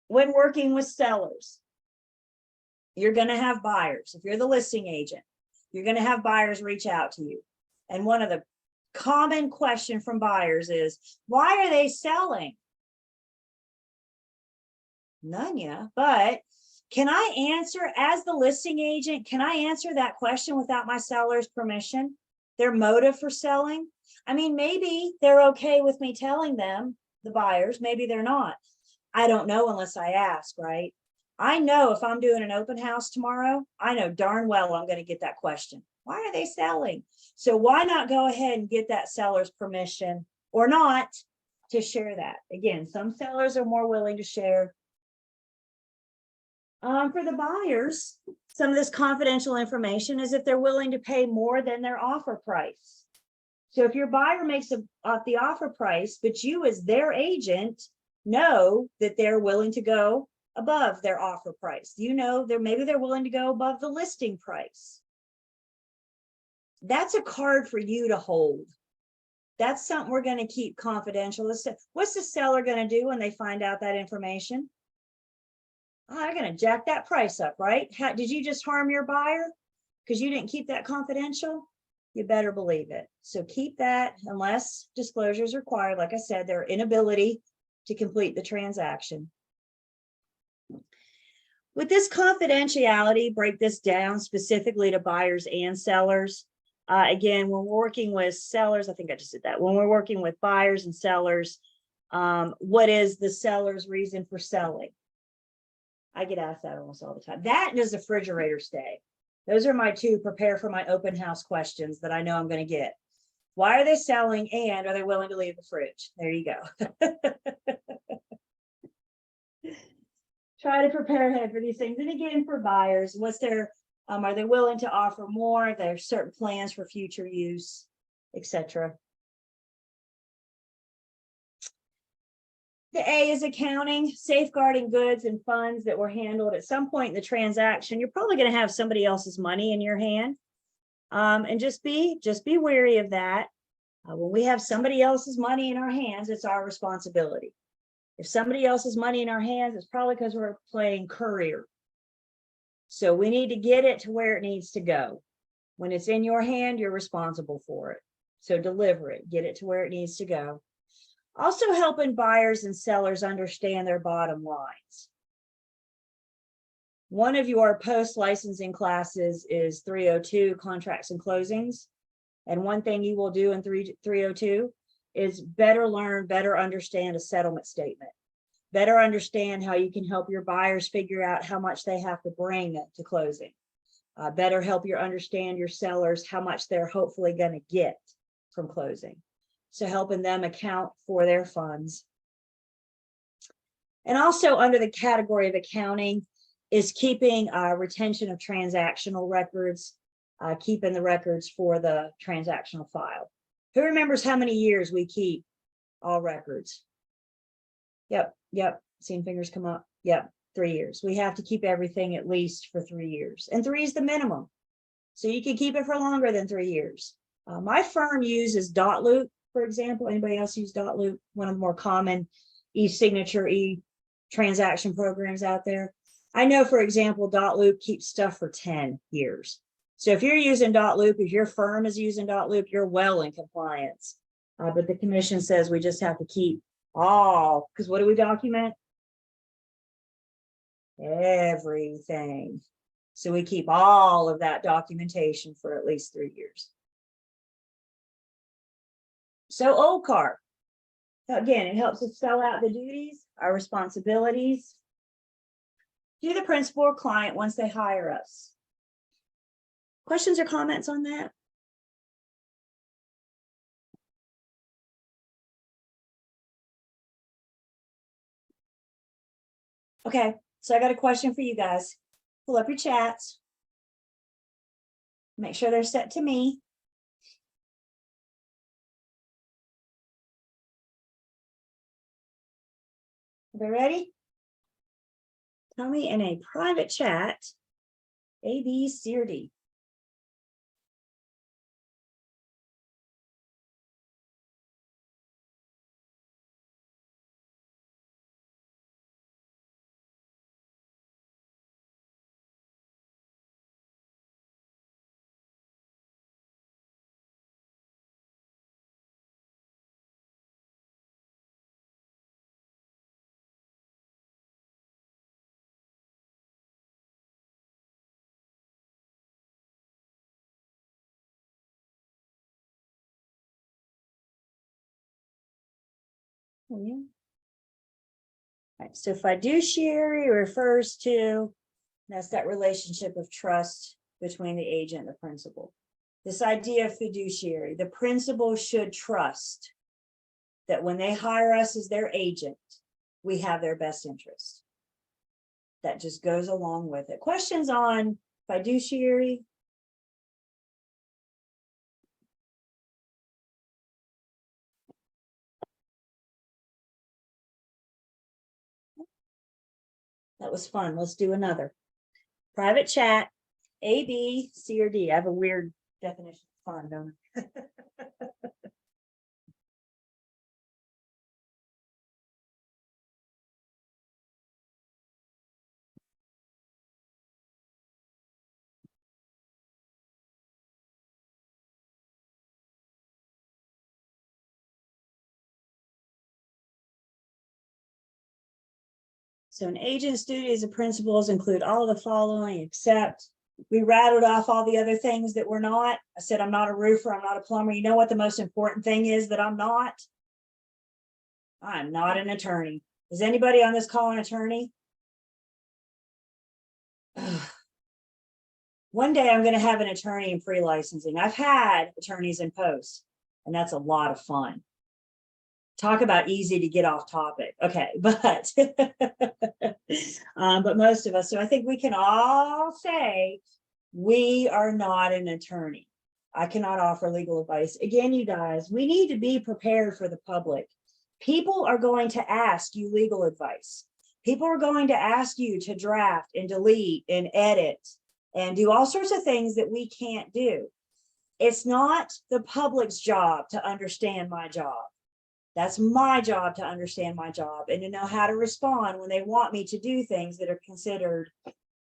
When working with sellers, you're going to have buyers. If you're the listing agent, you're going to have buyers reach out to you. And one of the common questions from buyers is, why are they selling? None, yeah, but Can I answer as the listing agent? Can I answer that question without my seller's permission? Their motive for selling? I mean, maybe they're okay with me telling them, the buyers, maybe they're not. I don't know unless I ask, right? I know if I'm doing an open house tomorrow, I know darn well I'm going to get that question. Why are they selling? So why not go ahead and get that seller's permission or not to share that? Again, some sellers are more willing to share. For the buyers, some of this confidential information is if they're willing to pay more than their offer price. So if your buyer makes the offer price, but you as their agent know that they're willing to go above their offer price, you know, maybe they're willing to go above the listing price. That's a card for you to hold. That's something we're going to keep confidential. What's the seller going to do when they find out that information? Oh, they're going to jack that price up, right? Did you just harm your buyer because you didn't keep that confidential? You better believe it. So keep that unless disclosure is required. Like I said, their inability to complete the transaction. With this confidentiality, break this down specifically to buyers and sellers. Again, when we're working with sellers, I think I just did that. When we're working with buyers and sellers, what is the seller's reason for selling? I get asked that almost all the time. That and does the refrigerator stay? Those are my two prepare for my open house questions that I know I'm going to get. Why are they selling and are they willing to leave the fridge? There you go. Try to prepare ahead for these things. And again, for buyers, what's their, are they willing to offer more? Are there certain plans for future use, etc. The A is accounting, safeguarding goods and funds that were handled at some point in the transaction. You're probably going to have somebody else's money in your hand. And just be wary of that. When we have somebody else's money in our hands, it's our responsibility. If somebody else's money in our hands, it's probably because we're playing courier. So we need to get it to where it needs to go. When it's in your hand, you're responsible for it. So deliver it, get it to where it needs to go. Also helping buyers and sellers understand their bottom lines. One of your post-licensing classes is 302, contracts and closings. And one thing you will do in 302 is better learn, better understand a settlement statement. Better understand how you can help your buyers figure out how much they have to bring to closing. Better help you understand your sellers how much they're hopefully going to get from closing. So helping them account for their funds. And also under the category of accounting is keeping retention of transactional records, keeping the records for the transactional file. Who remembers how many years we keep all records? Yep. Seeing fingers come up. Yep, 3 years. We have to keep everything at least for 3 years. And 3 is the minimum. So you can keep it for longer than 3 years. My firm uses dotloop, for example. Anybody else use dotloop? One of the more common e-signature, e-transaction programs out there. I know, for example, dotloop keeps stuff for 10 years. So if you're using dotloop, if your firm is using dotloop, you're well in compliance. But the commission says we just have to keep all, because what do we document? Everything. So we keep all of that documentation for at least 3 years. So OLCAR, again, it helps us spell out the duties, our responsibilities to the principal or client once they hire us. Questions or comments on that? Okay, so I got a question for you guys. Pull up your chats. Make sure they're set to me. Are they ready? Tell me in a private chat, A, B, C, or D. Oh, yeah. Right, so fiduciary refers to, that's that relationship of trust between the agent and the principal. This idea of fiduciary, the principal should trust that when they hire us as their agent, we have their best interest. That just goes along with it. Questions on fiduciary? That was fun. Let's do another. Private chat, A, B, C, or D. I have a weird definition of fun, don't I? So an agent's duty as a principals include all of the following, except we rattled off all the other things that we're not. I said, I'm not a roofer, I'm not a plumber. You know what the most important thing is that I'm not? I'm not an attorney. Is anybody on this call an attorney? One day I'm going to have an attorney in free licensing. I've had attorneys in post, and that's a lot of fun. Talk about easy to get off topic. Okay, but but most of us, so I think we can all say we are not an attorney. I cannot offer legal advice. Again, you guys, we need to be prepared for the public. People are going to ask you legal advice. People are going to ask you to draft and delete and edit and do all sorts of things that we can't do. It's not the public's job to understand my job. That's my job to understand my job and to know how to respond when they want me to do things that are considered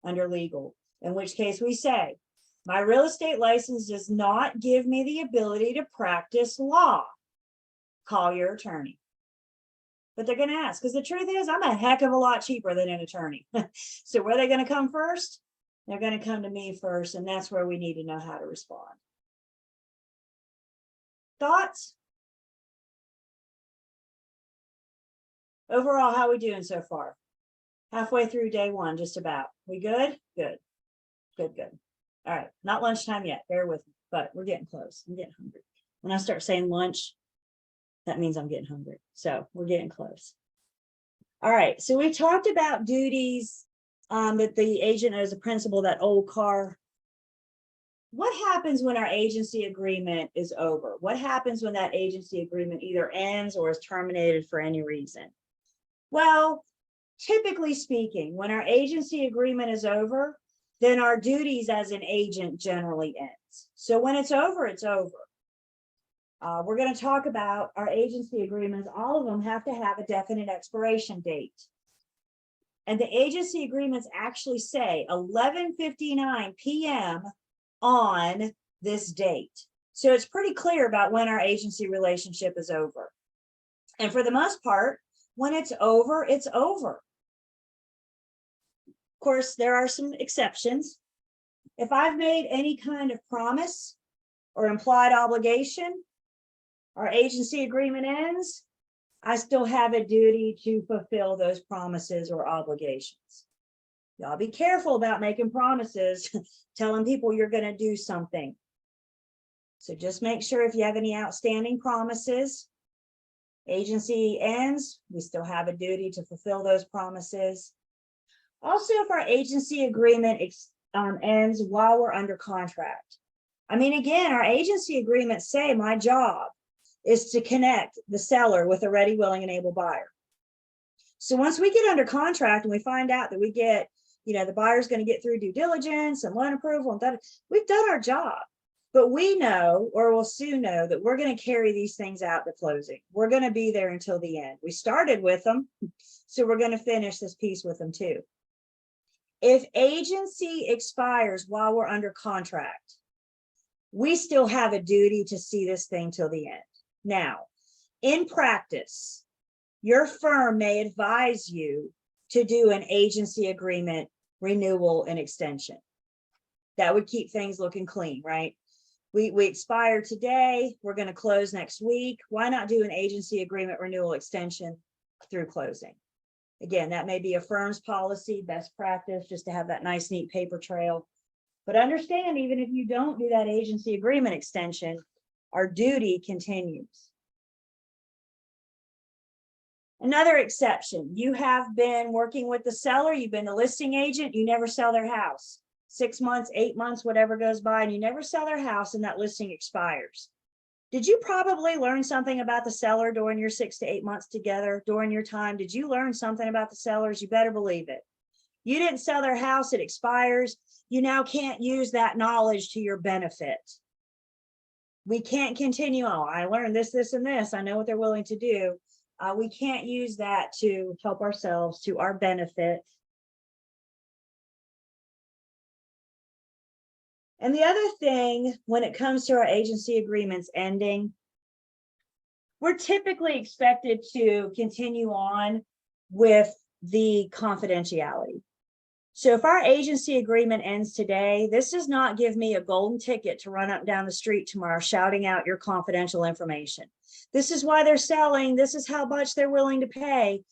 under legal. In which case we say, my real estate license does not give me the ability to practice law. Call your attorney. But they're going to ask, because the truth is, I'm a heck of a lot cheaper than an attorney. So where are they going to come first? They're going to come to me first, and that's where we need to know how to respond. Thoughts? Overall, how are we doing so far? Halfway through day one, just about. We good? Good. Good, good. All right, not lunchtime yet. Bear with me, but we're getting close. I'm getting hungry. When I start saying lunch, that means I'm getting hungry. So we're getting close. All right, so we talked about duties that the agent as a principal, that old car. What happens when our agency agreement is over? What happens when that agency agreement either ends or is terminated for any reason? Well, typically speaking, when our agency agreement is over, then our duties as an agent generally ends. So when it's over, it's over. We're going to talk about our agency agreements. All of them have to have a definite expiration date. And the agency agreements actually say 11:59 p.m. on this date. So it's pretty clear about when our agency relationship is over. And for the most part, when it's over, it's over. Of course, there are some exceptions. If I've made any kind of promise or implied obligation, our agency agreement ends, I still have a duty to fulfill those promises or obligations. Y'all be careful about making promises, telling people you're going to do something. So just make sure if you have any outstanding promises, agency ends, we still have a duty to fulfill those promises. Also, if our agency agreement ends while we're under contract. I mean, again, our agency agreements say my job is to connect the seller with a ready, willing, and able buyer. So once we get under contract and we find out that we get, the buyer's going to get through due diligence and loan approval, and that, we've done our job. But we know, or will soon know, that we're going to carry these things out to closing. We're going to be there until the end. We started with them, so we're going to finish this piece with them too. If agency expires while we're under contract, we still have a duty to see this thing till the end. Now, in practice, your firm may advise you to do an agency agreement renewal and extension. That would keep things looking clean, right? We expire today. We're going to close next week. Why not do an agency agreement renewal extension through closing? Again, that may be a firm's policy, best practice, just to have that nice, neat paper trail. But understand, even if you don't do that agency agreement extension, our duty continues. Another exception, you have been working with the seller, you've been the listing agent, you never sell their house. 6 months, 8 months, whatever goes by, and you never sell their house and that listing expires. Did you probably learn something about the seller during your 6 to 8 months together during your time? Did you learn something about the sellers? You better believe it. You didn't sell their house, it expires. You now can't use that knowledge to your benefit. We can't continue, oh, I learned this, this, and this. I know what they're willing to do. We can't use that to help ourselves to our benefit. And the other thing, when it comes to our agency agreements ending, we're typically expected to continue on with the confidentiality. So if our agency agreement ends today, this does not give me a golden ticket to run up and down the street tomorrow shouting out your confidential information. This is why they're selling. This is how much they're willing to pay.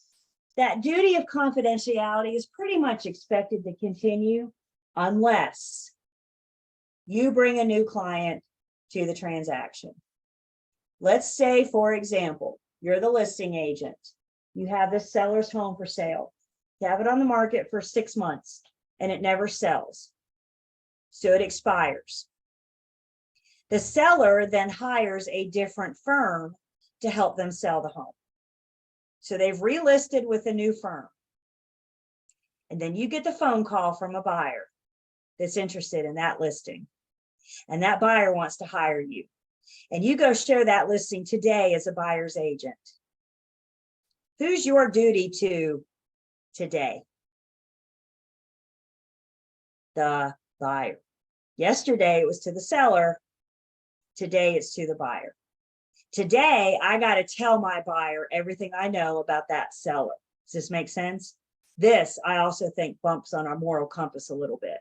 That duty of confidentiality is pretty much expected to continue unless you bring a new client to the transaction. Let's say, for example, you're the listing agent. You have this seller's home for sale. You have it on the market for 6 months and it never sells. So it expires. The seller then hires a different firm to help them sell the home. So they've relisted with a new firm. And then you get the phone call from a buyer that's interested in that listing. And that buyer wants to hire you. And you go show that listing today as a buyer's agent. Who's your duty to today? The buyer. Yesterday it was to the seller. Today it's to the buyer. Today I got to tell my buyer everything I know about that seller. Does this make sense? This, I also think, bumps on our moral compass a little bit.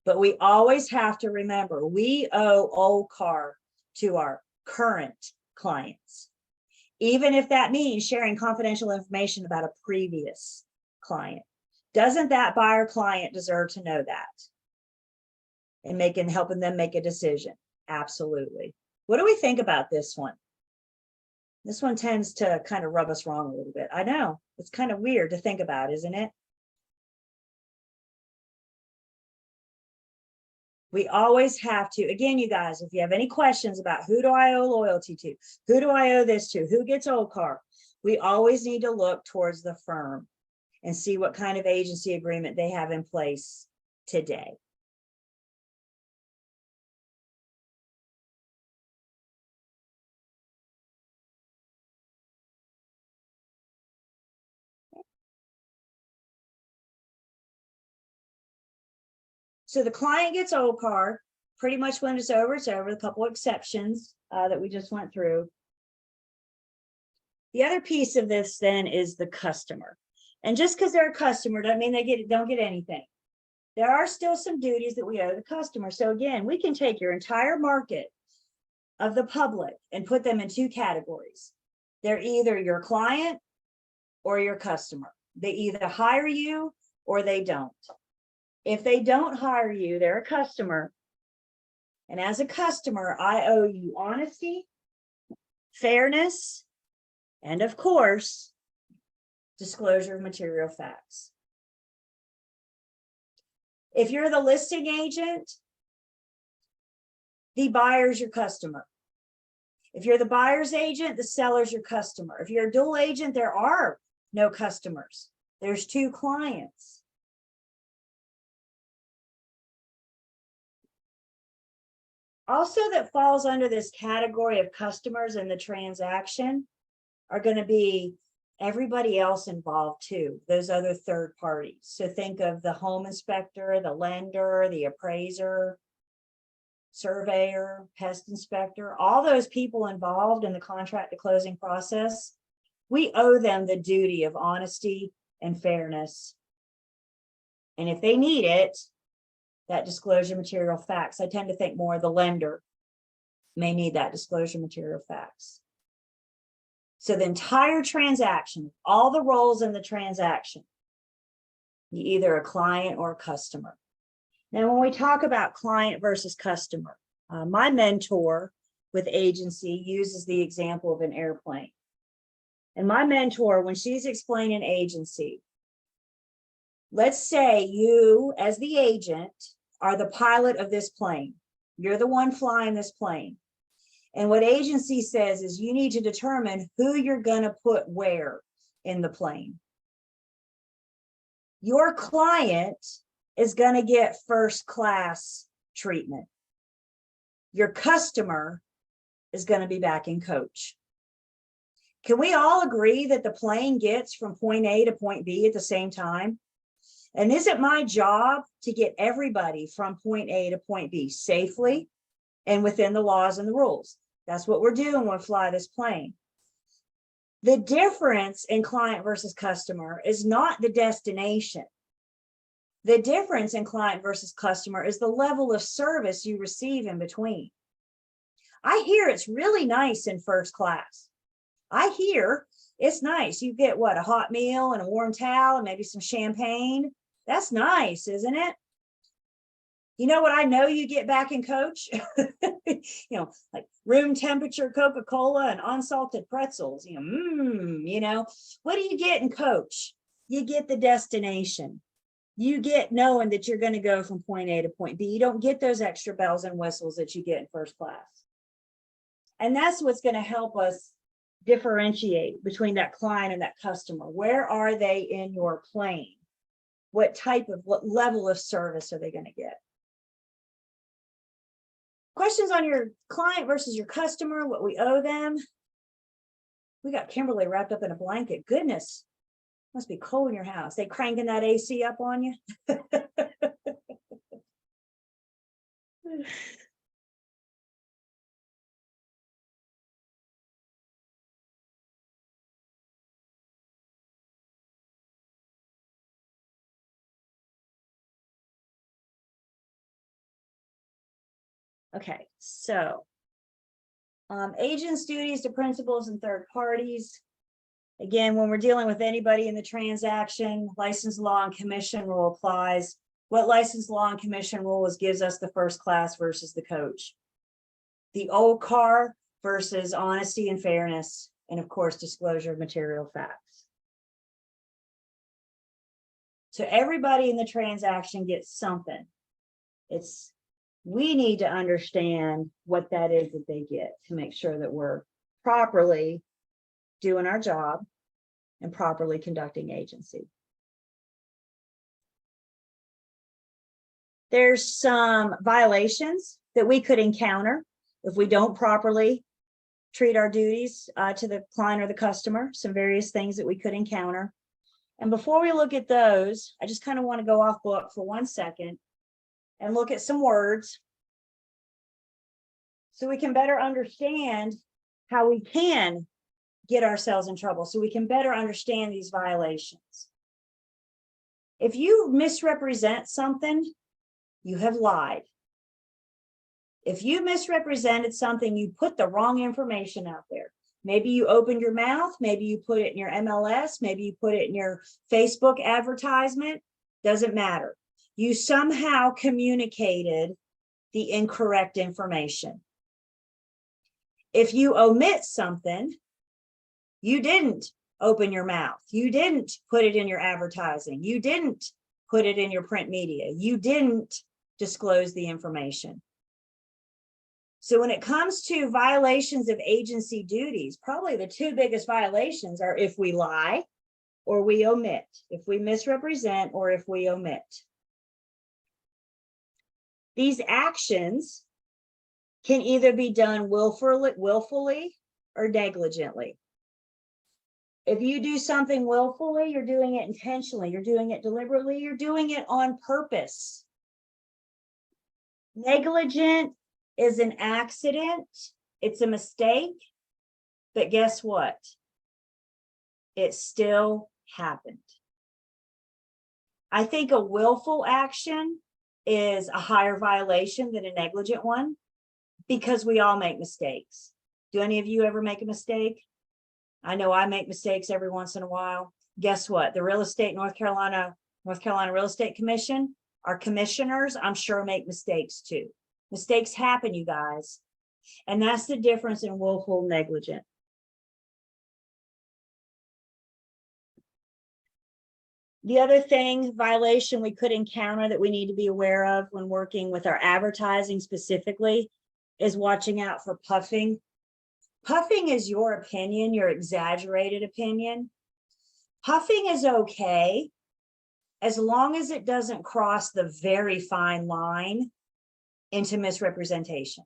But we always have to remember, we owe OCAR to our current clients, even if that means sharing confidential information about a previous client. Doesn't that buyer client deserve to know that? And helping them make a decision? Absolutely. What do we think about this one? This one tends to kind of rub us wrong a little bit. I know, it's kind of weird to think about, isn't it? We always have to, again, you guys, if you have any questions about who do I owe loyalty to, who do I owe this to, who gets OCAR, we always need to look towards the firm and see what kind of agency agreement they have in place today. So the client gets OCAR pretty much when it's over, a couple of exceptions that we just went through. The other piece of this then is the customer. And just because they're a customer doesn't mean they don't get anything. There are still some duties that we owe the customer. So again, we can take your entire market of the public and put them in 2 categories. They're either your client or your customer. They either hire you or they don't. If they don't hire you, they're a customer. And as a customer, I owe you honesty, fairness, and of course, disclosure of material facts. If you're the listing agent, the buyer's your customer. If you're the buyer's agent, the seller's your customer. If you're a dual agent, there are no customers. There's 2 clients. Also, that falls under this category of customers in the transaction are going to be everybody else involved too, those other third parties. So think of the home inspector, the lender, the appraiser, surveyor, pest inspector, all those people involved in the contract to closing process. We owe them the duty of honesty and fairness. And if they need it, that disclosure material facts. I tend to think more the lender may need that disclosure material facts. So the entire transaction, all the roles in the transaction, you're either a client or a customer. Now, when we talk about client versus customer, my mentor with agency uses the example of an airplane. And my mentor, when she's explaining agency, let's say you, as the agent, are the pilot of this plane. You're the one flying this plane. And what agency says is you need to determine who you're going to put where in the plane. Your client is going to get first class treatment. Your customer is going to be back in coach. Can we all agree that the plane gets from point A to point B at the same time? And is it my job to get everybody from point A to point B safely and within the laws and the rules? That's what we're doing when we fly this plane. The difference in client versus customer is not the destination. The difference in client versus customer is the level of service you receive in between. I hear it's really nice in first class. I hear it's nice. You get what, a hot meal and a warm towel and maybe some champagne. That's nice, isn't it? You know what I know you get back in coach? Like room temperature Coca-Cola and unsalted pretzels. You know, what do you get in coach? You get the destination. You get knowing that you're going to go from point A to point B. You don't get those extra bells and whistles that you get in first class. And that's what's going to help us differentiate between that client and that customer. Where are they in your plane? What level of service are they going to get? Questions on your client versus your customer, what we owe them. We got Kimberly wrapped up in a blanket. Goodness, must be cold in your house. They cranking that AC up on you? Okay, so agents' duties to principals and third parties. Again, when we're dealing with anybody in the transaction, license law and commission rule applies. What license law and commission rules gives us the first class versus the coach? The old car versus honesty and fairness, and of course, disclosure of material facts. So everybody in the transaction gets something. We need to understand what that is that they get to make sure that we're properly doing our job and properly conducting agency. There's some violations that we could encounter if we don't properly treat our duties to the client or the customer, some various things that we could encounter. And before we look at those, I just kind of want to go off book for 1 second and look at some words so we can better understand how we can get ourselves in trouble, so we can better understand these violations. If you misrepresent something, you have lied. If you misrepresented something, you put the wrong information out there. Maybe you opened your mouth, maybe you put it in your MLS, maybe you put it in your Facebook advertisement, doesn't matter. You somehow communicated the incorrect information. If you omit something, you didn't open your mouth, you didn't put it in your advertising, you didn't put it in your print media, you didn't disclose the information. So when it comes to violations of agency duties, probably the two biggest violations are if we lie or we omit, if we misrepresent or if we omit. These actions can either be done willfully or negligently. If you do something willfully, you're doing it intentionally, you're doing it deliberately, you're doing it on purpose. Negligent is an accident, it's a mistake, but guess what? It still happened. I think a willful action is a higher violation than a negligent one because we all make mistakes. Do any of you ever make a mistake? I know I make mistakes every once in a while. Guess what? The North Carolina Real Estate Commission, our commissioners, I'm sure make mistakes too. Mistakes happen, you guys. And that's the difference in willful negligent. The other violation we could encounter that we need to be aware of when working with our advertising specifically is watching out for puffing. Puffing is your opinion, your exaggerated opinion. Puffing is okay as long as it doesn't cross the very fine line into misrepresentation.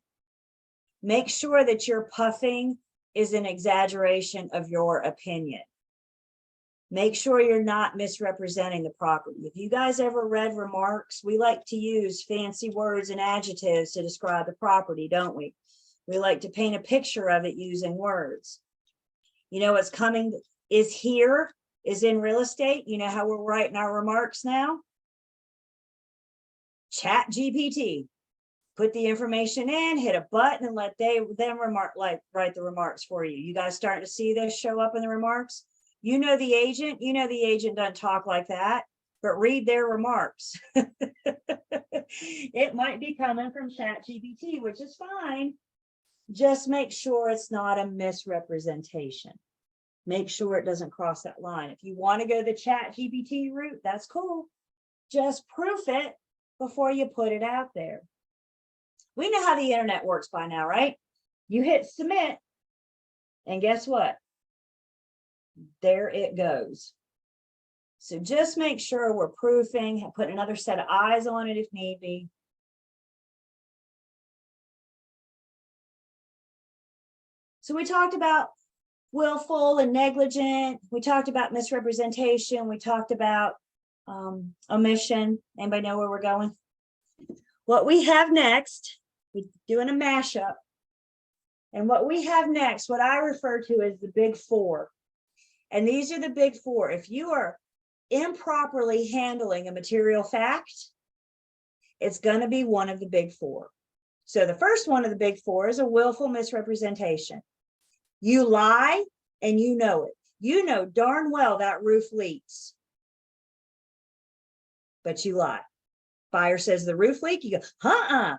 Make sure that your puffing is an exaggeration of your opinion. Make sure you're not misrepresenting the property. If you guys ever read remarks, we like to use fancy words and adjectives to describe the property, don't we? We like to paint a picture of it using words. You know what's coming is here, is in real estate. You know how we're writing our remarks now? Chat GPT. Put the information in, hit a button, and let them write the remarks for you. You guys starting to see this show up in the remarks? You know the agent doesn't talk like that, but read their remarks. It might be coming from ChatGPT, which is fine. Just make sure it's not a misrepresentation. Make sure it doesn't cross that line. If you want to go the ChatGPT route, that's cool. Just proof it before you put it out there. We know how the internet works by now, right? You hit submit, and guess what? There it goes. So just make sure we're proofing, put another set of eyes on it if need be. So we talked about willful and negligent. We talked about misrepresentation. We talked about omission. Anybody know where we're going? What we have next, we're doing a mashup. And what we have next, what I refer to as the big four. And these are the big four. If you are improperly handling a material fact, it's going to be one of the big four. So the first one of the big four is a willful misrepresentation. You lie and you know it. You know darn well that roof leaks, but you lie. Buyer says the roof leak, you go,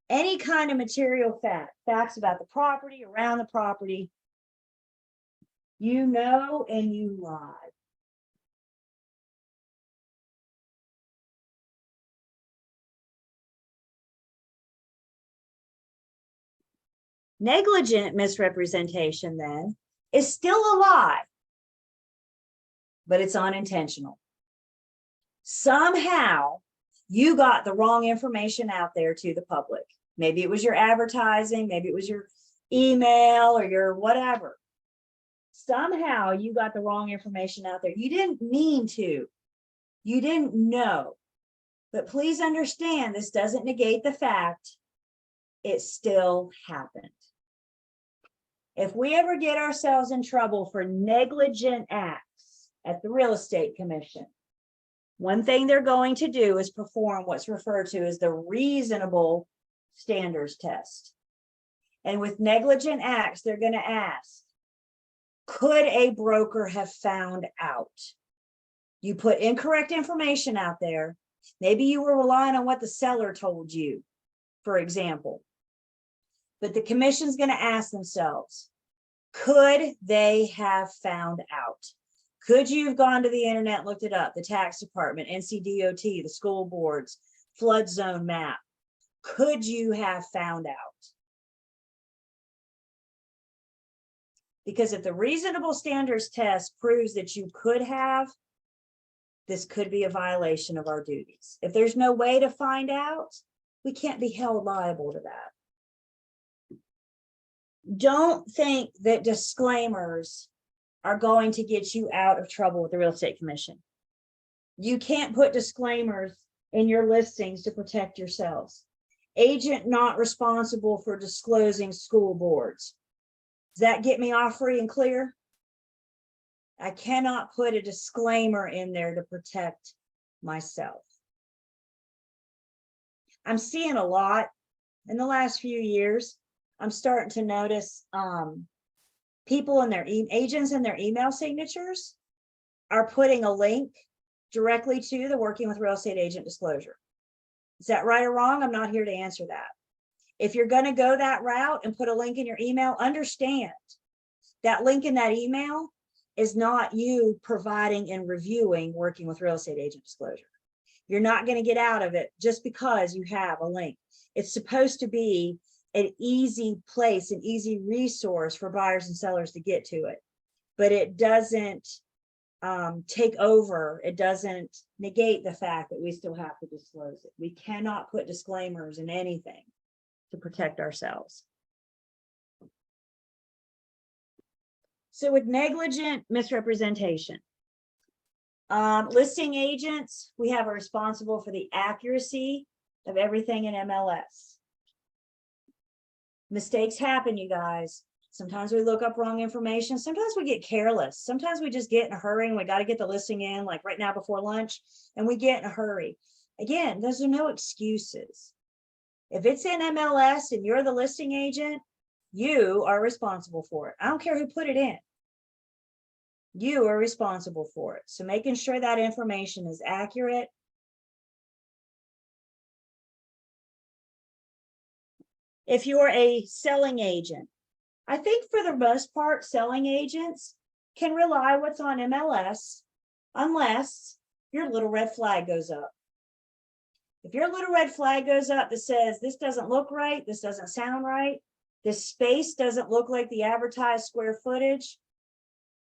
Any kind of material facts about the property, around the property, you know, and you lie. Negligent misrepresentation then is still a lie, but it's unintentional. Somehow you got the wrong information out there to the public. Maybe it was your advertising, maybe it was your email or your whatever. Somehow you got the wrong information out there. You didn't mean to. You didn't know. But please understand, this doesn't negate the fact it still happened. If we ever get ourselves in trouble for negligent acts at the Real Estate Commission, one thing they're going to do is perform what's referred to as the reasonable standards test. And with negligent acts, they're going to ask, could a broker have found out? You put incorrect information out there. Maybe you were relying on what the seller told you, for example. But the commission's going to ask themselves, could they have found out? Could you have gone to the internet and looked it up? The tax department, NCDOT, the school boards, flood zone map. Could you have found out? Because if the reasonable standards test proves that you could have, this could be a violation of our duties. If there's no way to find out, we can't be held liable to that. Don't think that disclaimers are going to get you out of trouble with the Real Estate Commission. You can't put disclaimers in your listings to protect yourselves. Agent not responsible for disclosing school boards. Does that get me off free and clear? I cannot put a disclaimer in there to protect myself. I'm seeing a lot in the last few years. I'm starting to notice people and their agents and their email signatures are putting a link directly to the working with real estate agent disclosure. Is that right or wrong? I'm not here to answer that. If you're going to go that route and put a link in your email, understand that link in that email is not you providing and reviewing working with real estate agent disclosure. You're not going to get out of it just because you have a link. It's supposed to be an easy place, an easy resource for buyers and sellers to get to it, but it doesn't take over. It doesn't negate the fact that we still have to disclose it. We cannot put disclaimers in anything to protect ourselves. So with negligent misrepresentation, listing agents, we have a responsible for the accuracy of everything in MLS. Mistakes happen, you guys. Sometimes we look up wrong information. Sometimes we get careless. Sometimes we just get in a hurry and we got to get the listing in, like right now before lunch, and we get in a hurry. Again, those are no excuses. If it's in MLS and you're the listing agent, you are responsible for it. I don't care who put it in. You are responsible for it. So making sure that information is accurate. If you're a selling agent, I think for the most part, selling agents can rely what's on MLS unless your little red flag goes up. If your little red flag goes up that says, this doesn't look right, this doesn't sound right, this space doesn't look like the advertised square footage,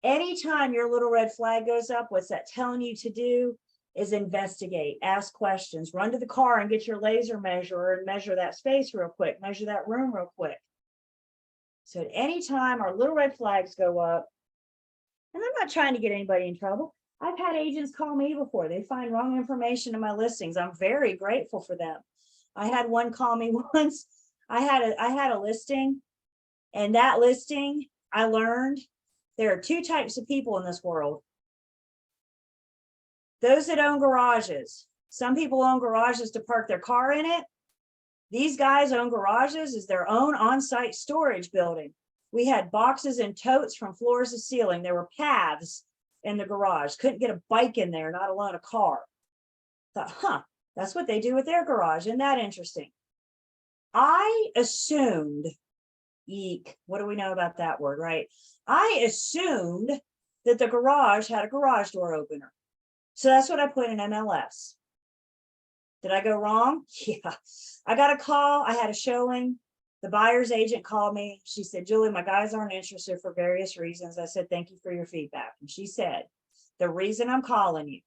anytime your little red flag goes up, what's that telling you to do is investigate, ask questions, run to the car and get your laser measurer and measure that space real quick, measure that room real quick. So at any time our little red flags go up, and I'm not trying to get anybody in trouble. I've had agents call me before. They find wrong information in my listings. I'm very grateful for them. I had one call me once. I had a listing, and that listing, I learned there are two types of people in this world. Those that own garages. Some people own garages to park their car in it. These guys own garages as their own on-site storage building. We had boxes and totes from floors to ceiling. There were paths in the garage. Couldn't get a bike in there, not alone a car. Thought, that's what they do with their garage. Isn't that interesting? I assumed, eek, what do we know about that word, right? I assumed that the garage had a garage door opener. So that's what I put in MLS. Did I go wrong? Yeah. I got a call. I had a showing. The buyer's agent called me. She said, Julie, my guys aren't interested for various reasons. I said, thank you for your feedback. And she said, the reason I'm calling you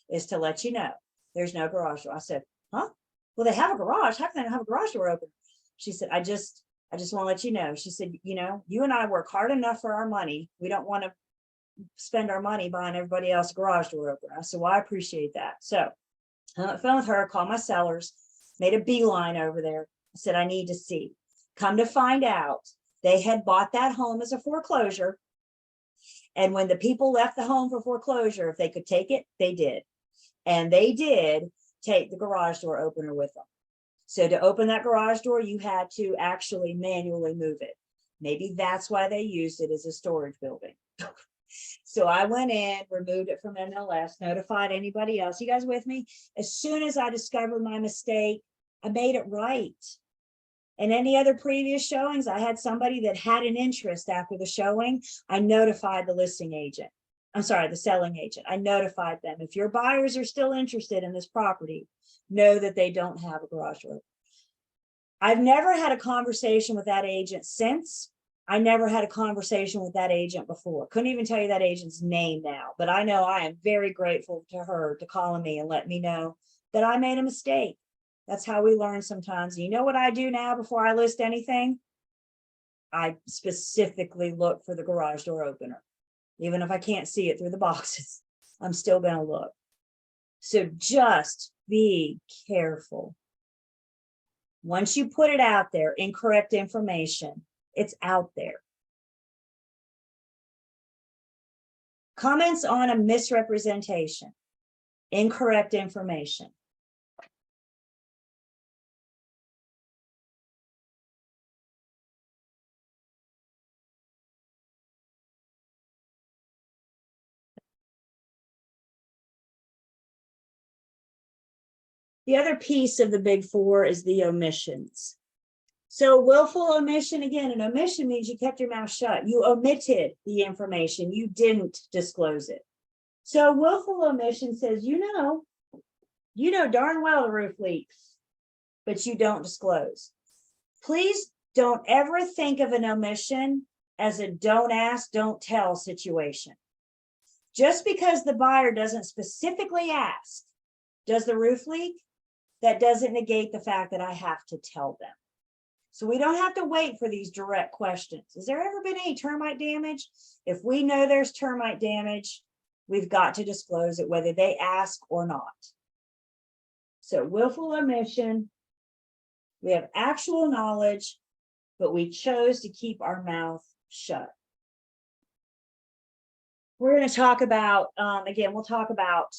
is to let you know there's no garage door. I said, huh? Well, they have a garage. How can they not have a garage door open? She said, I just want to let you know. She said, you know, you and I work hard enough for our money. We don't want to spend our money buying everybody else a garage door opener. I said, well, I appreciate that. So I on the phone with her, called my sellers, made a beeline over there. I said, I need to see. Come to find out, they had bought that home as a foreclosure. And when the people left the home for foreclosure, if they could take it, they did. And they did take the garage door opener with them. So to open that garage door, you had to actually manually move it. Maybe that's why they used it as a storage building. So I went in, removed it from MLS, notified anybody else. You guys with me? As soon as I discovered my mistake, I made it right. And any other previous showings, I had somebody that had an interest after the showing. I notified the listing agent. I'm sorry, the selling agent. I notified them. If your buyers are still interested in this property, know that they don't have a garage door. I've never had a conversation with that agent since. I never had a conversation with that agent before. Couldn't even tell you that agent's name now, but I know I am very grateful to her to calling me and let me know that I made a mistake. That's how we learn sometimes. You know what I do now before I list anything? I specifically look for the garage door opener. Even if I can't see it through the boxes, I'm still going to look. So just be careful. Once you put it out there, incorrect information, it's out there. Comments on a misrepresentation, incorrect information. The other piece of the big four is the omissions. So willful omission, again, an omission means you kept your mouth shut. You omitted the information. You didn't disclose it. So willful omission says, you know darn well the roof leaks, but you don't disclose. Please don't ever think of an omission as a don't ask, don't tell situation. Just because the buyer doesn't specifically ask, does the roof leak? That doesn't negate the fact that I have to tell them. So we don't have to wait for these direct questions. Has there ever been any termite damage? If we know there's termite damage, we've got to disclose it whether they ask or not. So willful omission, we have actual knowledge, but we chose to keep our mouth shut. We're going to talk about, again, we'll talk about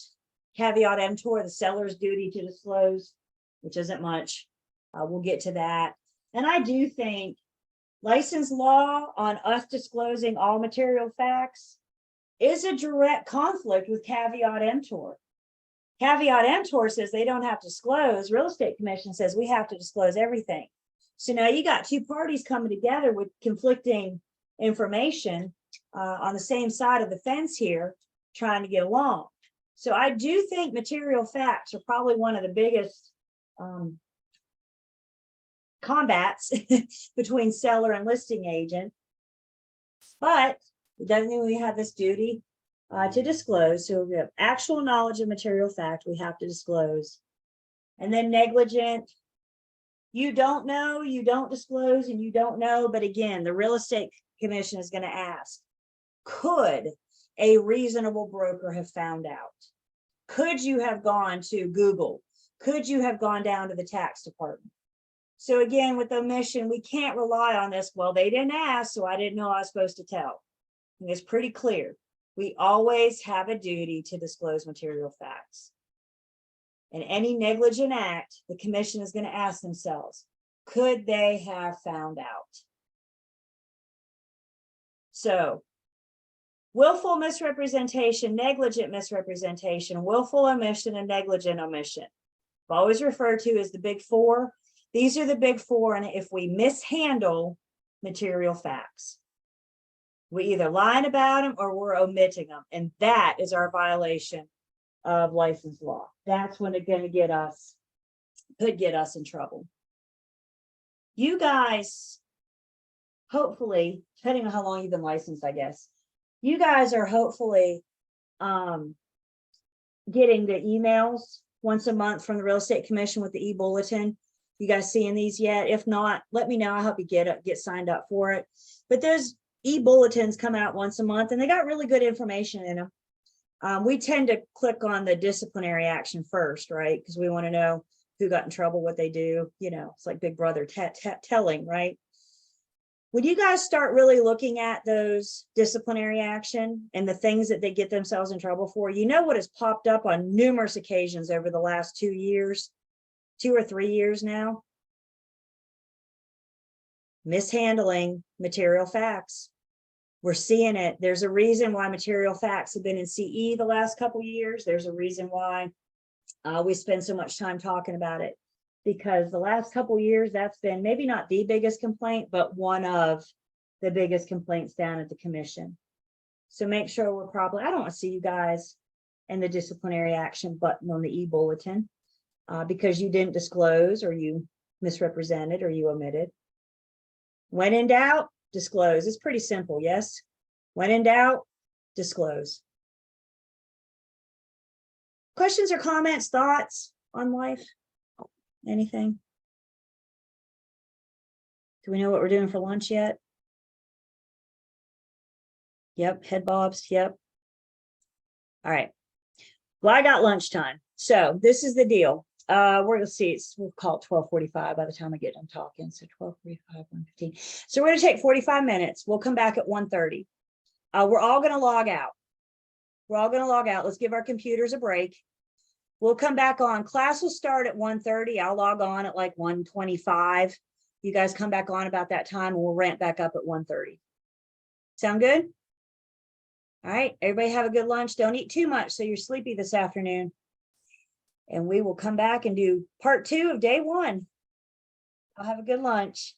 caveat emptor, the seller's duty to disclose, which isn't much. We'll get to that. And I do think license law on us disclosing all material facts is a direct conflict with caveat emptor. Caveat emptor says they don't have to disclose. Real Estate Commission says we have to disclose everything. So now you got two parties coming together with conflicting information on the same side of the fence here, trying to get along. So I do think material facts are probably one of the biggest combats between seller and listing agent. But it doesn't mean we have this duty to disclose. So we have actual knowledge of material fact we have to disclose. And then negligent, you don't know, you don't disclose, and you don't know. But again, the Real Estate Commission is going to ask, could a reasonable broker have found out? Could you have gone to Google? Could you have gone down to the tax department? So again, with omission, we can't rely on this. Well, they didn't ask, so I didn't know I was supposed to tell. And it's pretty clear. We always have a duty to disclose material facts. In any negligent act, the commission is going to ask themselves, could they have found out? So willful misrepresentation, negligent misrepresentation, willful omission, and negligent omission. I've always referred to as the big four. These are the big four, and if we mishandle material facts, we either lying about them or we're omitting them, and that is our violation of license law. That's when it's going to get us, could get us in trouble. You guys, hopefully, depending on how long you've been licensed, I guess, you guys are hopefully getting the emails once a month from the Real Estate Commission with the e-bulletin. You guys seeing these yet? If not, let me know. I'll help you get signed up for it. But those e-bulletins come out once a month, and they got really good information in them. We tend to click on the disciplinary action first, right? Because we want to know who got in trouble, what they do. You know, it's like Big Brother telling, right? When you guys start really looking at those disciplinary action and the things that they get themselves in trouble for, you know what has popped up on numerous occasions over the last 2 years, 2 or 3 years now? Mishandling material facts. We're seeing it. There's a reason why material facts have been in CE the last couple of years. There's a reason why we spend so much time talking about it, because the last couple of years, that's been maybe not the biggest complaint, but one of the biggest complaints down at the commission. So make sure we're properly, I don't want to see you guys in the disciplinary action button on the e-bulletin because you didn't disclose, or you misrepresented, or you omitted. When in doubt, disclose. It's pretty simple, yes? When in doubt, disclose. Questions or comments, thoughts on life? Anything? Do we know what we're doing for lunch yet? Yep, head bobs, yep. All right. Well, I got lunchtime. So this is the deal. We're gonna see, we'll call it 12:45 by the time I get done talking. So 12:45, 1:15. So we're gonna take 45 minutes. We'll come back at 1:30. We're all gonna log out. We're all gonna log out. Let's give our computers a break. We'll come back on. Class will start at 1:30. I'll log on at like 1:25. You guys come back on about that time, and we'll ramp back up at 1:30. Sound good? All right, everybody have a good lunch. Don't eat too much so you're sleepy this afternoon. And we will come back and do part 2 of day 1. I'll have a good lunch.